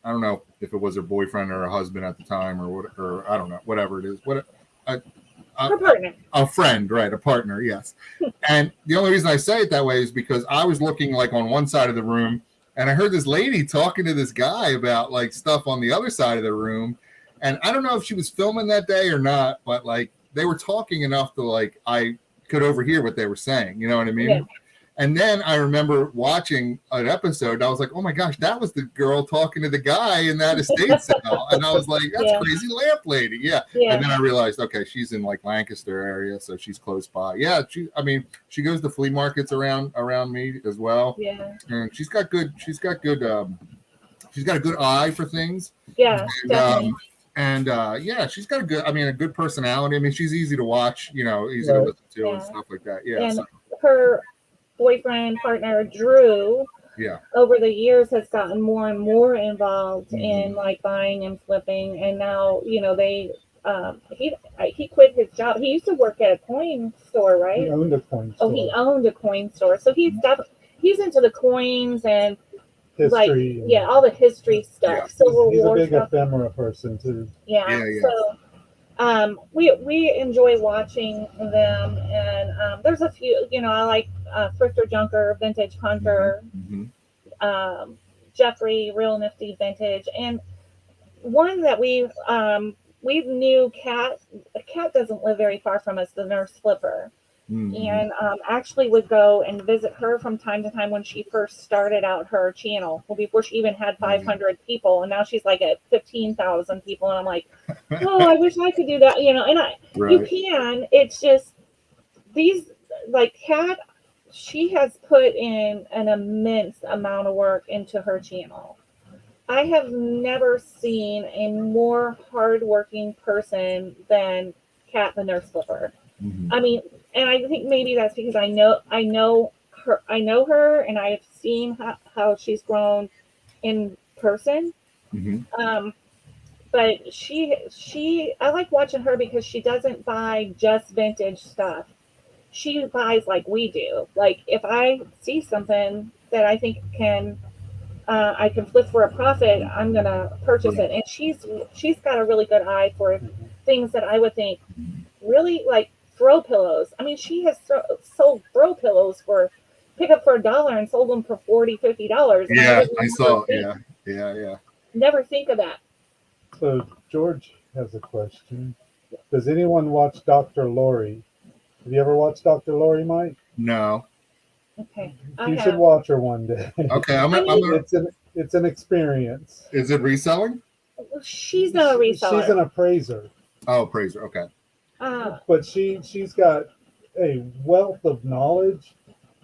I don't know if it was her boyfriend or her husband at the time, or I don't know, whatever it is. Her partner. A friend, right? A partner, yes. And the only reason I say it that way is because I was looking like on one side of the room, and I heard this lady talking to this guy about like stuff on the other side of the room. And I don't know if she was filming that day or not, but like they were talking enough to like I could overhear what they were saying. You know what I mean? Yeah. And then I remember watching an episode, and I was like, oh my gosh, that was the girl talking to the guy in that estate sale. And I was like, that's Yeah. Crazy Lamp Lady. Yeah. Yeah. And then I realized, okay, she's in like Lancaster area, so she's close by. Yeah, she goes to flea markets around me as well. Yeah. And she's got a good eye for things. Yeah. Definitely. And she's got a good personality. I mean, she's easy to watch, easy to Right. listen to and Yeah. stuff like that. Yeah. And So, her boyfriend, partner, Drew, yeah. over the years has gotten more and more involved Mhm. in like buying and flipping. And now, they, he quit his job. He used to work at a coin store, right? he owned a coin Oh, store. he owned a coin store. So he's into the coins and History. like, all the history stuff. Yeah. Civil He's a War big stuff. ephemera person too. Yeah. Yeah. So we enjoy watching them, and there's a few, I like Thrifter Junker, Vintage Hunter, Mm-hmm. Jeffrey, Real Nifty Vintage, and one that we knew Kat doesn't live very far from us, the Nurse Flipper. Mm-hmm. And actually would go and visit her from time to time when she first started out her channel, before she even had 500 people, and now she's like at 15,000 people, and I'm like, oh, I wish I could do that, and Right. you can. It's just these, like Kat, she has put in an immense amount of work into her channel. I have never seen a more hardworking person than Kat the Nurse Flipper. Mm-hmm. I mean, and I think maybe that's because I know her, and I've seen how she's grown in person. Mhm. But I like watching her because she doesn't buy just vintage stuff. She buys like we do. Like if I see something that I think I can flip for a profit, I'm gonna purchase it. And she's got a really good eye for things that I would think really like throw pillows. I mean, she has sold throw pillows for pick up for $1 and sold them for $40, $50. And Yeah, would I saw. Yeah. never think of that. So George has a question. Does anyone watch Dr. Lori? Have you ever watched Dr. Lori, Mike? No. Okay, You should watch her one day. Okay, It's an experience. Is it reselling? She's not a reseller. She's an appraiser. Oh, appraiser. Okay. But she's got a wealth of knowledge,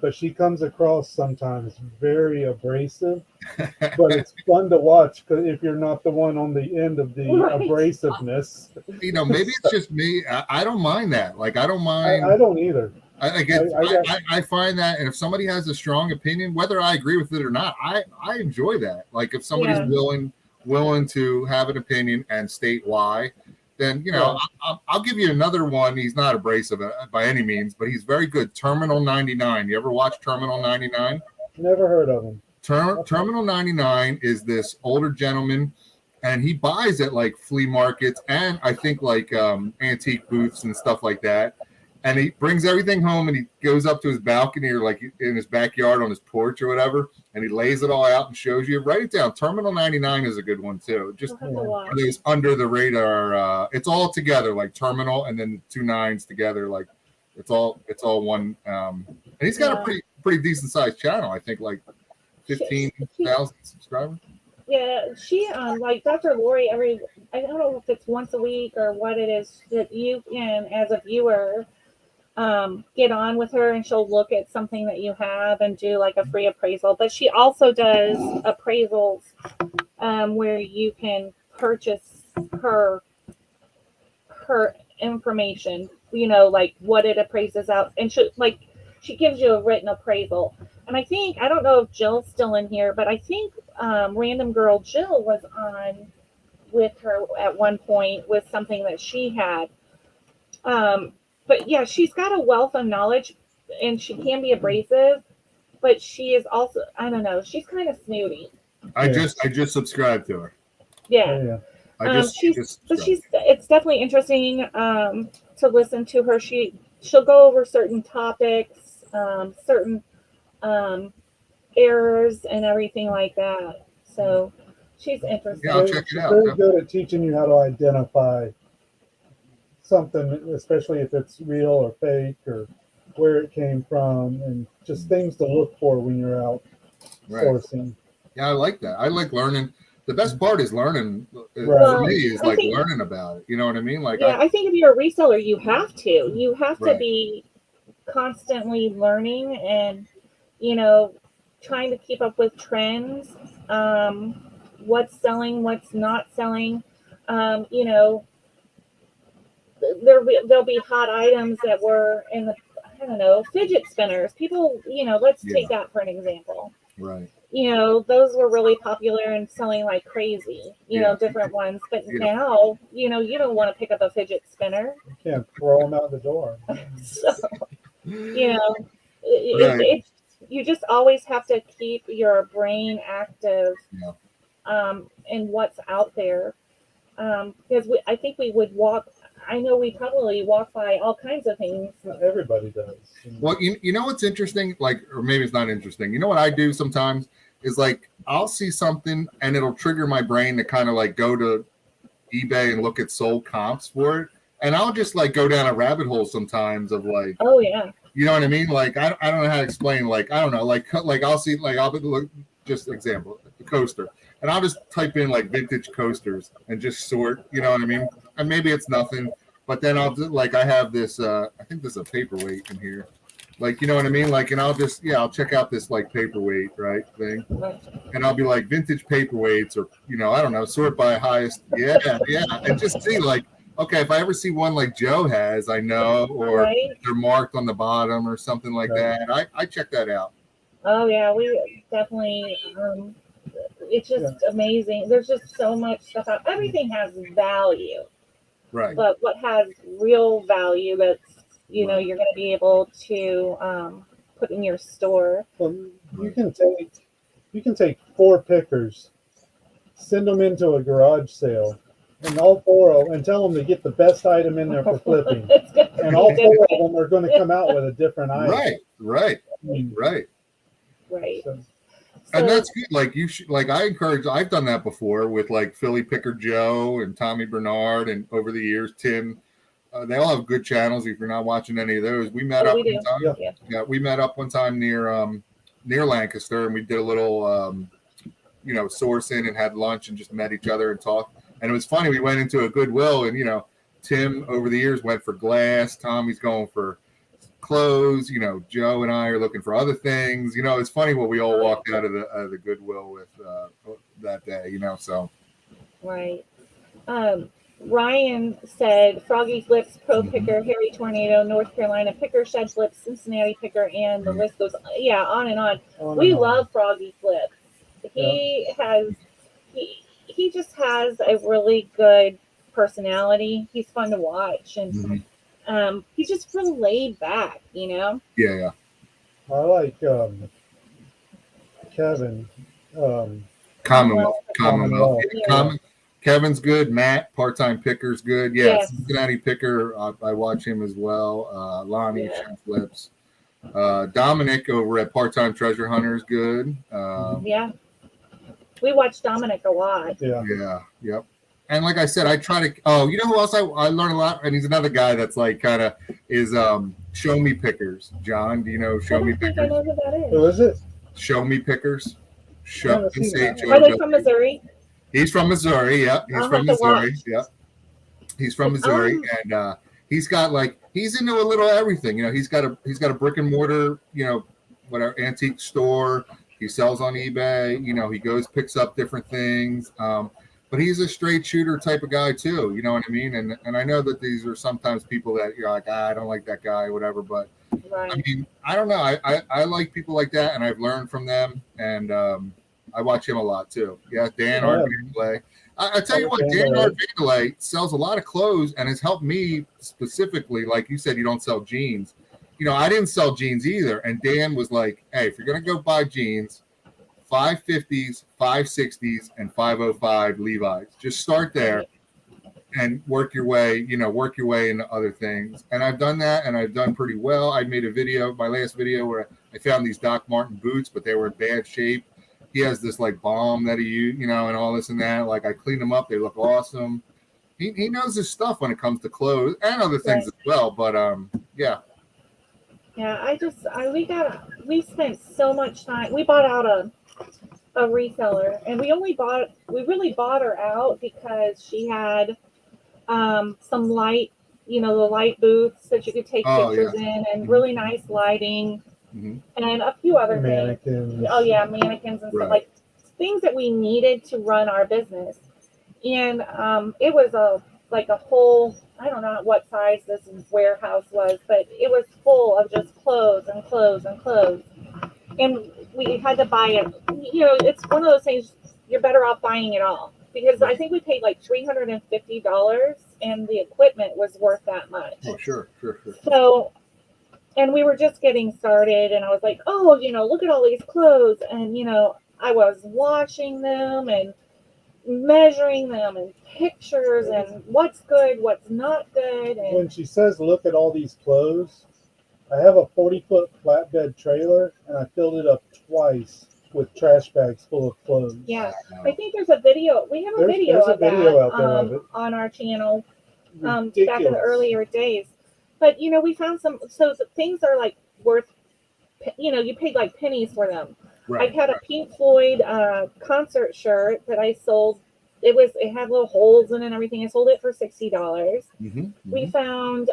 but she comes across sometimes very abrasive. But it's fun to watch because if you're not the one on the end of the abrasiveness, Maybe it's just me. I don't mind that. Like, I don't mind. I don't either. I find that, and if somebody has a strong opinion, whether I agree with it or not, I enjoy that. Like, if somebody's willing to have an opinion and state why, then I'll give you another one. He's not abrasive by any means, but he's very good. Terminal 99. You ever watch Terminal 99? Never heard of him. Terminal 99 is this older gentleman, and he buys at like flea markets and I think like antique booths and stuff like that. And he brings everything home and he goes up to his balcony or like in his backyard on his porch or whatever, and he lays it all out and shows you. Write it down. Terminal 99 is a good one too. Just those under the radar. It's all together, like Terminal and then the 2 9s together. Like it's all one. And he's got a pretty decent sized channel. I think like 15,000 subscribers. Yeah, she like Dr. Lori I don't know if it's once a week or what it is that you can as a viewer get on with her and she'll look at something that you have and do like a free appraisal. But she also does appraisals where you can purchase her information, like what it appraises out, and she gives you a written appraisal. And I don't know if Jill's still in here, but I think Random Girl Jill was on with her at one point with something that she had. But yeah, she's got a wealth of knowledge and she can be abrasive, but she is also, I don't know, she's kind of snooty. I just subscribed to her. Yeah. It's definitely interesting to listen to her. She'll go over certain topics, certain errors and everything like that. So she's interesting. Yeah, I'll check it out. Very good at teaching you how to identify something, especially if it's real or fake or where it came from, and just things to look for when you're out sourcing. Yeah, I like that. I like learning. The best part is learning. For me, is like learning about it. You know what I mean? Like, I think if you're a reseller, you have to be constantly learning and trying to keep up with trends, what's selling, what's not selling. There'll be hot items that were in the, I don't know, fidget spinners. People, let's take that for an example. Right. Those were really popular and selling like crazy, different ones. But now, you don't want to pick up a fidget spinner. You can't throw them out the door. So, you just always have to keep your brain active in what's out there. Because I think we would we probably walk by all kinds of things. Everybody does. Well, you know what's interesting? Like, or maybe it's not interesting. You know what I do sometimes is like I'll see something and it'll trigger my brain to kind of like go to eBay and look at sold comps for it, and I'll just like go down a rabbit hole sometimes of like, oh yeah, you know what I mean? Like I don't know how to explain. Like I don't know. Like I'll see I'll look, just example, the coaster, and I'll just type in like vintage coasters and just sort. You know what I mean? And maybe it's nothing, but then I'll do like I have this. I think there's a paperweight in here. Like, you know what I mean? Like, and I'll check out this like paperweight, right, thing. And I'll be like vintage paperweights or, I don't know, sort by highest. Yeah. And just see like, okay, if I ever see one like Joe has, I know, or they're marked on the bottom or something like that. I check that out. Oh yeah, we definitely. It's just amazing. There's just so much stuff out. Everything has value, Right. but what has real value that's Right. you're going to be able to put in your store. Well, you can take 4 pickers, send them into a garage sale, and all 4 of them, and tell them to get the best item in there for flipping. It's going to And be all 4 different. of them are going to come out with a different item. Right. I mean, Right. Right. so, And So, that's good. Like you should, like I encourage. I've done that before with like Philly Picker Joe and Tommy Bernard, and over the years Tim. They all have good channels. If you're not watching any of those, we met oh, up we one do. time. Yeah. Yeah. Yeah, we met up one time near Lancaster, and we did a little sourcing and had lunch and just met each other and talked. And it was funny. We went into a Goodwill, and Tim over the years went for glass. Tommy's going for clothes. Joe and I are looking for other things. It's funny what we all walked out of the Goodwill with that day. So Right. Ryan said Froggy Flips, Pro Picker, Harry Tornado, North Carolina Picker, Shed Flips, Cincinnati Picker, and the list goes on and on. We love Froggy Flips. He just has a really good personality. He's fun to watch, and he's just real laid back. Yeah. I like Kevin. Commonwealth. Yeah. Kevin's good. Matt, part-time picker's good. Yeah, Yes. Cincinnati Picker. I watch him as well. Lonnie, Yeah. Chef Flips. Dominic over at Part-Time Treasure Hunter is good. Yeah. We watch Dominic a lot. Yeah. Yep. And like I said, I try to. Oh, you know who else I learned a lot? And he's another guy that's like kind of is Show Me Pickers. John, do you know Show Me I think I Pickers? know who that Who is. is it? Show Me Pickers. Never seen that. Are they from Missouri? He's from Missouri. Yep, he's I'll from have to Missouri. watch. Yep, he's from Missouri, and he's got he's into a little everything. He's got a brick and mortar, whatever antique store. He sells on eBay. He goes picks up different things. But he's a straight shooter type of guy too. You know what I mean? And I know that these are sometimes people that you're like, I don't like that guy, whatever. But Right. I mean, I don't know. I like people like that, and I've learned from them, and I watch him a lot too. Yeah, Dan Art Vandelay. I tell you what, Dan Art Vandelay sells a lot of clothes and has helped me specifically. Like you said, you don't sell jeans. I didn't sell jeans either. And Dan was like, hey, if you're going to go buy jeans, 550s, 560s, and 505 Levi's. Just start there and work your way into other things. And I've done that, and I've done pretty well. I made a video, my last video, where I found these Doc Marten boots, but they were in bad shape. He has this balm that he used, and all this and that. I cleaned them up. They look awesome. He knows his stuff when it comes to clothes and other things as well. But yeah. Yeah, we spent so much time. We bought out a reseller, and we really bought her out because she had some light, the light booths that you could take pictures in, and really nice lighting. And a few other things. Oh yeah, mannequins and stuff, like things that we needed to run our business. And it was a whole, I don't know what size this warehouse was, but it was full of just clothes and clothes and clothes. And we had to buy it. It's one of those things, you're better off buying it all, because I think we paid like $350, and the equipment was worth that much. Oh, sure. So, and we were just getting started, and I was like, oh, look at all these clothes. And, I was washing them and measuring them and pictures and what's good, what's not good. And when she says, look at all these clothes, I have a 40-foot flatbed trailer, and I filled it up twice with trash bags full of clothes. Yeah, I think there's a video. We have a video of that out there on our channel back in the earlier days. But, we found some, so the things are worth, you paid pennies for them. Right. I had a Pink Floyd concert shirt that I sold. It had little holes in it and everything. I sold it for $60. We found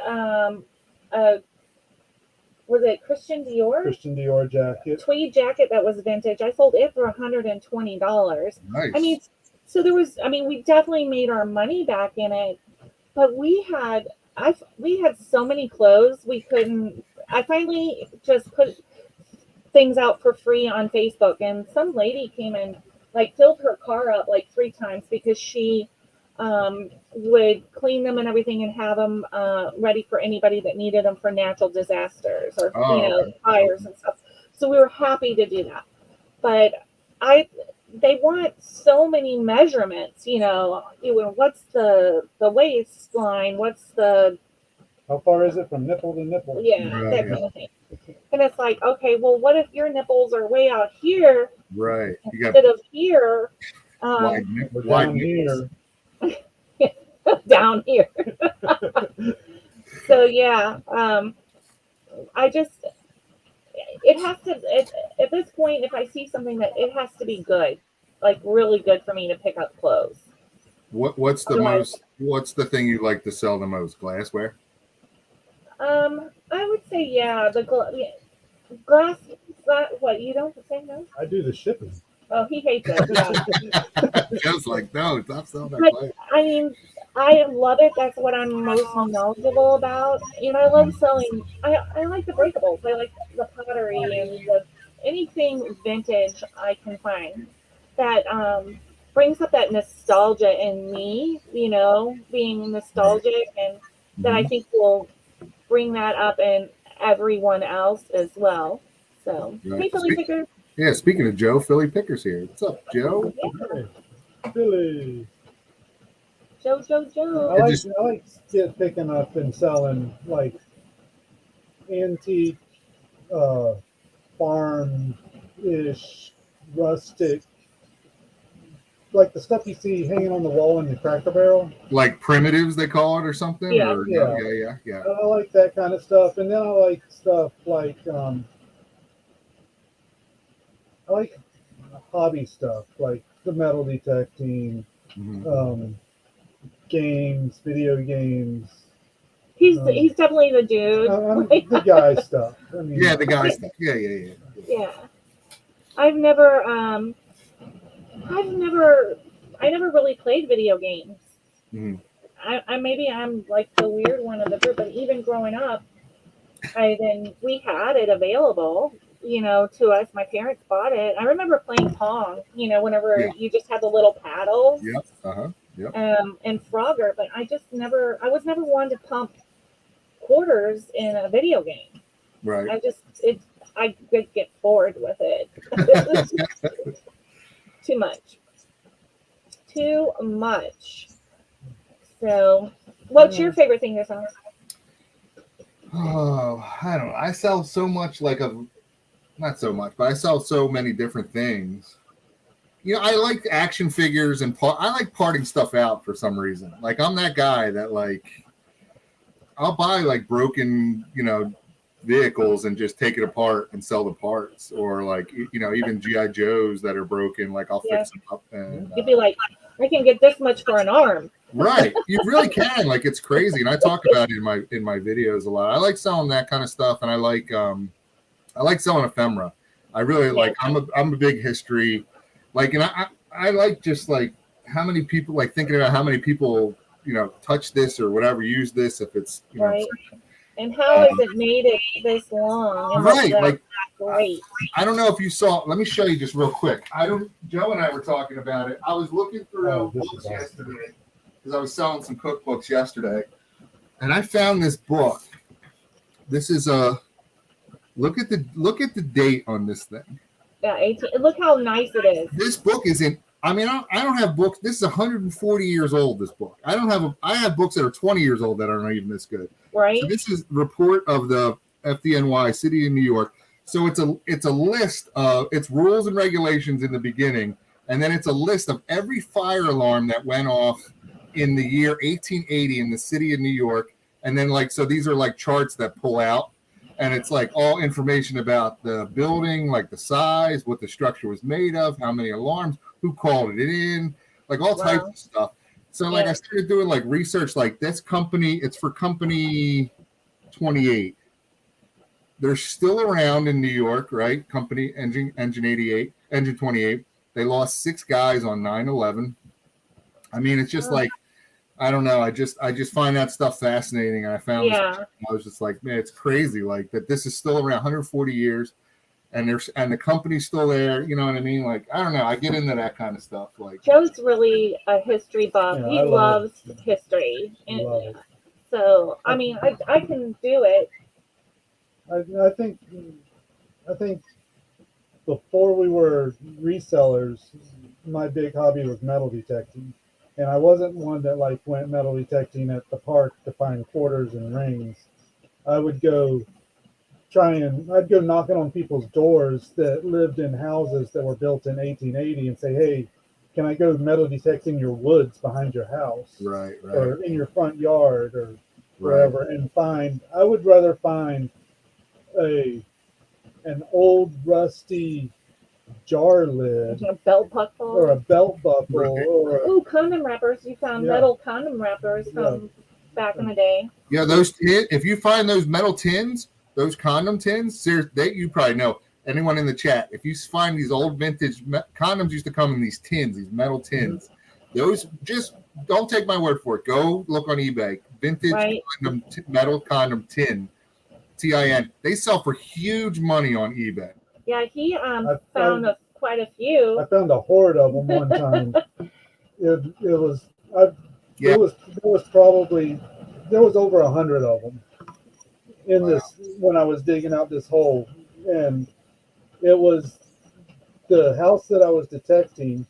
was it Christian Dior jacket, tweed jacket that was vintage. I sold it for $120. Nice. I mean, so we definitely made our money back in it, but we had so many clothes we couldn't. I finally just things out for free on Facebook, and some lady came and like filled her car up like 3 times because she would clean them and everything and have them ready for anybody that needed them for natural disasters or fires and stuff. So we were happy to do that. But they want so many measurements, what's the waistline, what's the How far is it from nipple to nipple? that kind of thing. And it's like, okay, well, what if your nipples are way out here, Right? You got instead of here, wide Down nipples. here. down here. So yeah, I just it has to at this point, if I see something, that it has to be good, like really good for me to pick up clothes. What's the thing you like to sell the most? Glassware? I would say the glass. What, you don't say no? I do the shipping. Oh, he hates it. Yeah. Just like, no, stop selling that But, glass. I mean, I love it. That's what I'm most knowledgeable about. I love selling. I like the breakables. I like the pottery and anything vintage I can find that brings up that nostalgia in me. Being nostalgic, and that I think will bring that up in everyone else as well. So, Right. hey, Philly Picker. Yeah, speaking of Joe, Philly Picker's here. What's up, Joe? Yeah. Hey, Billy. Joe. I like picking up and selling like antique, farm-ish, rustic, like the stuff you see hanging on the wall in the Cracker Barrel. Like primitives, they call it, or something? Yeah. Or, Yeah. yeah. I like that kind of stuff, and then I like stuff like I like hobby stuff like the metal detecting, Mhm. games, video games. He's definitely the dude. The guy stuff. I mean, Yeah, the guy stuff. Yeah. Yeah. I never really played video games. Mhm. I'm like the weird one of the group, but even growing up, we had it available, to us. My parents bought it. I remember playing Pong, whenever you just had the little paddles. Yep. Uh-huh. Yep. And Frogger, but I was never one to pump quarters in a video game. Right. I could get bored with it. Too much. So, what's your favorite thing to sell? Oh, I don't know. I sell so much, not so much, but I sell so many different things. I like action figures and I like parting stuff out for some reason. Like, I'm that guy that I'll buy like broken, vehicles and just take it apart and sell the parts, or even GI Joes that are broken. Like, I'll fix them up and you'd be like, I can get this much for an arm. Right, you really can. Like, it's crazy, and I talk about it in my videos a lot. I like selling that kind of stuff, and I like selling ephemera. I really like. I'm a big history, and I like just like how many people, like thinking about how many people touch this or whatever, use this, if it's right. And how has it made it this long? And right, like great. I don't know if you saw. Let me show you just real quick. Joe and I were talking about it. I was looking through books yesterday because I was selling some cookbooks yesterday, and I found this book. This is look at the date on this thing. Yeah, 18. Look how nice it is. This book isn't. I mean, I don't have books. This is 140 years old. This book. I have books that are 20 years old that aren't even this good. Right. So this is report of the FDNY City of New York. So it's a list of its rules and regulations in the beginning, and then it's a list of every fire alarm that went off in the year 1880 in the city of New York. And then so these are like charts that pull out, and it's like all information about the building, like the size, what the structure was made of, how many alarms, who called it in, like all types of stuff. So I started doing like research, like this company, it's for company 28. They're still around in New York, right? Company engine 88, engine 28. They lost 6 guys on 9/11. I mean, it's just like, I don't know. I just find that stuff fascinating. And I found this, I was just like, man, it's crazy. Like that this is still around 140 years. and the company's still there. You know what I mean? Like, I don't know. I get into that kind of stuff. Like, Joe's really a history buff. Yeah, He I love loves history. And Love it. so, I mean, I can do it. I think before we were resellers, my big hobby was metal detecting, and I wasn't one that like went metal detecting at the park to find quarters and rings. I would go I'd go knocking on people's doors that lived in houses that were built in 1880 and say, hey, can I go metal detecting your woods behind your house right, or in your front yard or right. wherever, and I would rather find an old rusty jar lid A belt buckle. or a belt buckle Right. or Ooh, condom wrappers. You found Yeah. metal condom wrappers from back in the day. Yeah, those if you find those metal tins, those condom tins, you probably know. Anyone in the chat, if you find these old vintage condoms used to come in these tins, these metal tins. Those, just don't take my word for it. Go look on eBay. Vintage Right. condom, metal condom tin, TIN. They sell for huge money on eBay. Yeah, he found quite a few. I found a horde of them one time. There was over 100 of them in Wow. this when I was digging out this hole, and it was the house that I was detecting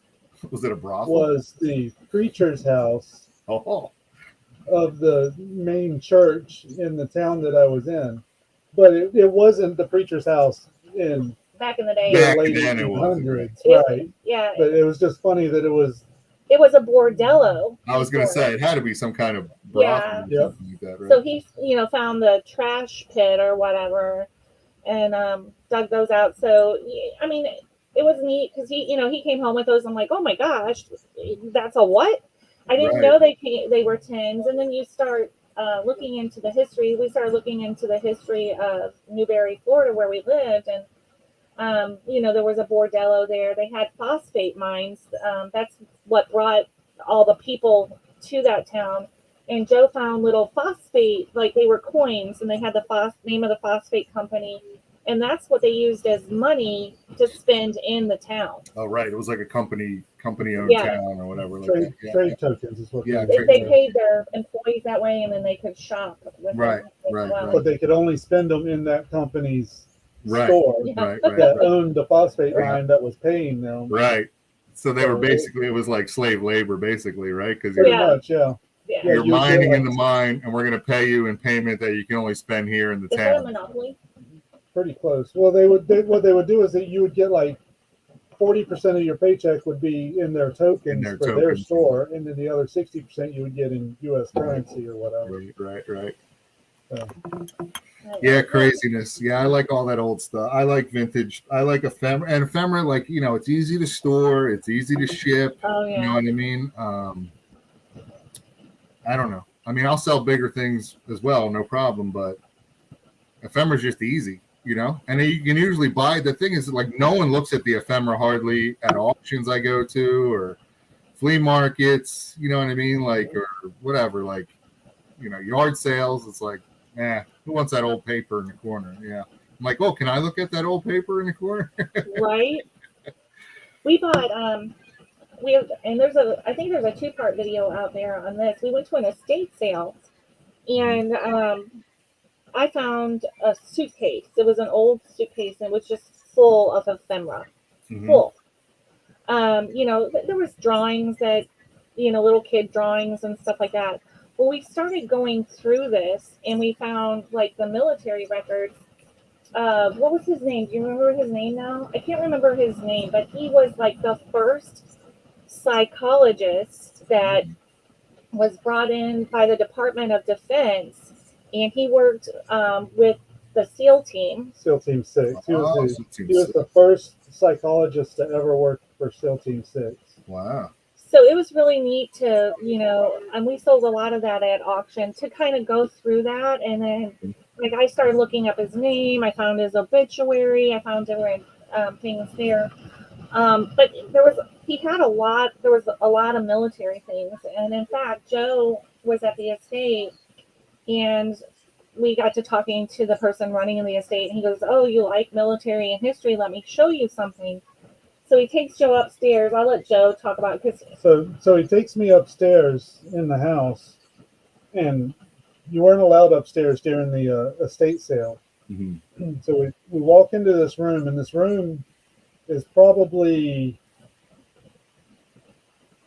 Was it a brothel? was the preacher's house Oh, of the main church in the town that I was in, but it wasn't the preacher's house in Back in the day. the Back late then it was. 1800s, It- right? Yeah, But it was just funny that it was. it was a bordello. I was going to before. say it had to be some kind of brothel or Yeah. something like that, right? So he, found the trash pit or whatever, and dug those out. So I mean, it was neat because he came home with those. I'm like, oh my gosh, that's a what? I didn't Right. know they were tins. And then you start looking into the history. We started looking into the history of Newberry, Florida, where we lived, and there was a bordello there. They had phosphate mines. That's what brought all the people to that town. And Joe found little phosphate, like they were coins, and they had the name of the phosphate company. And that's what they used as money to spend in the town. Oh, right. It was like a company-owned Yeah. town or whatever. Like Trade, that. Yeah. trade tokens is what Yeah, they They paid their employees that way, and then they could shop with Right, them as right, well. But they could only spend them in that company's Right. store Right, that right, owned the phosphate Right. mine that was paying them. right. So they were So basically, it was like slave labor, basically, right? Because Pretty Yeah. much, yeah. Yeah. Yeah, you're you would get mining like in the mine, and we're going to pay you in payment that you can only spend here in the Is that a town. monopoly? pretty close. Well, what they would do is that you would get like 40% of your paycheck would be in their tokens their for their tokens. store, and then the other 60% you would get in U.S. currency or whatever. Right. So, Yeah, craziness. Yeah, I like all that old stuff. I like vintage. I like ephemera. And ephemera, like, it's easy to store. It's easy to ship. Oh, yeah. You know what I mean? I don't know. I mean, I'll sell bigger things as well, no problem. But ephemera's just easy, And you can usually buy. The thing is, like, no one looks at the ephemera hardly at auctions I go to or flea markets. You know what I mean? Like, or whatever. Like, yard sales. It's like, who wants that old paper in the corner? Yeah. I'm like, oh, can I look at that old paper in the corner? Right. We bought I think there's a 2-part video out there on this. We went to an estate sale, and I found a suitcase. It was an old suitcase, and it was just full of ephemera. Mhm. Full. There was drawings that, little kid drawings and stuff like that. Well, we started going through this, and we found like the military records. What was his name? Do you remember his name now? I can't remember his name, but he was like the first psychologist that was brought in by the Department of Defense, and he worked with the SEAL team. SEAL Team 6. He Oh, was the first psychologist to ever work for SEAL Team 6. Wow. So it was really neat to, and we sold a lot of that at auction to kind of go through that. And then, like, I started looking up his name. I found his obituary. I found different things there. But there was a lot of military things. And in fact, Joe was at the estate, and we got to talking to the person running the estate, and he goes, "Oh, you like military and history? Let me show you something." So he takes Joe upstairs. I'll let Joe talk about it because So he takes me upstairs in the house, and you weren't allowed upstairs during the estate sale. Mhm. So we walk into this room, and this room is probably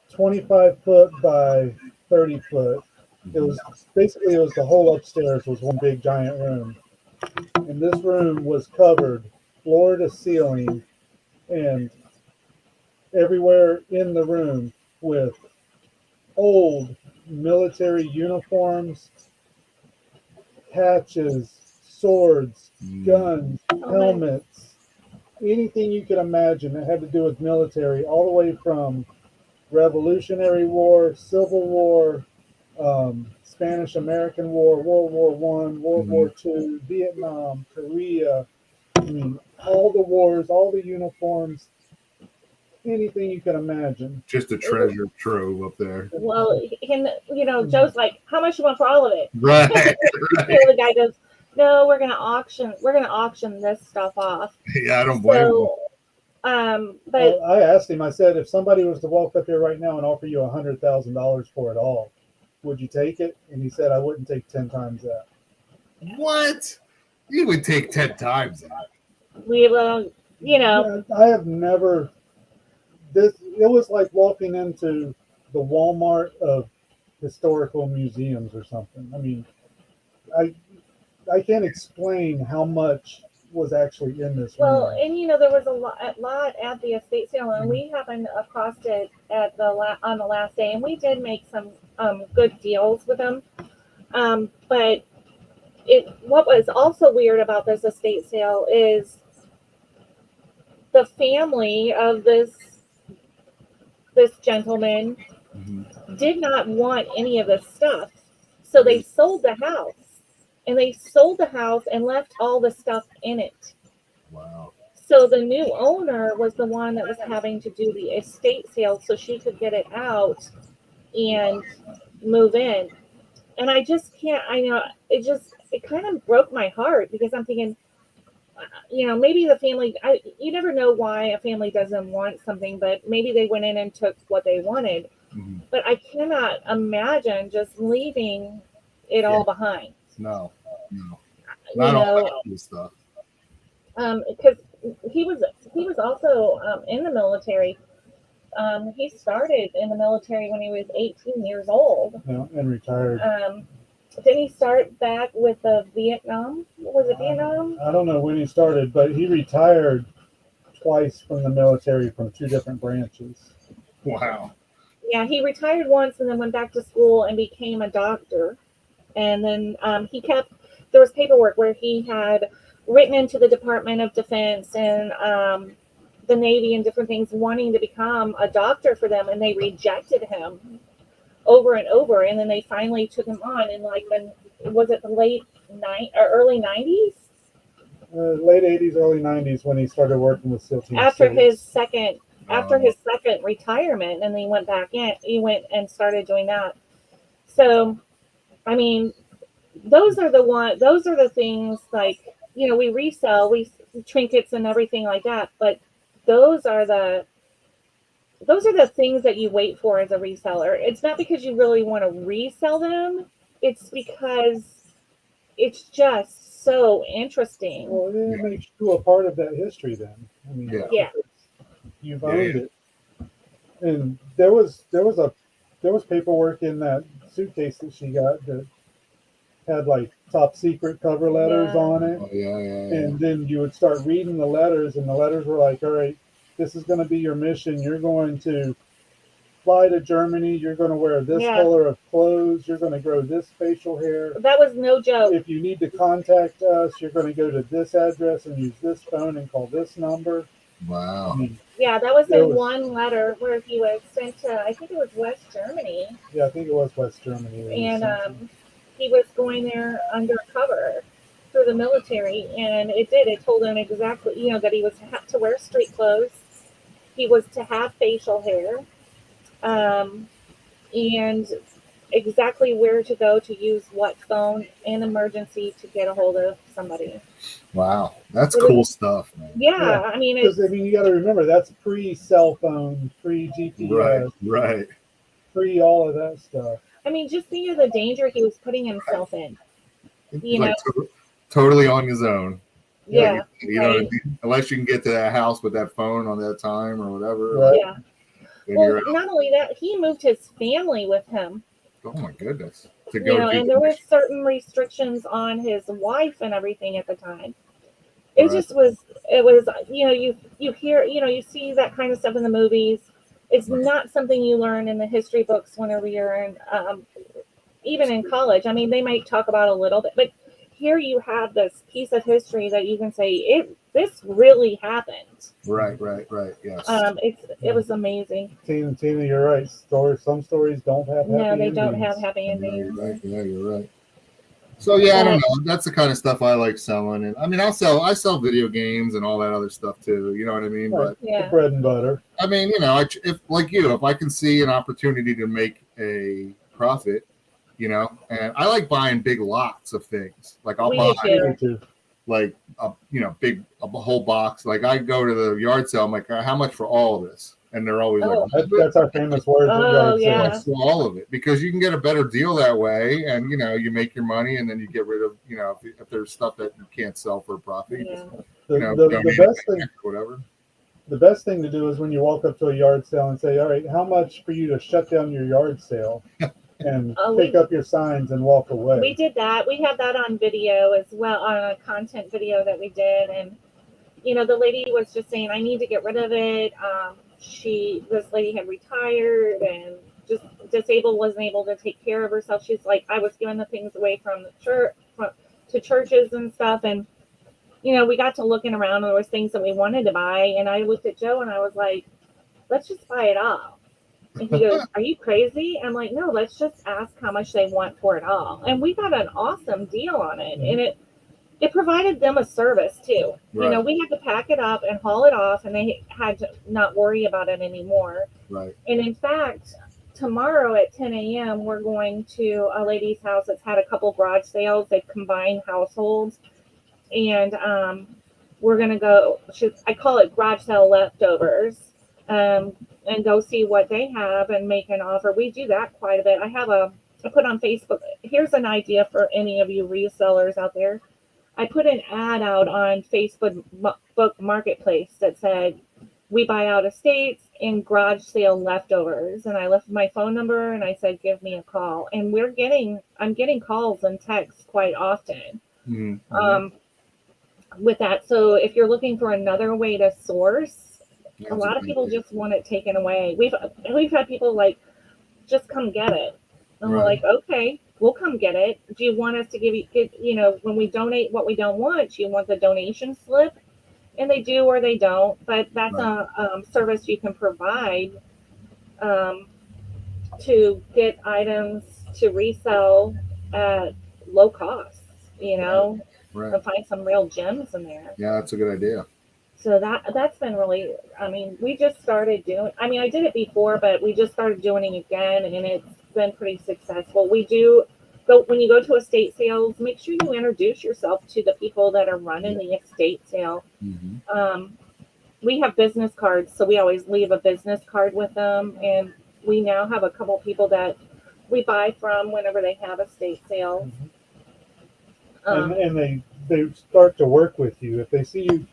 25 foot by 30 foot. It was basically, it was the whole upstairs was one big giant room. And this room was covered floor to ceiling and everywhere in the room with old military uniforms, hatches, swords, guns, helmets, anything you could imagine that had to do with military, all the way from Revolutionary War, Civil War, Spanish American War, World War One, World War Two, Vietnam, Korea. I mean, all the wars, all the uniforms, anything you can imagine. Just a treasure trove up there. well, Joe's like, "How much you want for all of it?" Right. The guy goes, "No, we're gonna auction this stuff off." Yeah, I don't blame him. So, but Well, I asked him. I said, if somebody was to walk up here right now and offer you $100,000 for it all, would you take it? And he said, I wouldn't take 10 times that. What? You would take 10 times that. we will, I have never. It was like walking into the Walmart of historical museums or something. I mean, I can't explain how much was actually in this well, room. and there was a lot at the estate sale, and we happened across it at on the last day, and we did make some good deals with them. But what was also weird about this estate sale is the family of this gentleman did not want any of this stuff, so they sold the house, and left all the stuff in it. Wow. So the new owner was the one that was having to do the estate sale so she could get it out and move in. And I just can't, it kind of broke my heart because I'm thinking, maybe the family, you never know why a family doesn't want something, but maybe they went in and took what they wanted. But I cannot imagine just leaving it all behind. No. Not all that cool stuff. Because he was also in the military. He started in the military when he was 18 years old. And retired. Didn't he start back with the Vietnam? Was it Vietnam? I don't know when he started, but he retired twice from the military from 2 different branches. Wow. Yeah, he retired once and then went back to school and became a doctor. And then there was paperwork where he had written into the Department of Defense and the Navy and different things wanting to become a doctor for them, and they rejected him over and over. And then they finally took him on in was it the early 90s? Late 80s, early 90s when he started working with SEAL Team After 6. his second retirement, and he went back in. He went and started doing that. So, I mean, those are the things we resell, trinkets and everything like that. But those are the things that you wait for as a reseller. It's not because you really want to resell them. It's because it's just so interesting. Well, it makes you a part of that history then. I mean, yeah. You've owned it. And there was paperwork in that suitcase that she got that had top secret cover letters on it. Oh, yeah. And then you would start reading the letters, and the letters were like, all right, this is going to be your mission. You're going to fly to Germany. You're going to wear this color of clothes. You're going to grow this facial hair. That was no joke. If you need to contact us, you're going to go to this address and use this phone and call this number. Wow. Yeah, that was in one letter where he was sent to, I think it was West Germany. Yeah, I think it was West Germany. And he was going there undercover through the military, and it told him exactly, that he was to wear street clothes. He was to have facial hair. And exactly where to go to use what phone in emergency to get a hold of somebody. Wow, that's It was- cool stuff, man. Yeah, I mean, it's, Because I mean, you got to remember that's pre-cell phone, pre-GPS, Right. pre all of that stuff. I mean, just think of the danger he was putting himself in. You Like know, totally on his own. yeah, You know what I right. mean? Unless you can get to that house with that phone on that time or whatever. Right. Yeah. Then Well, you're out. not only that, he moved his family with him. Oh my goodness. To You go know, do and there was certain restrictions on his wife and everything at the time. It Right. just was. It was. You know, you hear. You know, you see that kind of stuff in the movies. It's Right. not something you learn in the history books whenever you're in, even in college. I mean, they might talk about a little bit, but here you have this piece of history that you can say this really happened. Right. Yes. It was amazing. Tina, you're right. Some stories don't have happy No, they endings. don't have happy Yeah, endings. you're right. Yeah, you're right. So yeah, I don't know. That's the kind of stuff I like selling, and I mean, I sell video games and all that other stuff too. You know what I mean? Right. But The Yeah. bread and butter. I mean, you know, if like you, if I can see an opportunity to make a profit, you know, and I like buying big lots of things. Like I'll We buy do Me too. like a a whole box. Like I go to the yard sale, I'm like, how much for all of this? And they're always Oh. like, That's our famous words at Oh, yard yeah. sales. let's do all of it, because you can get a better deal that way, and you know, you make your money, and then you get rid of, you know, if there's stuff that you can't sell for a profit, you Yeah. just, The, you know, the donate best it thing, back or whatever. the best thing to do is when you walk up to a yard sale and say, "All right, how much for you to shut down your yard sale and pick up your signs and walk away?" We did that. We have that on video as well, on a content video that we did. And, you know, the lady was just saying, I need to get rid of it. This lady had retired and just disabled, wasn't able to take care of herself. She's like, I was giving the things away from the church, to churches and stuff. And, you know, we got to looking around and there was things that we wanted to buy. And I looked at Joe and I was like, let's just buy it all. And he goes, are you crazy? I'm like, no, let's just ask how much they want for it all. And we got an awesome deal on it. And it provided them a service too. Right. You know, we had to pack it up and haul it off, and they had to not worry about it anymore. Right. And in fact, tomorrow at 10 a.m., we're going to a lady's house that's had a couple garage sales. They've combined households. And we're going to go, I call it garage sale leftovers, and go see what they have and make an offer. We do that quite a bit. I put on Facebook, here's an idea for any of you resellers out there. I put an ad out on Facebook Marketplace that said, we buy out estates and garage sale leftovers. And I left my phone number and I said, give me a call. And I'm getting calls and texts quite often. Mm-hmm. With that. So if you're looking for another way to source, That's a lot of good people idea. just want it taken away. We've had people like, just come get it. And we're Right. like, okay, we'll come get it. Do you want us to you know, when we donate what we don't want, do you want the donation slip? And they do or they don't, but that's Right. a service you can provide to get items to resell at low cost, you know, Right. and find some real gems in there. Yeah, that's a good idea. So that's been really, I mean, we just started doing, I mean, I did it before, but we just started doing it again, and it's been pretty successful. We do go, when you go to estate sales, make sure you introduce yourself to the people that are running the estate sale. Mm-hmm. We have business cards, so we always leave a business card with them, and we now have a couple people that we buy from whenever they have estate sales. And they start to work with you if they see you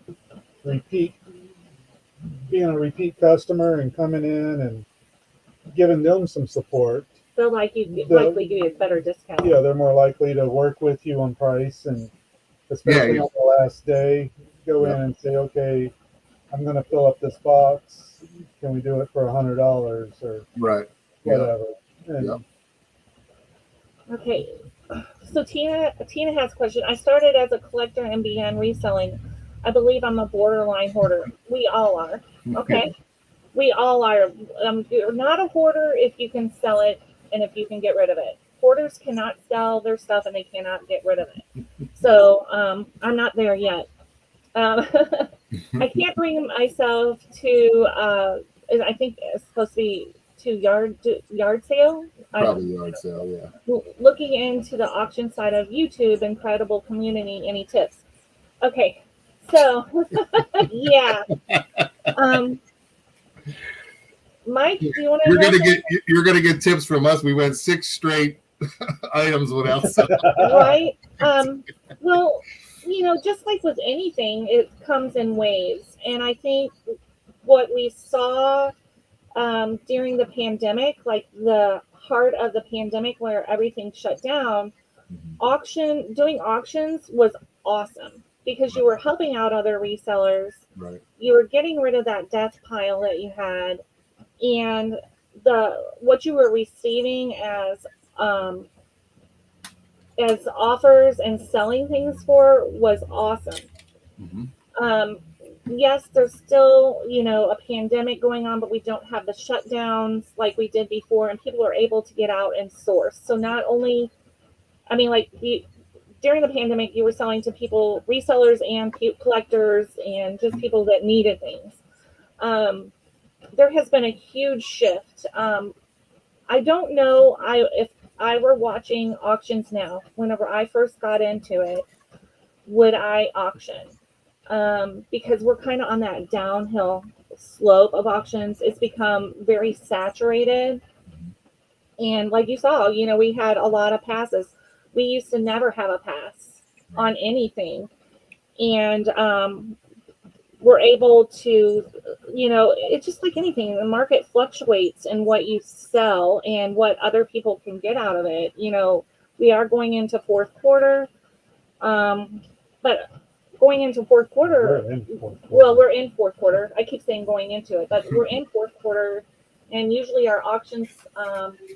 being a repeat customer and coming in and giving them some support. They'll likely give you a better discount. Yeah, they're more likely to work with you on price, and especially on the last day, go in and say, okay, I'm going to fill up this box. Can we do it for $100 or Right. whatever? And Okay, so Tina has a question. I started as a collector and began reselling. I believe I'm a borderline hoarder. We all are. Okay, we all are. You're not a hoarder if you can sell it and if you can get rid of it. Hoarders cannot sell their stuff and they cannot get rid of it. So I'm not there yet. I can't bring myself to. I think it's supposed to be into yard sale. Probably yard sale, yeah. Looking into the auction side of YouTube, incredible community. Any tips? Okay, so yeah. Mike, do you want to? You're gonna get tips from us. We went 6 straight items without selling. Right. Well, just like with anything, it comes in waves, and I think what we saw during the pandemic, like the heart of the pandemic where everything shut down, doing auctions was awesome because you were helping out other resellers. Right. You were getting rid of that death pile that you had, and what you were receiving as offers and selling things for was awesome. Yes, there's still, a pandemic going on, but we don't have the shutdowns like we did before, and people are able to get out and source. So not only, during the pandemic, you were selling to people, resellers and collectors, and just people that needed things. There has been a huge shift. I don't know if I were watching auctions now, whenever I first got into it, would I auction? Because we're kind of on that downhill slope of auctions. It's become very saturated. And like you saw, we had a lot of passes. We used to never have a pass on anything. And we're able to, it's just like anything. The market fluctuates in what you sell and what other people can get out of it. We are going into fourth quarter. But going into fourth quarter, we're in fourth quarter. I keep saying going into it, but we're in fourth quarter. And usually our auctions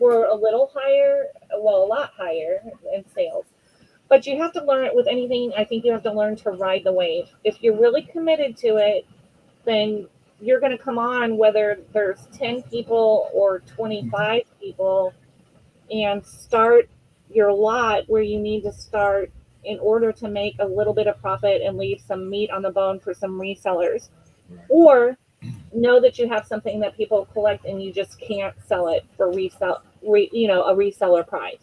were a lot higher in sales. But you have to learn it with anything. I think you have to learn to ride the wave. If you're really committed to it, then you're going to come on whether there's 10 people or 25 people and start your lot where you need to start in order to make a little bit of profit and leave some meat on the bone for some resellers. Right. Or know that you have something that people collect and you just can't sell it for a reseller price.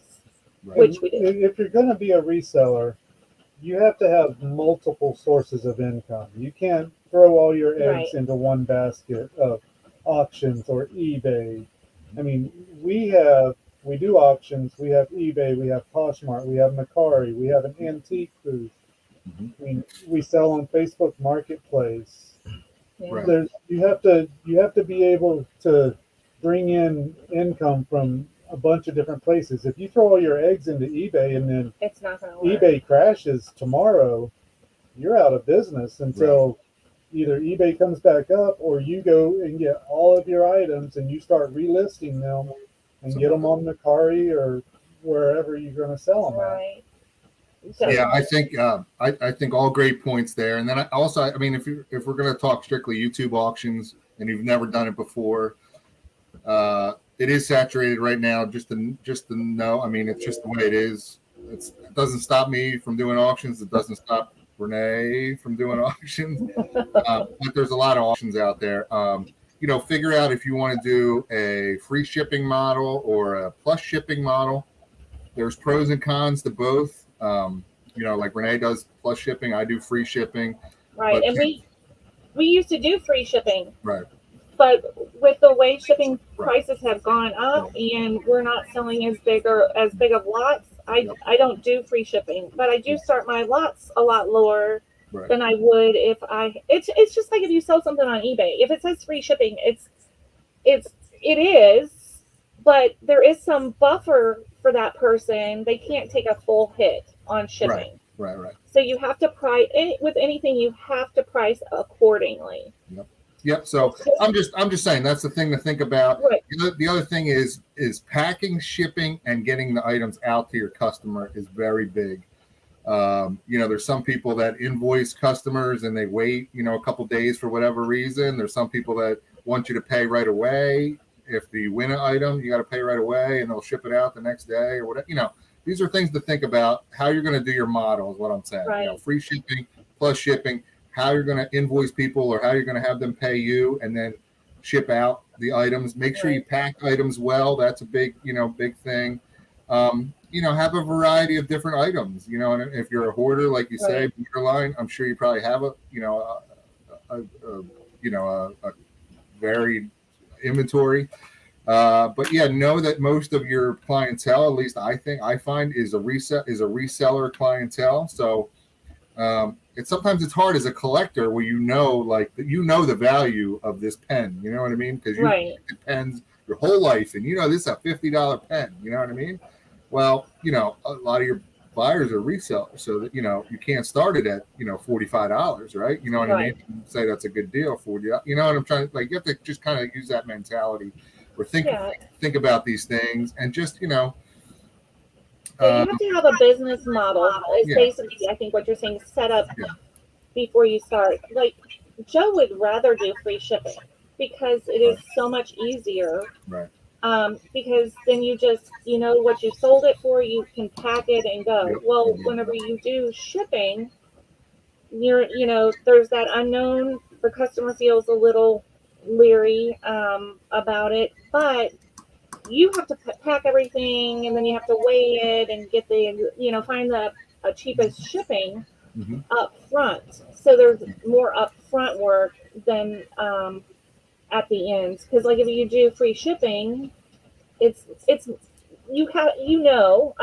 Right. Which we do. If you're going to be a reseller, you have to have multiple sources of income. You can't throw all your eggs into one basket of auctions or eBay. I mean, we do auctions. We have eBay. We have Poshmark. We have Mercari. We have an antique booth. I mean, we sell on Facebook Marketplace. Yeah. Right. You have to be able to bring in income from a bunch of different places. If you throw all your eggs into eBay and then It's not going to work. eBay crashes tomorrow, you're out of business until either eBay comes back up or you go and get all of your items and you start relisting them and get them on Mercari or wherever you're going to sell them at. Right. Yeah, I think all great points there. And then if we're going to talk strictly YouTube auctions and you've never done it before, it is saturated right now. Just to know, I mean, it's just the way it is. It doesn't stop me from doing auctions. It doesn't stop Renee from doing auctions. But there's a lot of auctions out there. Figure out if you want to do a free shipping model or a plus shipping model. There's pros and cons to both. Like Renee does plus shipping, I do free shipping. Right, and we used to do free shipping. Right. But with the way shipping prices have gone up and we're not selling as big of lots, I don't do free shipping. But I do start my lots a lot lower than I would if it's just like if you sell something on eBay. If it says free shipping, it is, but there is some buffer for that person. They can't take a full hit on shipping. Right. So you have to price with anything. You have to price accordingly. Yep. So I'm just saying that's the thing to think about. Right. The other thing is packing, shipping, and getting the items out to your customer is very big. There's some people that invoice customers and they wait, a couple days for whatever reason. There's some people that want you to pay right away. If you win an item, you got to pay right away, and they'll ship it out the next day or whatever. These are things to think about. How you're going to do your model is what I'm saying. Right. Free shipping, plus shipping. How you're going to invoice people or how you're going to have them pay you and then ship out the items. Make sure you pack items well. That's a big thing. Have a variety of different items. And if you're a hoarder, like you say, borderline, I'm sure you probably have a varied inventory. But yeah, know that most of your clientele, at least I find, is a reseller clientele. So sometimes it's hard as a collector where the value of this pen. You know what I mean? Because you pens your whole life, and this is a $50 pen. You know what I mean? Well, a lot of your buyers are resellers, so that you can't start it at $45, right? You know what I mean? Say that's a good deal for you. You know what I'm trying to you have to just kind of use that mentality, or think about these things, and just you have to have a business model. Is basically, I think, what you're saying, set up before you start. Like Joe would rather do free shipping because it is so much easier. Right. Because then you just, what you sold it for, you can pack it and go. Yep. Well, whenever you do shipping, there's that unknown. The customer feels a little leery about it, but you have to pack everything, and then you have to weigh it and get find the cheapest shipping up front. So there's more upfront work than at the end, because like if you do free shipping, it's I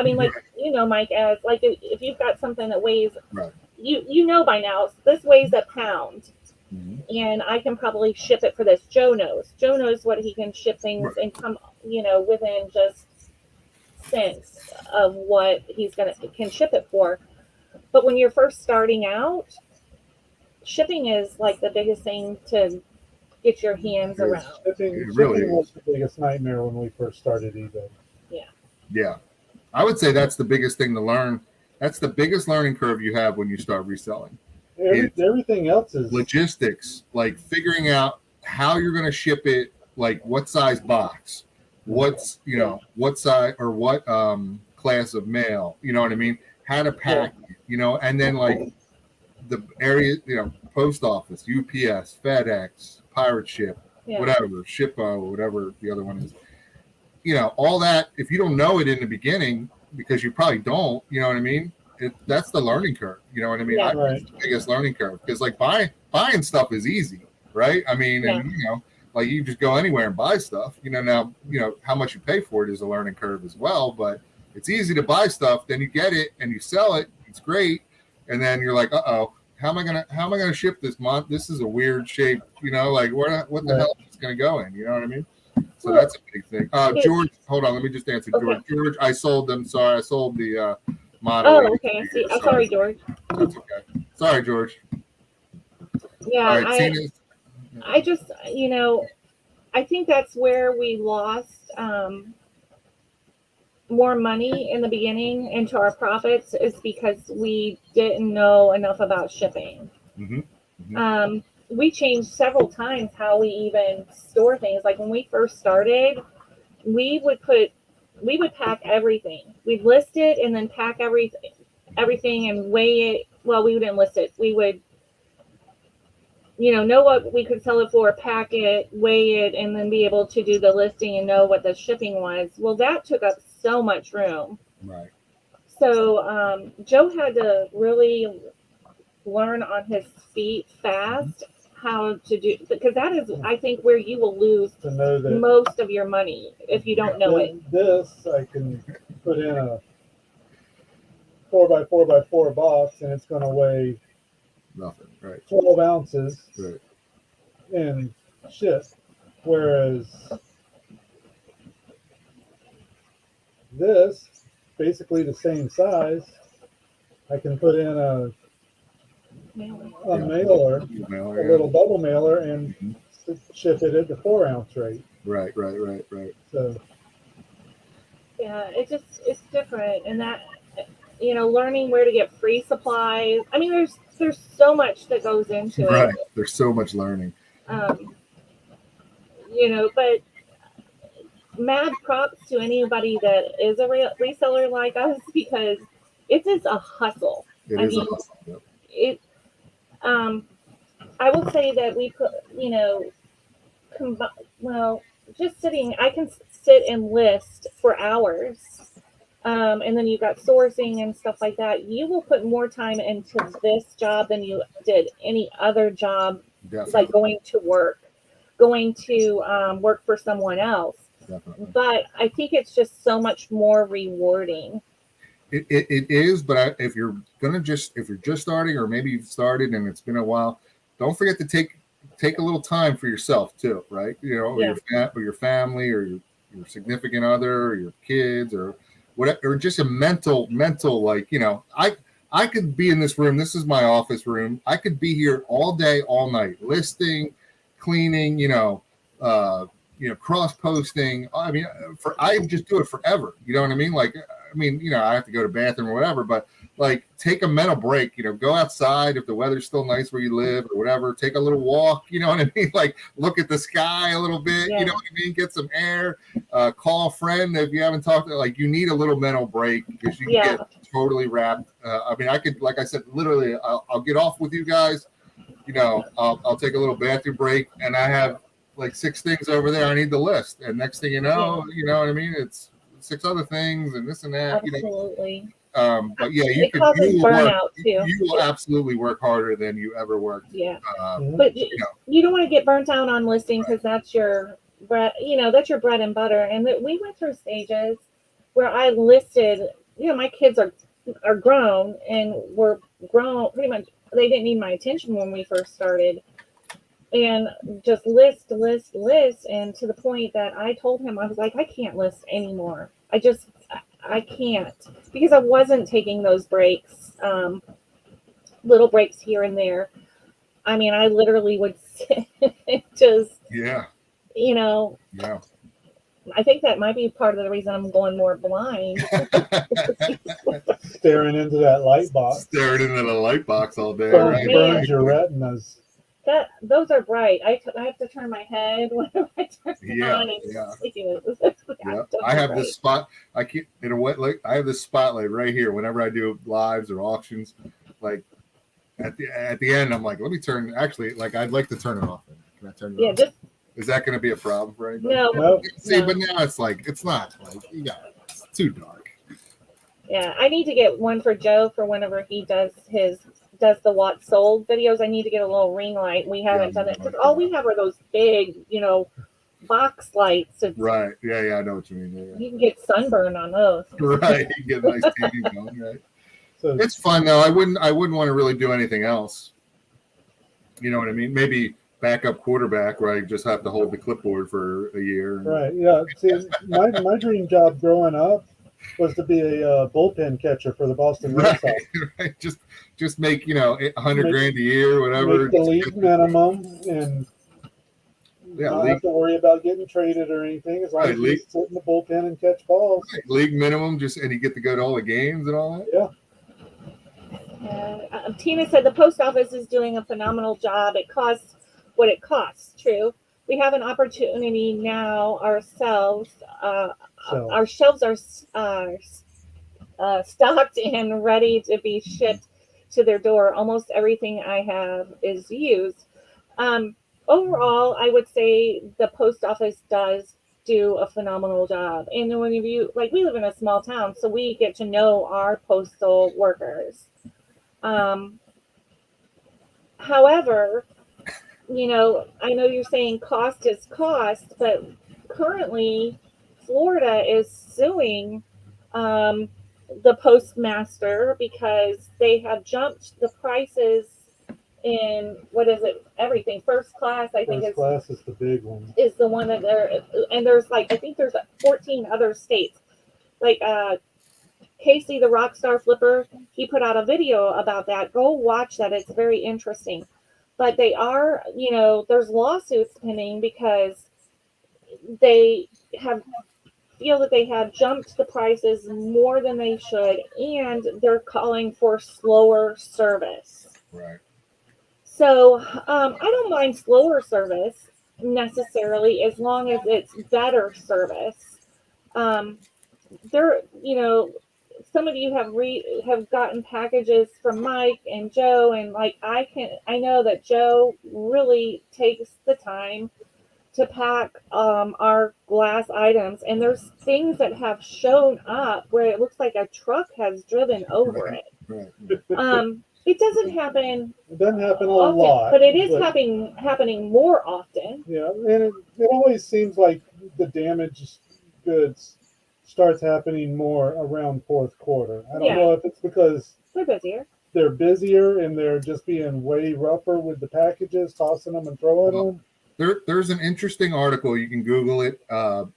mean, like Mike, as like if you've got something that weighs by now this weighs a pound, and I can probably ship it for this. Joe knows what he can ship things and come within just cents of what he's can ship it for. But when you're first starting out, shipping is like the biggest thing to get your hands around. Shipping was the biggest nightmare when we first started eBay. Yeah. I would say that's the biggest thing to learn. That's the biggest learning curve you have when you start reselling. Everything else is logistics, like figuring out how you're going to ship it, like what size box, what size or what class of mail, you know what I mean? How to pack, and then like the area, post office, UPS, FedEx, Pirate Ship, whatever, Shippo, whatever the other one is. All that, if you don't know it in the beginning, because you probably don't, you know what I mean? That's the learning curve. You know what I mean? Yeah. That's the biggest learning curve, because like buying stuff is easy, right? I mean, and like you just go anywhere and buy stuff. Now how much you pay for it is a learning curve as well. But it's easy to buy stuff. Then you get it and you sell it. It's great, and then you're like, how am I gonna ship this month? This is a weird shape. Like what the hell is this gonna go in? You know what I mean? So that's a big thing. George, hold on. Let me just answer George. George, I sold them. Sorry, I sold the model. Oh, okay. Sorry, George. That's okay. Sorry, George. Yeah, all right, I just, I think that's where we lost more money in the beginning into our profits, is because we didn't know enough about shipping. We changed several times how we even store things. Like when we first started, we would pack everything. We'd list it and then pack everything and weigh it. Well, we wouldn't list it. We would, know what we could sell it for, pack it, weigh it, and then be able to do the listing and know what the shipping was. Well, that took up so much room. Right. So Joe had to really learn on his feet fast how to do, because that is, I think, where you will lose most of your money if you don't know it. This I can put in a 4x4x4 box, and it's going to weigh nothing, right? 12 ounces, right? And ship. Whereas this, basically the same size, I can put in a mailer, a little double mailer, and ship it at the 4 ounce rate. Right. So yeah, it's different, and that learning where to get free supplies. I mean, there's so much that goes into it. Right. There's so much learning. But mad props to anybody that is a reseller like us, because it is a hustle. It is a hustle. Yep. I will say that we put, well, just sitting, I can sit and list for hours. And then you've got sourcing and stuff like that. You will put more time into this job than you did any other job, Definitely. like going to work for someone else. Definitely. But I think it's just so much more rewarding. It is, but if you're just starting, or maybe you've started and it's been a while, don't forget to take a little time for yourself too, right? You know, or your family, or your significant other, or your kids, or whatever, or just a mental, like, you know, I could be in this room. This is my office room. I could be here all day, all night, listing, cleaning, cross posting. I mean, I just do it forever. You know what I mean? Like, I mean, you know, I have to go to the bathroom or whatever, but like, take a mental break. You know, go outside if the weather's still nice where you live or whatever. Take a little walk. You know what I mean? Like, look at the sky a little bit. Yeah. You know what I mean? Get some air. Call a friend if you haven't talked. Like, you need a little mental break because you get totally wrapped. I mean, I could, like I said, literally, I'll get off with you guys. You know, I'll take a little bathroom break, and I have like 6 things over there I need to list. And next thing you know what I mean? It's 6 other things and this and that. Absolutely. You know? But yeah, you will absolutely work harder than you ever worked. Yeah. But you don't want to get burnt out on listing because that's your bread, that's your bread and butter. And we went through stages where I listed, my kids are grown and were grown pretty much. They didn't need my attention when we first started. And just list. And to the point that I told him, I was like, I can't list anymore. I can't, because I wasn't taking those breaks, little breaks here and there. I mean, I literally would sit just, I think that might be part of the reason I'm going more blind. Staring into that light box. Staring into the light box all day. Burns your retinas. Those are bright. I have to turn my head whenever I turn on and I have this spot. I keep in a wet light. I have this spotlight right here. Whenever I do lives or auctions, like at the end, I'm like, let me turn. Actually, like, I'd like to turn it off. Can I turn it off? Is that going to be a problem for anybody? No. See, but now it's like, it's not like, it's too dark. Yeah, I need to get one for Joe for whenever he does the What's Sold videos. I need to get a little ring light. We haven't done it because all we have are those big, box lights. Right. Yeah, I know what you mean. Yeah. You can get sunburn on those. Right. You get nice TV going, right? So it's fun though. I wouldn't want to really do anything else. You know what I mean? Maybe backup quarterback where I just have to hold the clipboard for a year. Right. Yeah. See, my dream job growing up was to be a bullpen catcher for the Boston Red Sox. Right. Just make, $100 grand a year, whatever. Make the league minimum and not have to worry about getting traded or anything as long as you sit in the bullpen and catch balls. Right. League minimum, and you get to go to all the games and all that. Yeah. Tina said the post office is doing a phenomenal job. It costs what it costs. True. We have an opportunity now ourselves. Our shelves are stocked and ready to be shipped to their door. Almost everything I have is used. Overall, I would say the post office does do a phenomenal job. And when we live in a small town, so we get to know our postal workers. However, I know you're saying cost is cost, but currently Florida is suing the postmaster because they have jumped the prices in everything. First class, I think First class is the big one. Is the one that there's I think there's 14 other states. Like Casey, the rock star flipper, he put out a video about that. Go watch that. It's very interesting. But they are, there's lawsuits pending because they feel that they have jumped the prices more than they should, and they're calling for slower service. Right. So I don't mind slower service necessarily as long as it's better service. Some of you have gotten packages from Mike and Joe, and I know that Joe really takes the time to pack our glass items, and there's things that have shown up where it looks like a truck has driven over it. Right. It doesn't happen It doesn't happen a often, lot, but it is happening more often. Yeah, and it always seems like the damaged goods starts happening more around fourth quarter. I don't Yeah. know if it's because They're busier. they're busier and they're just being way rougher with the packages, tossing them and throwing them. There's an interesting article, you can Google it.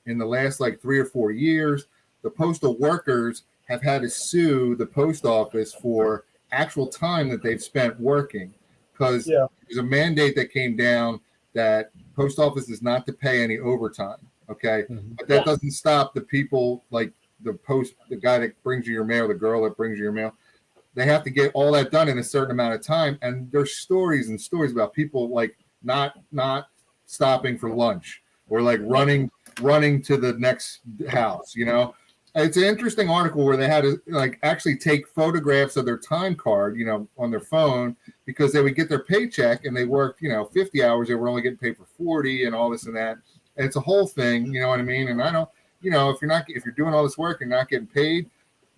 In the last like 3 or 4 years, the postal workers have had to sue the post office for actual time that they've spent working, because there's a mandate that came down that post office is not to pay any overtime. Okay. But that doesn't stop the people, like the guy that brings you your mail, the girl that brings you your mail. They have to get all that done in a certain amount of time. And there's stories and stories about people like not stopping for lunch or like running to the next house. It's an interesting article where they had to like actually take photographs of their time card, on their phone, because they would get their paycheck and they worked, 50 hours. They were only getting paid for 40 and all this and that. And it's a whole thing, you know what I mean? And I don't, if you're doing all this work and not getting paid,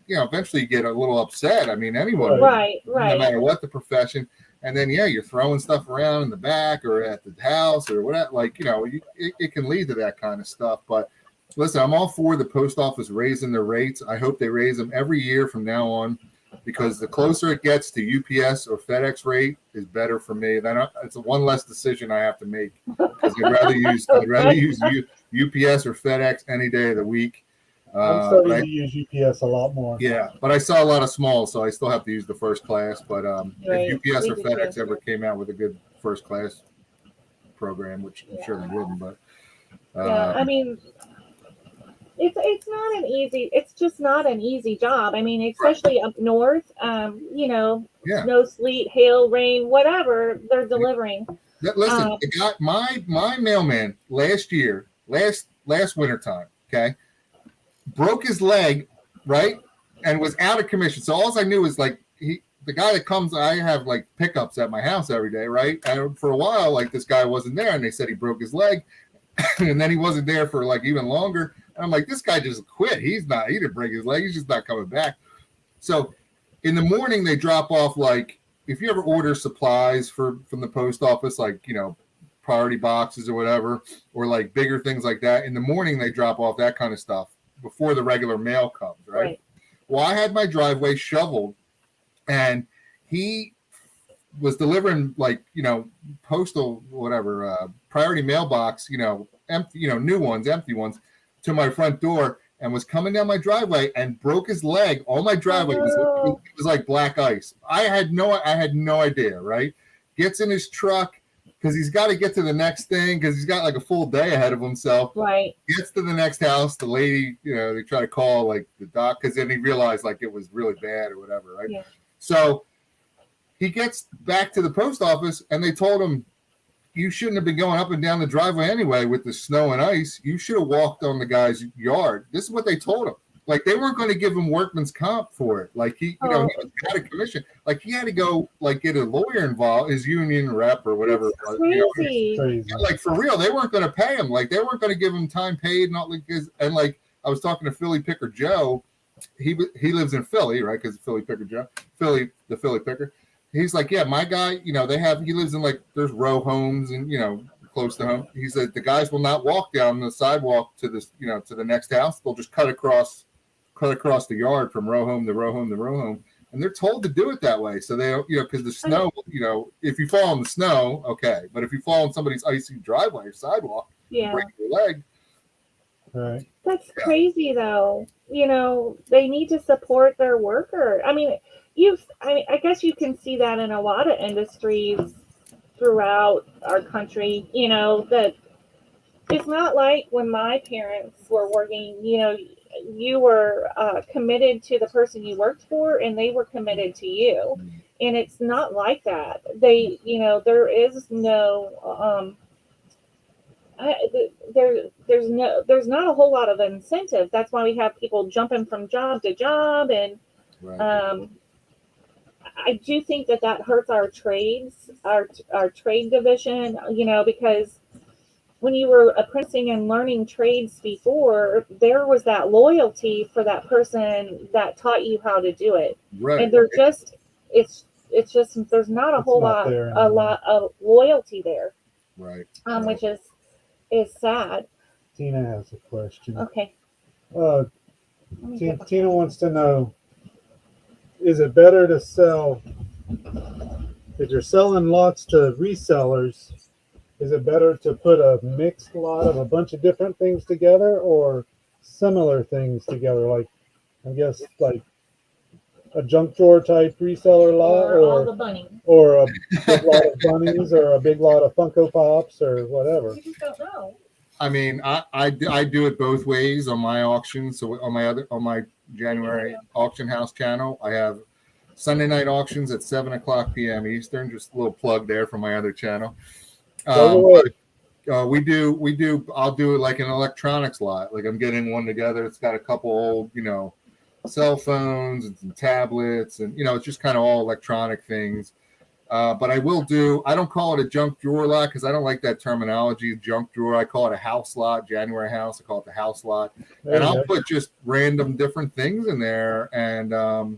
eventually you get a little upset. I mean, anyone, right, no matter what the profession. And then, you're throwing stuff around in the back or at the house or whatever. Like, it can lead to that kind of stuff. But listen, I'm all for the post office raising their rates. I hope they raise them every year from now on, because the closer it gets to UPS or FedEx rate is better for me. Then it's one less decision I have to make. Because I'd rather use UPS or FedEx any day of the week. I'm starting to use UPS a lot more. Yeah, but I saw a lot of small, so I still have to use the first class. But if UPS or FedEx ever came out with a good first class program, which I'm sure they wouldn't, but I mean, it's just not an easy job. I mean, especially up north, snow, sleet, hail, rain, whatever they're delivering. Listen, my mailman last wintertime, okay, broke his leg, right, and was out of commission. So all I knew was like the guy that comes, I have like pickups at my house every day, right? And for a while, like this guy wasn't there, and they said he broke his leg, and then he wasn't there for like even longer. And I'm like, this guy just quit. He didn't break his leg. He's just not coming back. So in the morning, they drop off, like, if you ever order supplies from the post office, like, priority boxes or whatever, or like bigger things like that. In the morning, they drop off that kind of stuff before the regular mail comes, right? Well, I had my driveway shoveled, and he was delivering like, postal, whatever, priority mailbox, empty, new ones, empty ones, to my front door, and was coming down my driveway and broke his leg on my driveway. It was like black ice. I had no idea, right? Gets in his truck, because he's got to get to the next thing, because he's got like a full day ahead of himself. Right. Gets to the next house. The lady, they try to call like the doc, because then he realized like it was really bad or whatever, right? Yeah. So he gets back to the post office, and they told him, you shouldn't have been going up and down the driveway anyway with the snow and ice. You should have walked on the guy's yard. This is what they told him. Like, they weren't going to give him workman's comp for it. Like, he was out of commission. Like, he had to go, like, get a lawyer involved, his union rep or whatever. Crazy. Like, for real, they weren't going to pay him. Like, they weren't going to give him time paid. And like, I was talking to Philly Picker Joe. He lives in Philly, right? Because Philly Picker Joe. The Philly Picker. He's like, yeah, my guy, he lives in like, there's row homes and, close to home. He said the guys will not walk down the sidewalk to this, to the next house. They'll just cut across the yard from row home to row home to row home. And they're told to do it that way. So they, because the snow, if you fall in the snow, okay. But if you fall on somebody's icy driveway or sidewalk, break your leg. Right. That's crazy though. They need to support their worker. I mean, I guess you can see that in a lot of industries throughout our country, that it's not like when my parents were working, you were committed to the person you worked for, and they were committed to you. And it's not like that. They, there is no, there's not a whole lot of incentive. That's why we have people jumping from job to job. And, I do think that hurts our trades, our trade division, because when you were apprenticing and learning trades before, there was that loyalty for that person that taught you how to do it. Right. And they're just, it's just, there's not a It's whole not lot, there a anymore. lot of loyalty there, Right. which is sad. Tina has a question. Okay. Uh, Let me get my- Tina wants to know, is it better to sell, if you're selling lots to resellers, is it better to put a mixed lot of a bunch of different things together or similar things together? Like, I guess, like a junk drawer type reseller lot, Or all the or bunnies. a big lot of bunnies, or a big lot of Funko Pops, or whatever. You just don't know. I mean, I do it both ways on my auction. So on my January auction house channel, I have Sunday night auctions at 7:00 p.m. Eastern. Just a little plug there for my other channel. We do. I'll do it like an electronics lot. Like I'm getting one together. It's got a couple old, cell phones and some tablets, and it's just kind of all electronic things. But I don't call it a junk drawer lot because I don't like that terminology, junk drawer. I call it a house lot, January house. I call it the house lot. And I'll put just random different things in there. And, I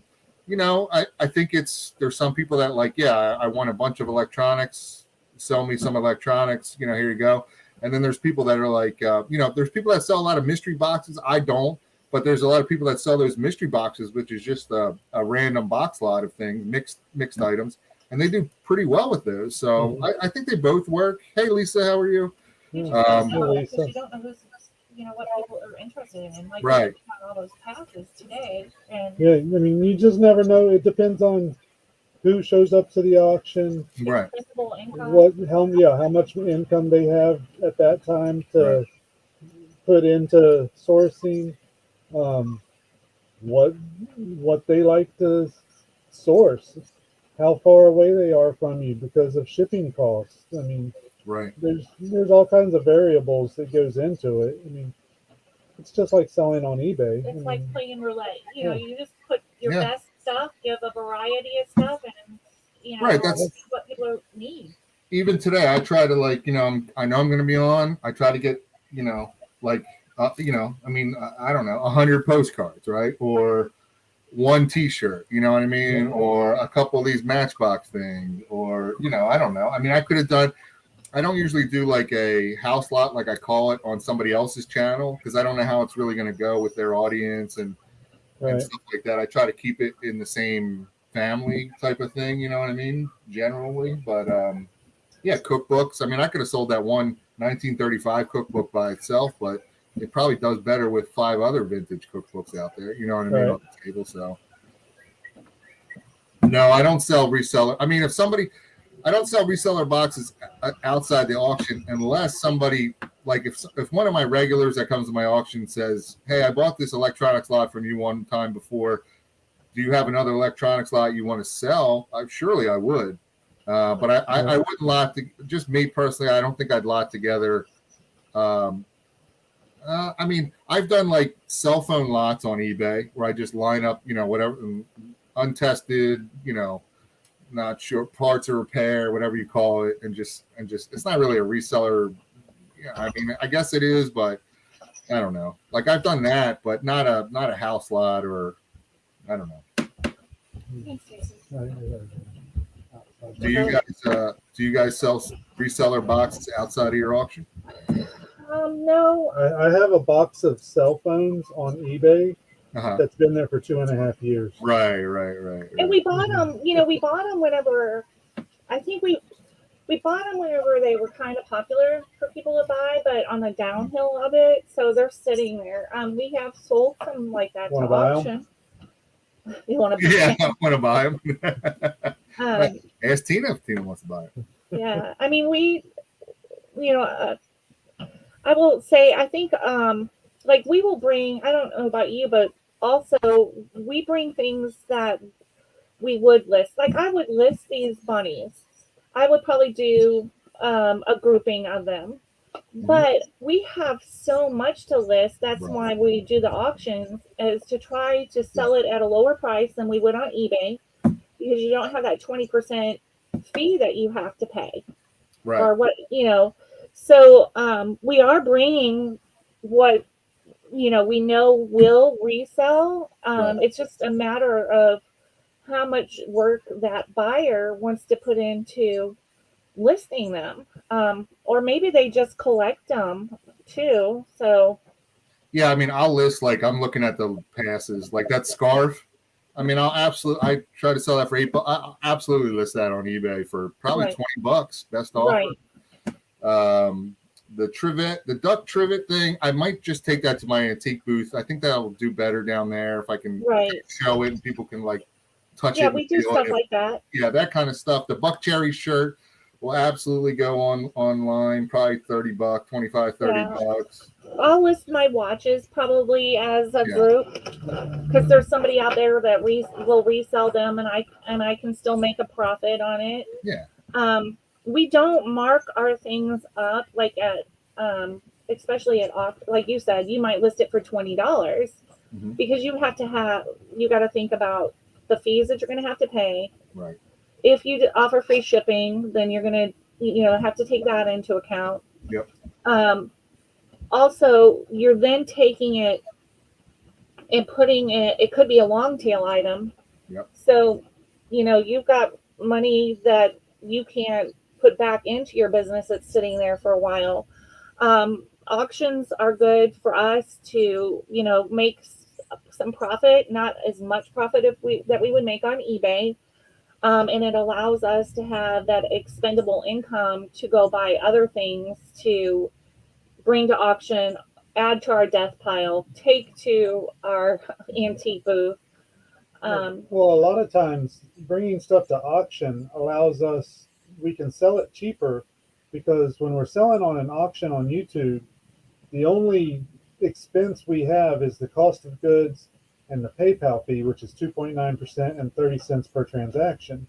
think there's some people that I want a bunch of electronics, sell me some electronics, here you go. And then there's people that are like, there's people that sell a lot of mystery boxes. I don't. But there's a lot of people that sell those mystery boxes, which is just a random box lot of things, mixed items. And they do pretty well with those. So I think they both work. Hey, Lisa, how are you? You just don't know, because you don't know what people are interested in. Like, right. We got all those passes today. And yeah, I mean, you just never know. It depends on who shows up to the auction. Right. How much income they have at that time to put into sourcing. What they like to source, how far away they are from you because of shipping costs. I mean, right. There's all kinds of variables that goes into it. I mean, it's just like selling on eBay. It's like playing roulette. You just put your best stuff, give a variety of stuff, and that's what people need. Even today, I try to I know I'm going to be on. I try to get I don't know, 100 postcards, right? Or one T-shirt, you know what I mean? Or a couple of these Matchbox things, or, I don't know. I mean, I don't usually do like a house lot, like I call it, on somebody else's channel, because I don't know how it's really going to go with their audience and stuff like that. I try to keep it in the same family type of thing, you know what I mean? Generally. But, cookbooks. I mean, I could have sold that one 1935 cookbook by itself, but it probably does better with 5 other vintage cookbooks out there. You know what I mean? On the table. So no, I don't sell reseller. I mean, I don't sell reseller boxes outside the auction unless somebody, like if one of my regulars that comes to my auction says, hey, I bought this electronics lot from you one time before. Do you have another electronics lot you want to sell? Surely I would. But I wouldn't lot just me personally. I don't think I'd lot together. I mean, I've done like cell phone lots on eBay where I just line up, whatever, untested, not sure, parts of repair, whatever you call it, and just it's not really a reseller. Yeah, I mean, I guess it is, but I don't know. Like I've done that, but not a house lot, or I don't know. Do you guys sell reseller boxes outside of your auction? No. I have a box of cell phones on eBay that's been there for 2.5 years. Right. And we bought them. We bought them whenever. I think we bought them whenever they were kind of popular for people to buy, but on the downhill of it, so they're sitting there. We have sold some like that to auction. You want to? Yeah, I want to buy them. Ask Tina if Tina wants to buy it. Yeah, I mean I will say, I think, we will bring, I don't know about you, but also we bring things that we would list. Like I would list these bunnies. I would probably do a grouping of them. But we have so much to list. That's why we do the auctions, is to try to sell it at a lower price than we would on eBay, because you don't have that 20% fee that you have to pay. Right. Or what, So we are bringing what we know will resell. Right. It's just a matter of how much work that buyer wants to put into listing them, or maybe they just collect them too. So Yeah, I mean, I'll list, like, I'm looking at the passes, like that scarf. I mean, I try to sell that for $8. I'll absolutely list that on eBay for probably right, $20. Best offer. right. The duck trivet thing, I might just take that to my antique booth. I think that'll do better down there if I can Right. show it and people can like touch Yeah, it and we do feel stuff it. like that. Yeah, that kind of stuff. The Buck Cherry shirt will absolutely go online, probably $30, 25, Yeah. $30. I'll list my watches probably as a Yeah. group because there's somebody out there that will resell them, and I can still make a profit on it. Yeah. We don't mark our things up like at especially at like you said, you might list it for $20 Mhm. because you got to think about the fees that you're going to have to pay. Right. If you offer free shipping, then you're going to have to take that into account. Yep. Also, you're then taking it and putting it could be a long tail item. Yep. So, you've got money that you can't put back into your business that's sitting there for a while. Auctions are good for us to, make some profit, not as much profit that we would make on eBay. And it allows us to have that expendable income to go buy other things to bring to auction, add to our death pile, take to our antique booth. Well, a lot of times bringing stuff to auction allows us, we can sell it cheaper because when we're selling on an auction on YouTube, the only expense we have is the cost of goods and the PayPal fee, which is 2.9% and 30 cents per transaction.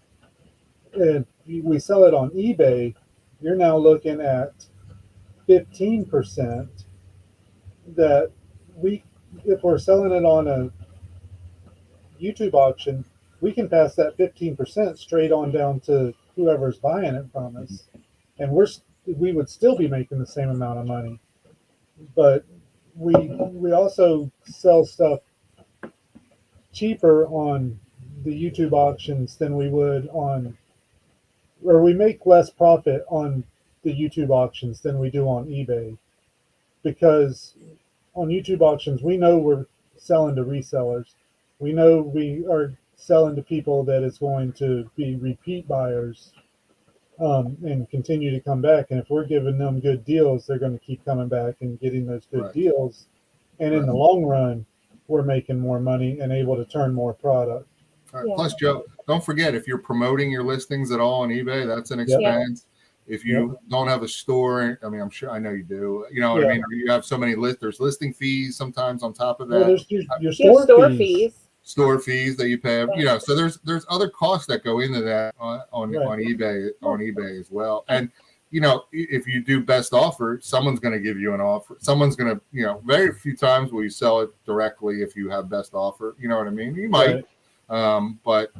And we sell it on eBay, you're now looking at 15% that if we're selling it on a YouTube auction, we can pass that 15% straight on down to whoever's buying it from us. And we would still be making the same amount of money. But we also sell stuff cheaper on the YouTube auctions than we would or we make less profit on the YouTube auctions than we do on eBay. Because on YouTube auctions, we know we're selling to resellers. We know we are selling to people that is going to be repeat buyers and continue to come back. And if we're giving them good deals, they're going to keep coming back and getting those good deals. And in the long run, we're making more money and able to turn more product. Right. Yeah. Plus, Joe, don't forget, if you're promoting your listings at all on eBay, that's an expense. If you don't have a store, I mean, I know you do. You know what I mean? Or you have so many there's listing fees sometimes on top of that. Well, there's your store fees. Store fees that you pay. So there's other costs that go into that on eBay as well. And if you do best offer, someone's going to give you an offer. Someone's going to, very few times will you sell it directly if you have best offer. You know what I mean? You might, but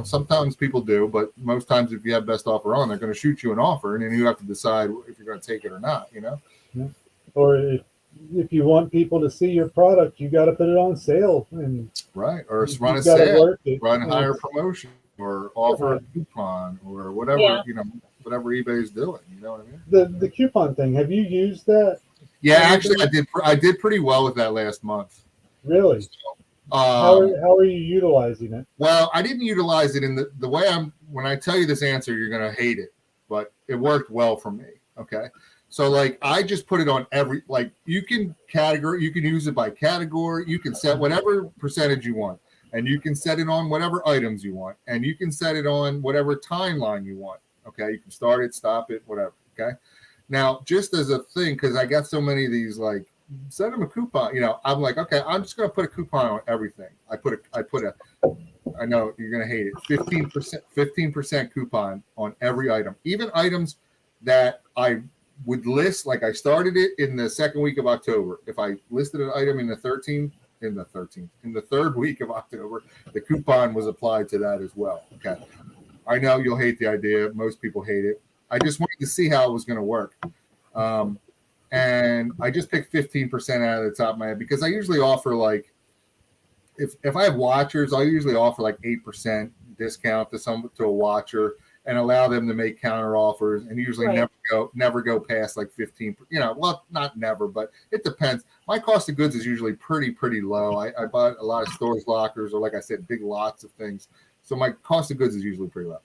sometimes people do. But most times, if you have best offer on, they're going to shoot you an offer, and then you have to decide if you're going to take it or not. Or if you want people to see your product, you got to put it on sale and or run a sale, run a higher promotion, or offer a coupon, or whatever whatever eBay is doing. You know what I mean? The coupon thing. Have you used that? Yeah, actually, I did pretty well with that last month. Really? So, how are you utilizing it? Well, I didn't utilize it in the way when I tell you this answer, you're going to hate it, but it worked well for me. Okay. So I just put it on you can use it by category. You can set whatever percentage you want, and you can set it on whatever items you want, and you can set it on whatever timeline you want. Okay. You can start it, stop it, whatever. Okay. Now, just as a thing, because I got so many of these, send them a coupon. I'm like, okay, I'm just going to put a coupon on everything. I know you're going to hate it. 15% coupon on every item, even items that I would list. Like I started it in the second week of October. If I listed an item in the third week of October, the coupon was applied to that as well. Okay. I know you'll hate the idea. Most people hate it. I just wanted to see how it was going to work. And I just picked 15% out of the top of my head because I usually offer like, if I have watchers, I usually offer like 8% discount to a watcher and allow them to make counter offers, and usually Right. never go past like 15. Well, not never, but it depends. My cost of goods is usually pretty low. I bought a lot of storage lockers, or like I said, big lots of things. So my cost of goods is usually pretty low.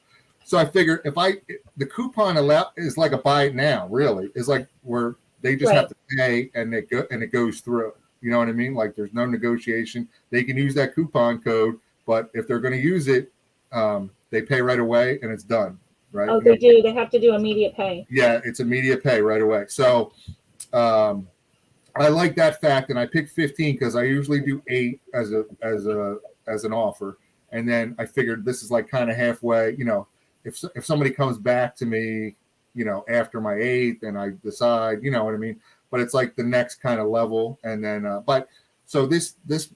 So I figure the coupon is like a buy it now, really, is like where they just have to pay and it goes through. You know what I mean? Like there's no negotiation. They can use that coupon code, but if they're going to use it, they pay right away and it's done. Right? Oh, they do. They have to do immediate pay. Yeah, it's immediate pay right away. So I like that fact, and I picked 15 because I usually do 8 as an offer, and then I figured this is like kind of halfway. If somebody comes back to me, after my 8th, and I decide, you know what I mean. But it's like the next kind of level, and then so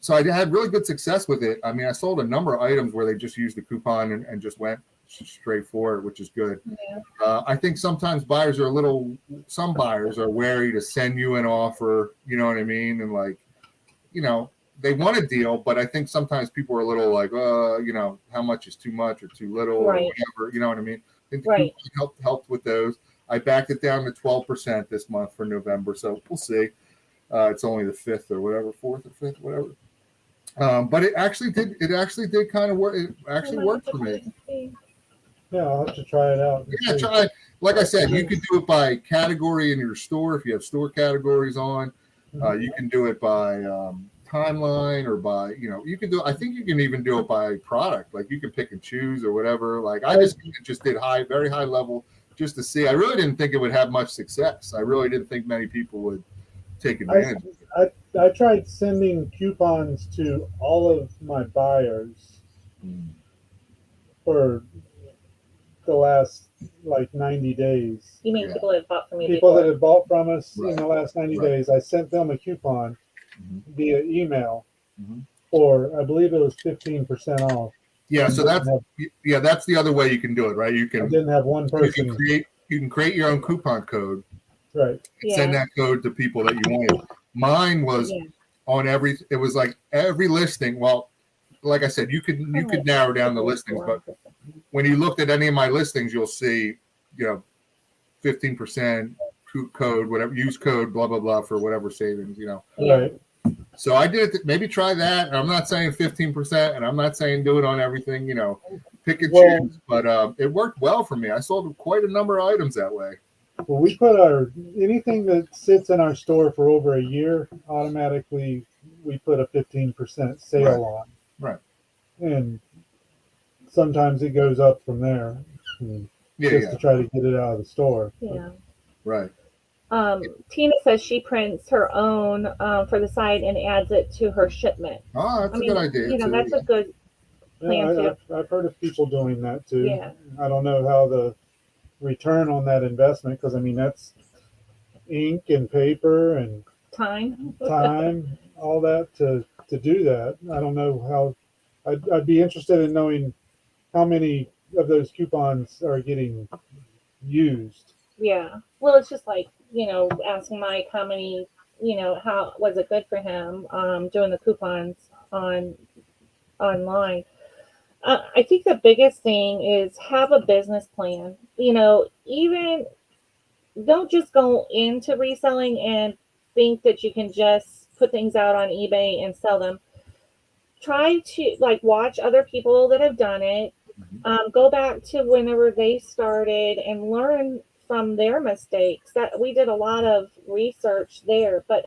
I had really good success with it. I mean, I sold a number of items where they just used the coupon and just went straight for it, which is good. Yeah. I think sometimes some buyers are wary to send you an offer, you know what I mean? And like, they want a deal, but I think sometimes people are a little like, how much is too much or too little or whatever, you know what I mean? I think the coupon helped with those. I backed it down to 12% this month for November, so we'll see. It's only the 5th or whatever, 4th or 5th, whatever. But it actually did kind of work. It actually worked for me. Yeah, I'll have to try it out. Yeah, try. Like I said, you can do it by category in your store if you have store categories on. You can do it by timeline or by, you can do. I think you can even do it by product. Like you can pick and choose or whatever. Like I just did very high level just to see. I really didn't think it would have much success. I really didn't think many people would take advantage of it. I tried sending coupons to all of my buyers for the last like 90 days. You mean people that have bought from you People before? that have bought from us in the last 90 days. I sent them a coupon via email for, I believe it was 15% off. Yeah, so that's the other way you can do it, right? I didn't have one person. You can create your own coupon code. Right. Send that code to people that you wanted. Mine was on it was like every listing. Well, like I said, you could narrow down the listings, but when you looked at any of my listings, you'll see, 15% code, whatever, use code, blah, blah, blah, for whatever savings, Right. So I did it. Maybe try that. And I'm not saying 15%, and I'm not saying do it on everything, pick and choose, but it worked well for me. I sold quite a number of items that way. Well, we put anything that sits in our store for over a year, automatically we put a 15% sale on. Right. And sometimes it goes up from there. To try to get it out of the store. Yeah. Right. Tina says she prints her own for the site and adds it to her shipment. Oh, that's a good idea. That's a good plan too. I've heard of people doing that too. Yeah. I don't know how the return on that investment, because I mean that's ink and paper and time, all that to do that. I don't know how. I'd be interested in knowing how many of those coupons are getting used. Yeah. Well, it's just like, asking Mike how many, how was it good for him doing the coupons online. I think the biggest thing is have a business plan. Even don't just go into reselling and think that you can just put things out on eBay and sell them. Try to watch other people that have done it. Go back to whenever they started and learn from their mistakes. That we did a lot of research there, but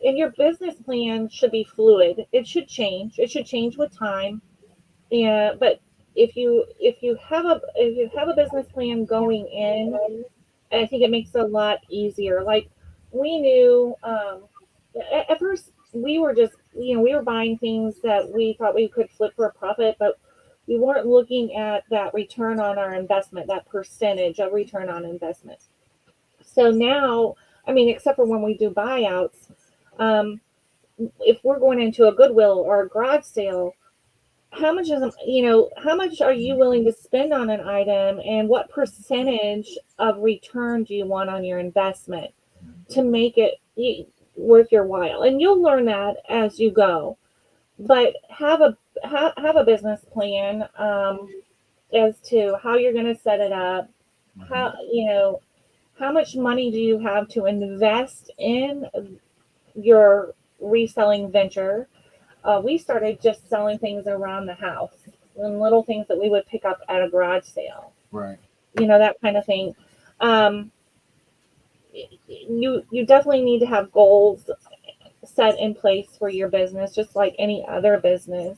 in your business plan should be fluid. It should change. It should change with time. Yeah, but if you have a business plan going in, I think it makes it a lot easier. Like we knew at first we were just we were buying things that we thought we could flip for a profit, but we weren't looking at that return on our investment, that percentage of return on investment. So now, except for when we do buyouts, if we're going into a Goodwill or a garage sale, how much is, how much are you willing to spend on an item, and what percentage of return do you want on your investment to make it worth your while? And you'll learn that as you go, but have a business plan, as to how you're going to set it up, how, how much money do you have to invest in your reselling venture. We started just selling things around the house and little things that we would pick up at a garage sale, Right. that kind of thing. You definitely need to have goals set in place for your business, just like any other business.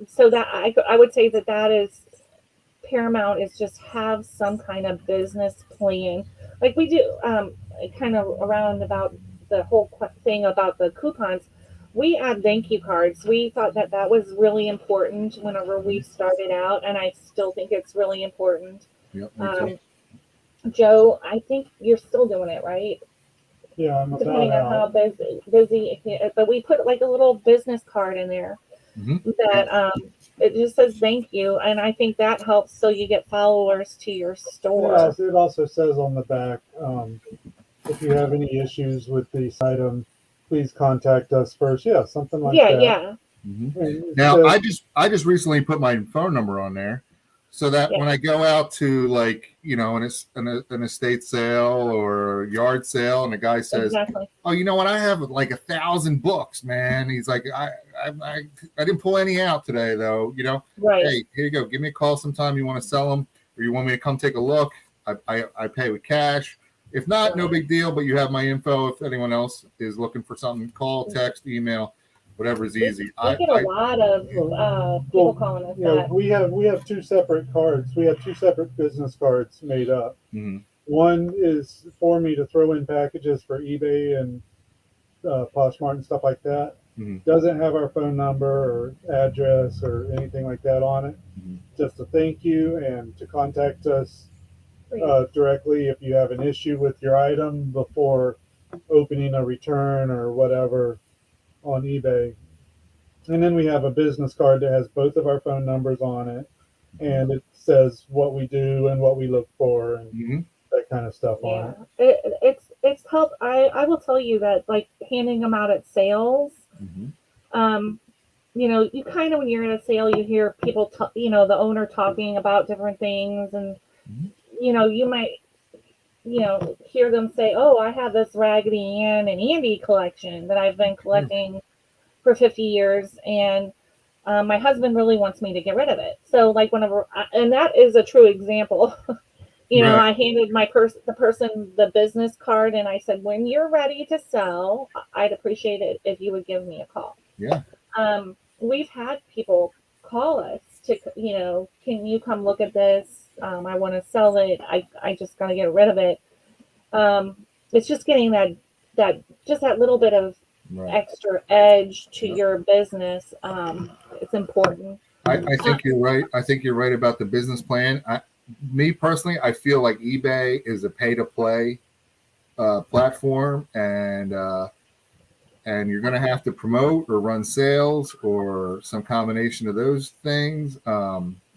So that I would say that is paramount, is just have some kind of business plan, like we do. Kind of around about the whole thing about the coupons. We add thank you cards. We thought that was really important whenever we started out, and I still think it's really important. Yep. Me too. Joe, I think you're still doing it, right? Yeah, I'm Depending about on how out. busy, but we put like a little business card in there that it just says thank you, and I think that helps so you get followers to your store. It also says on the back, if you have any issues with this item, please contact us first. Yeah, something like that. Yeah. Now, So, I just recently put my phone number on there, so that when I go out to, like, an estate sale or yard sale, and the guy says, exactly. "Oh, you know what? I have like 1,000 books, man." He's like, I didn't pull any out today, though. Right. Hey, here you go. Give me a call sometime. You want to sell them, or you want me to come take a look? I pay with cash. If not, no big deal. But you have my info. If anyone else is looking for something, call, text, email, whatever is easy. We get a lot of people calling us that. we have two separate cards. We have two separate business cards made up. Mm-hmm. One is for me to throw in packages for eBay and Poshmark and stuff like that. Mm-hmm. Doesn't have our phone number or address or anything like that on it. Mm-hmm. Just a thank you and to contact us directly if you have an issue with your item before opening a return or whatever on eBay. And then we have a business card that has both of our phone numbers on it, and it says what we do and what we look for and that kind of stuff on it. It's helped. I will tell you that, like, handing them out at sales. You kind of, when you're at a sale, you hear people, the owner talking about different things, and you might, hear them say, "Oh, I have this Raggedy Ann and Andy collection that I've been collecting for 50 years, and my husband really wants me to get rid of it." So, like, and that is a true example. I handed the person the business card, and I said, "When you're ready to sell, I'd appreciate it if you would give me a call." Yeah. We've had people call us to, can you come look at this? I want to sell it. I just got to get rid of it. It's just getting that little bit of extra edge to your business. It's important. I think you're right. I think you're right about the business plan. Me personally, I feel like eBay is a pay-to-play platform, and you're going to have to promote or run sales or some combination of those things.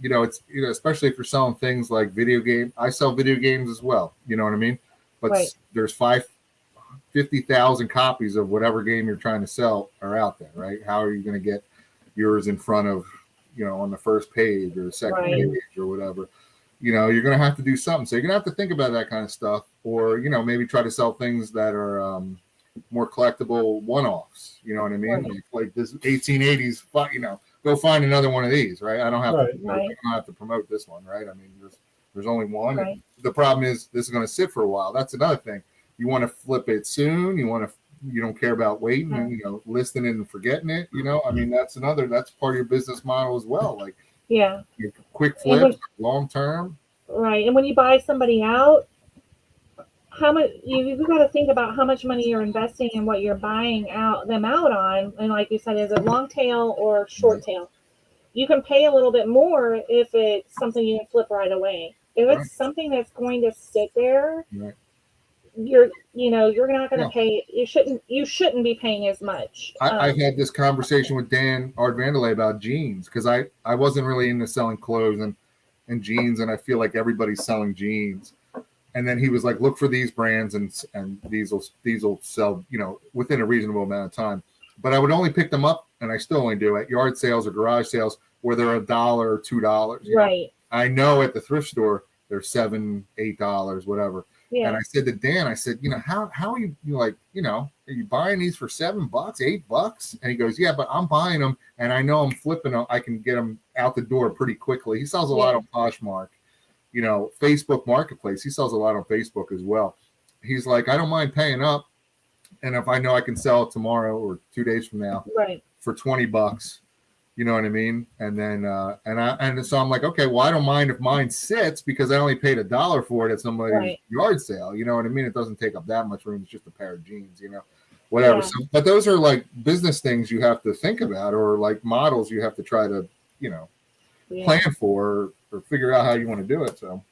It's especially if you're selling things like video game. I sell video games as well. You know what I mean? But there's 50,000 copies of whatever game you're trying to sell are out there, right? How are you going to get yours in front of, on the first page or the second page or whatever? You're going to have to do something. So you're going to have to think about that kind of stuff, or, maybe try to sell things that are more collectible one-offs. You know what I mean? Like this 1880s, go find another one of these, right? I don't have to. I don't have to promote this one, right? I mean, there's only one. Right. The problem is this is going to sit for a while. That's another thing. You want to flip it soon. You don't care about waiting, listing it and forgetting it. I mean, that's part of your business model as well. Like, quick flips, long term. Right. And when you buy somebody out, how much you've got to think about how much money you're investing in what you're buying them out on. And like you said, is it long tail or short tail? You can pay a little bit more if it's something you can flip right away. If it's something that's going to sit there, you're not going to No. pay. You shouldn't be paying as much. I've had this conversation with Dan Art Vandelay about jeans because I wasn't really into selling clothes and jeans, and I feel like everybody's selling jeans. And then he was like, look for these brands and these will sell, within a reasonable amount of time. But I would only pick them up, and I still only do at yard sales or garage sales where they're $1 or $2. Right. I know at the thrift store they're $7, $8, whatever. Yeah. And I said to Dan, I said, how are you like, are you buying these for $7, $8? And he goes, yeah, but I'm buying them, and I know I'm flipping them. I can get them out the door pretty quickly. He sells a lot on Poshmark, Facebook Marketplace. He sells a lot on Facebook as well. He's like, I don't mind paying up, and if I know I can sell it tomorrow or 2 days from now, right, for $20. You know what I mean? And then, so I'm like, okay, well, I don't mind if mine sits because I only paid $1 for it at somebody's yard sale. You know what I mean? It doesn't take up that much room. It's just a pair of jeans, whatever. Yeah. So, but those are like business things you have to think about, or like models you have to try to, plan for or figure out how you want to do it. So,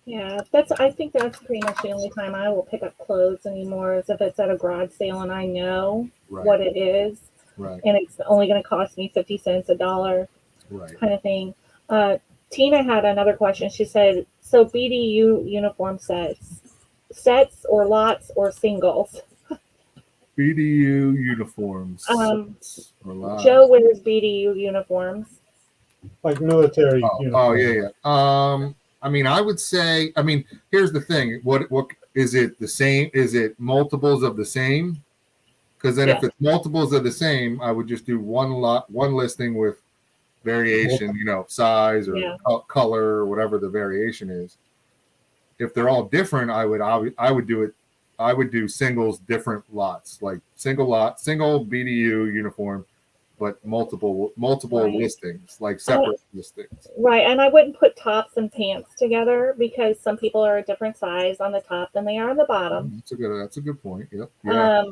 yeah, I think that's pretty much the only time I will pick up clothes anymore is if it's at a garage sale and I know what it is. Right. And it's only going to cost me 50 cents, $1, kind of thing. Tina had another question. She said, so BDU uniform sets or lots or singles? BDU uniforms. Sets or lots. Joe wears BDU uniforms. Like military uniforms. Oh, yeah. I mean, I would say, here's the thing. What is it the same? Is it multiples of the same? Because then if it's multiples of the same, I would just do one listing with variation, size or color or whatever the variation is. If they're all different, I would do singles, different lots, like single BDU uniform, but multiple listings, like separate listings. Right, and I wouldn't put tops and pants together because some people are a different size on the top than they are on the bottom. That's a good point. Yep. Yeah.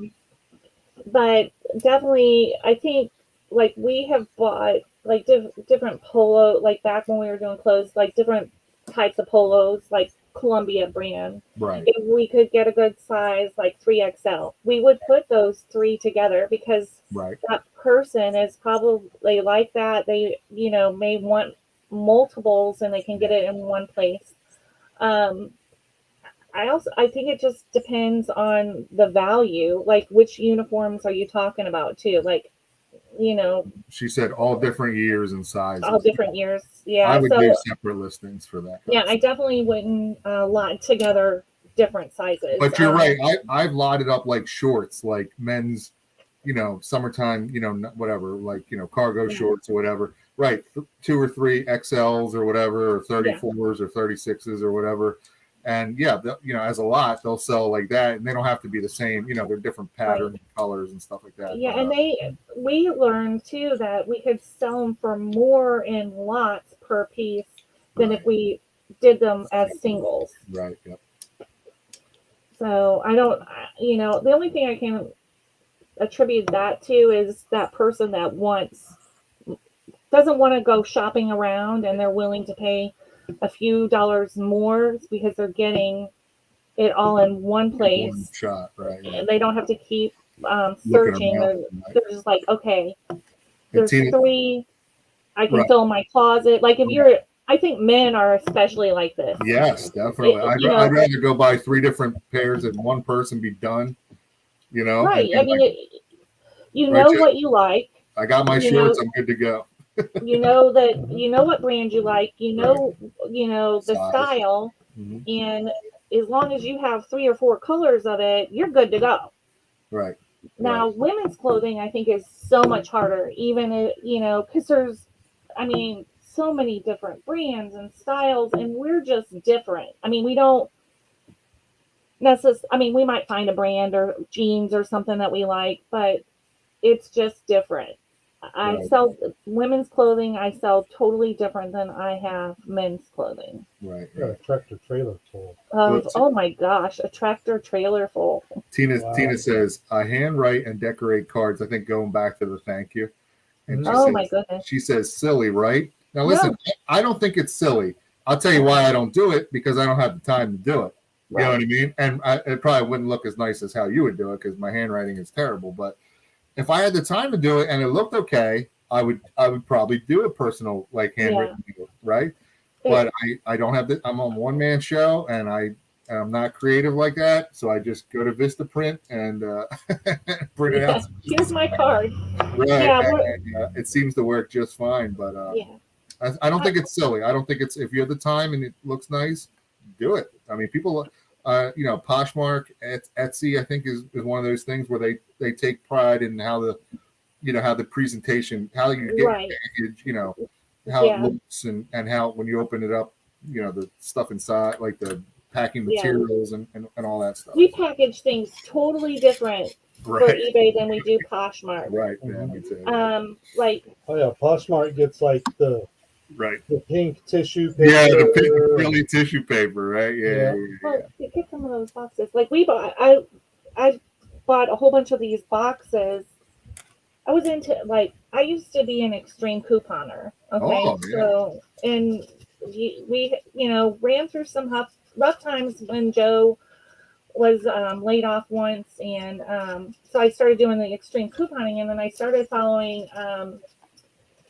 But definitely, I think like we have bought like different polo, like back when we were doing clothes, like different types of polos, like Columbia brand. Right. If we could get a good size, like 3XL, we would put those three together because that person is probably like that. They, may want multiples and they can get it in one place. I think it just depends on the value, like which uniforms are you talking about too? Like, she said all different years and sizes. All different years. Yeah. I would do separate listings for that. Yeah. I definitely wouldn't lot together different sizes. But you're right. I've lotted up like shorts, like men's, summertime, whatever, like, cargo shorts or whatever. Right. 2 or 3 XLs or whatever, or 34s or 36s or whatever. And as a lot, they'll sell like that, and they don't have to be the same. They're different patterns, colors, and stuff like that. Yeah, and we learned too that we could sell them for more in lots per piece than if we did them as singles. Right. Yep. So I don't, the only thing I can attribute that to is that person that doesn't want to go shopping around, and they're willing to pay a few dollars more because they're getting it all in one place. One shot, right? Yeah. And they don't have to keep searching. They're just like, okay, there's 3. I can fill my closet. Like if I think men are especially like this. Yes, definitely. I'd rather go buy 3 different pairs and one person be done. Right. What you like. I got my shorts. I'm good to go. You know what brand you like, the style, and as long as you have 3 or 4 colors of it, you're good to go. Right. Now, women's clothing, I think, is so much harder, even because there's, so many different brands and styles, and we're just different. We don't necessarily, we might find a brand or jeans or something that we like, but it's just different. I sell women's clothing. I sell totally different than I have men's clothing. Right. Got a tractor trailer full. Oh my gosh, a tractor trailer full. Tina says, I handwrite and decorate cards. I think going back to the thank you. And my goodness. She says, silly, right? Now listen, I don't think it's silly. I'll tell you why I don't do it, because I don't have the time to do it. You know what I mean? And it probably wouldn't look as nice as how you would do it because my handwriting is terrible. But if I had the time to do it and it looked okay, I would probably do a personal like handwritten, right? But I don't have I'm on one man show and I'm not creative like that, so I just go to Vistaprint and print it out. Here's my card. Right. Yeah, and, it seems to work just fine, but I don't think it's silly. I don't think it's if you have the time and it looks nice, do it. I mean, people, Poshmark, Etsy, I think is one of those things where they take pride in how the presentation, how you get packaged, how it looks and how when you open it up, the stuff inside, like the packing materials and all that stuff. We package things totally different for eBay than we do Poshmark. Right. Yeah, me too. Poshmark gets like the pink tissue paper. Yeah, the pink frilly tissue paper, right? Yeah. Well, you get some of those boxes. Like I bought a whole bunch of these boxes. I was into I used to be an extreme couponer. Okay, so and we ran through some rough times when Joe was laid off once, and so I started doing the extreme couponing, and then I started following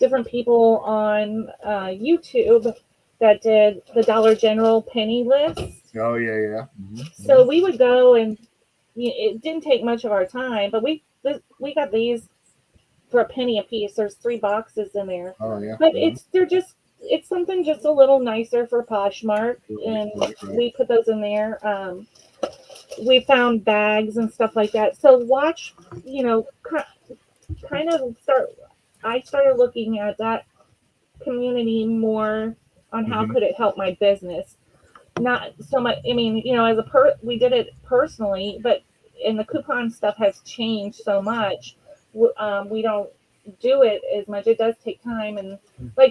different people on YouTube that did the Dollar General penny list. Oh yeah. Mm-hmm. So we would go, and it didn't take much of our time, but we got these for a penny a piece. There's 3 boxes in there. Oh yeah. But it's something just a little nicer for Poshmark, and we put those in there. We found bags and stuff like that. So watch, I started looking at that community more on how could it help my business. Not so much, I mean, we did it personally, but and the coupon stuff has changed so much. We don't do it as much. It does take time, and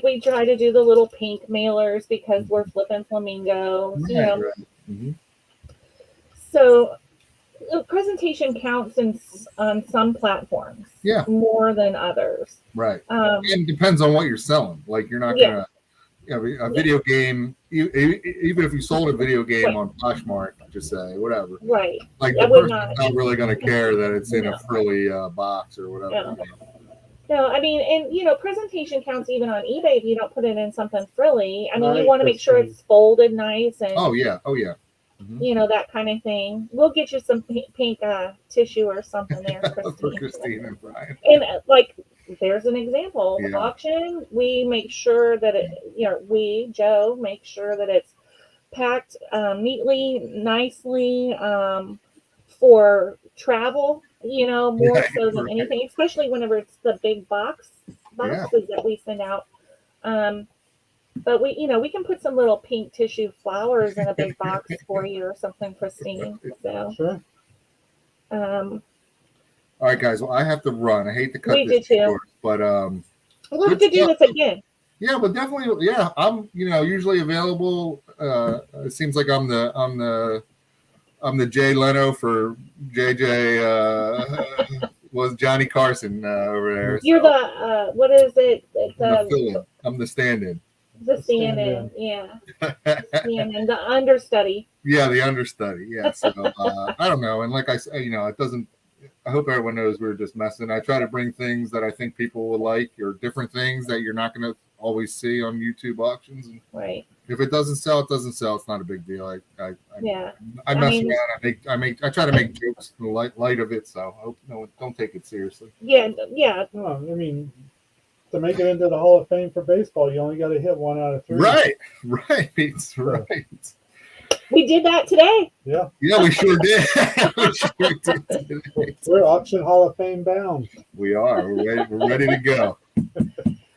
we try to do the little pink mailers because we're Flippin Flamingos, Mm-hmm. So presentation counts on some platforms, more than others, right? And it depends on what you're selling. Like you're not gonna, a video game. Even if you sold a video game on Poshmark, just say whatever, right? Like the person's not really gonna care that it's in a frilly box or whatever. No, I mean, and presentation counts even on eBay if you don't put it in something frilly. I mean, you want to make sure it's folded nice and oh yeah. Mm-hmm. That kind of thing. We'll get you some pink tissue or something there, Christine. For Christine and Brian. And there's an example. Auction, we make sure that Joe makes sure that it's packed neatly, nicely for travel. More so than anything, especially whenever it's the big boxes that we send out. But we can put some little pink tissue flowers in a big box for you or something, Christine. So, sure. All right, guys. Well, I have to run. I hate to cut this short, but we'll have to do this again. Yeah, but definitely. Yeah, I'm usually available. It seems like I'm the Jay Leno for JJ. Was Johnny Carson over there? You're the what is it? I'm the stand-in. The stand-in, stand-in, the understudy. Yeah, the understudy. Yeah. So I don't know, and like I said, it doesn't. I hope everyone knows we're just messing. I try to bring things that I think people will like, or different things that you're not going to always see on YouTube auctions. And right. If it doesn't sell, it doesn't sell. It's not a big deal. I mess around. I try to make jokes in the light of it. So I hope don't take it seriously. Yeah. No, I mean, to make it into the Hall of Fame for baseball, you only got to hit 1 out of 3. Right. Right. We did that today. Yeah. Yeah, we sure did. We're Auction Hall of Fame bound. We are. We're ready to go.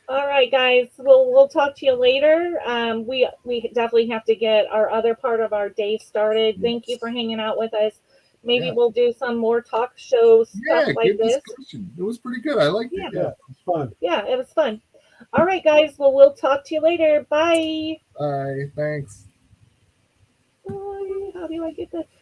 All right, guys. We'll talk to you later. We definitely have to get our other part of our day started. Thank you for hanging out with us. Maybe we'll do some more talk show stuff like this. Discussion. It was pretty good. I liked it. Yeah, it was fun. Yeah, it was fun. All right, guys. Well, we'll talk to you later. Bye. Bye. Thanks. Bye. How do I get the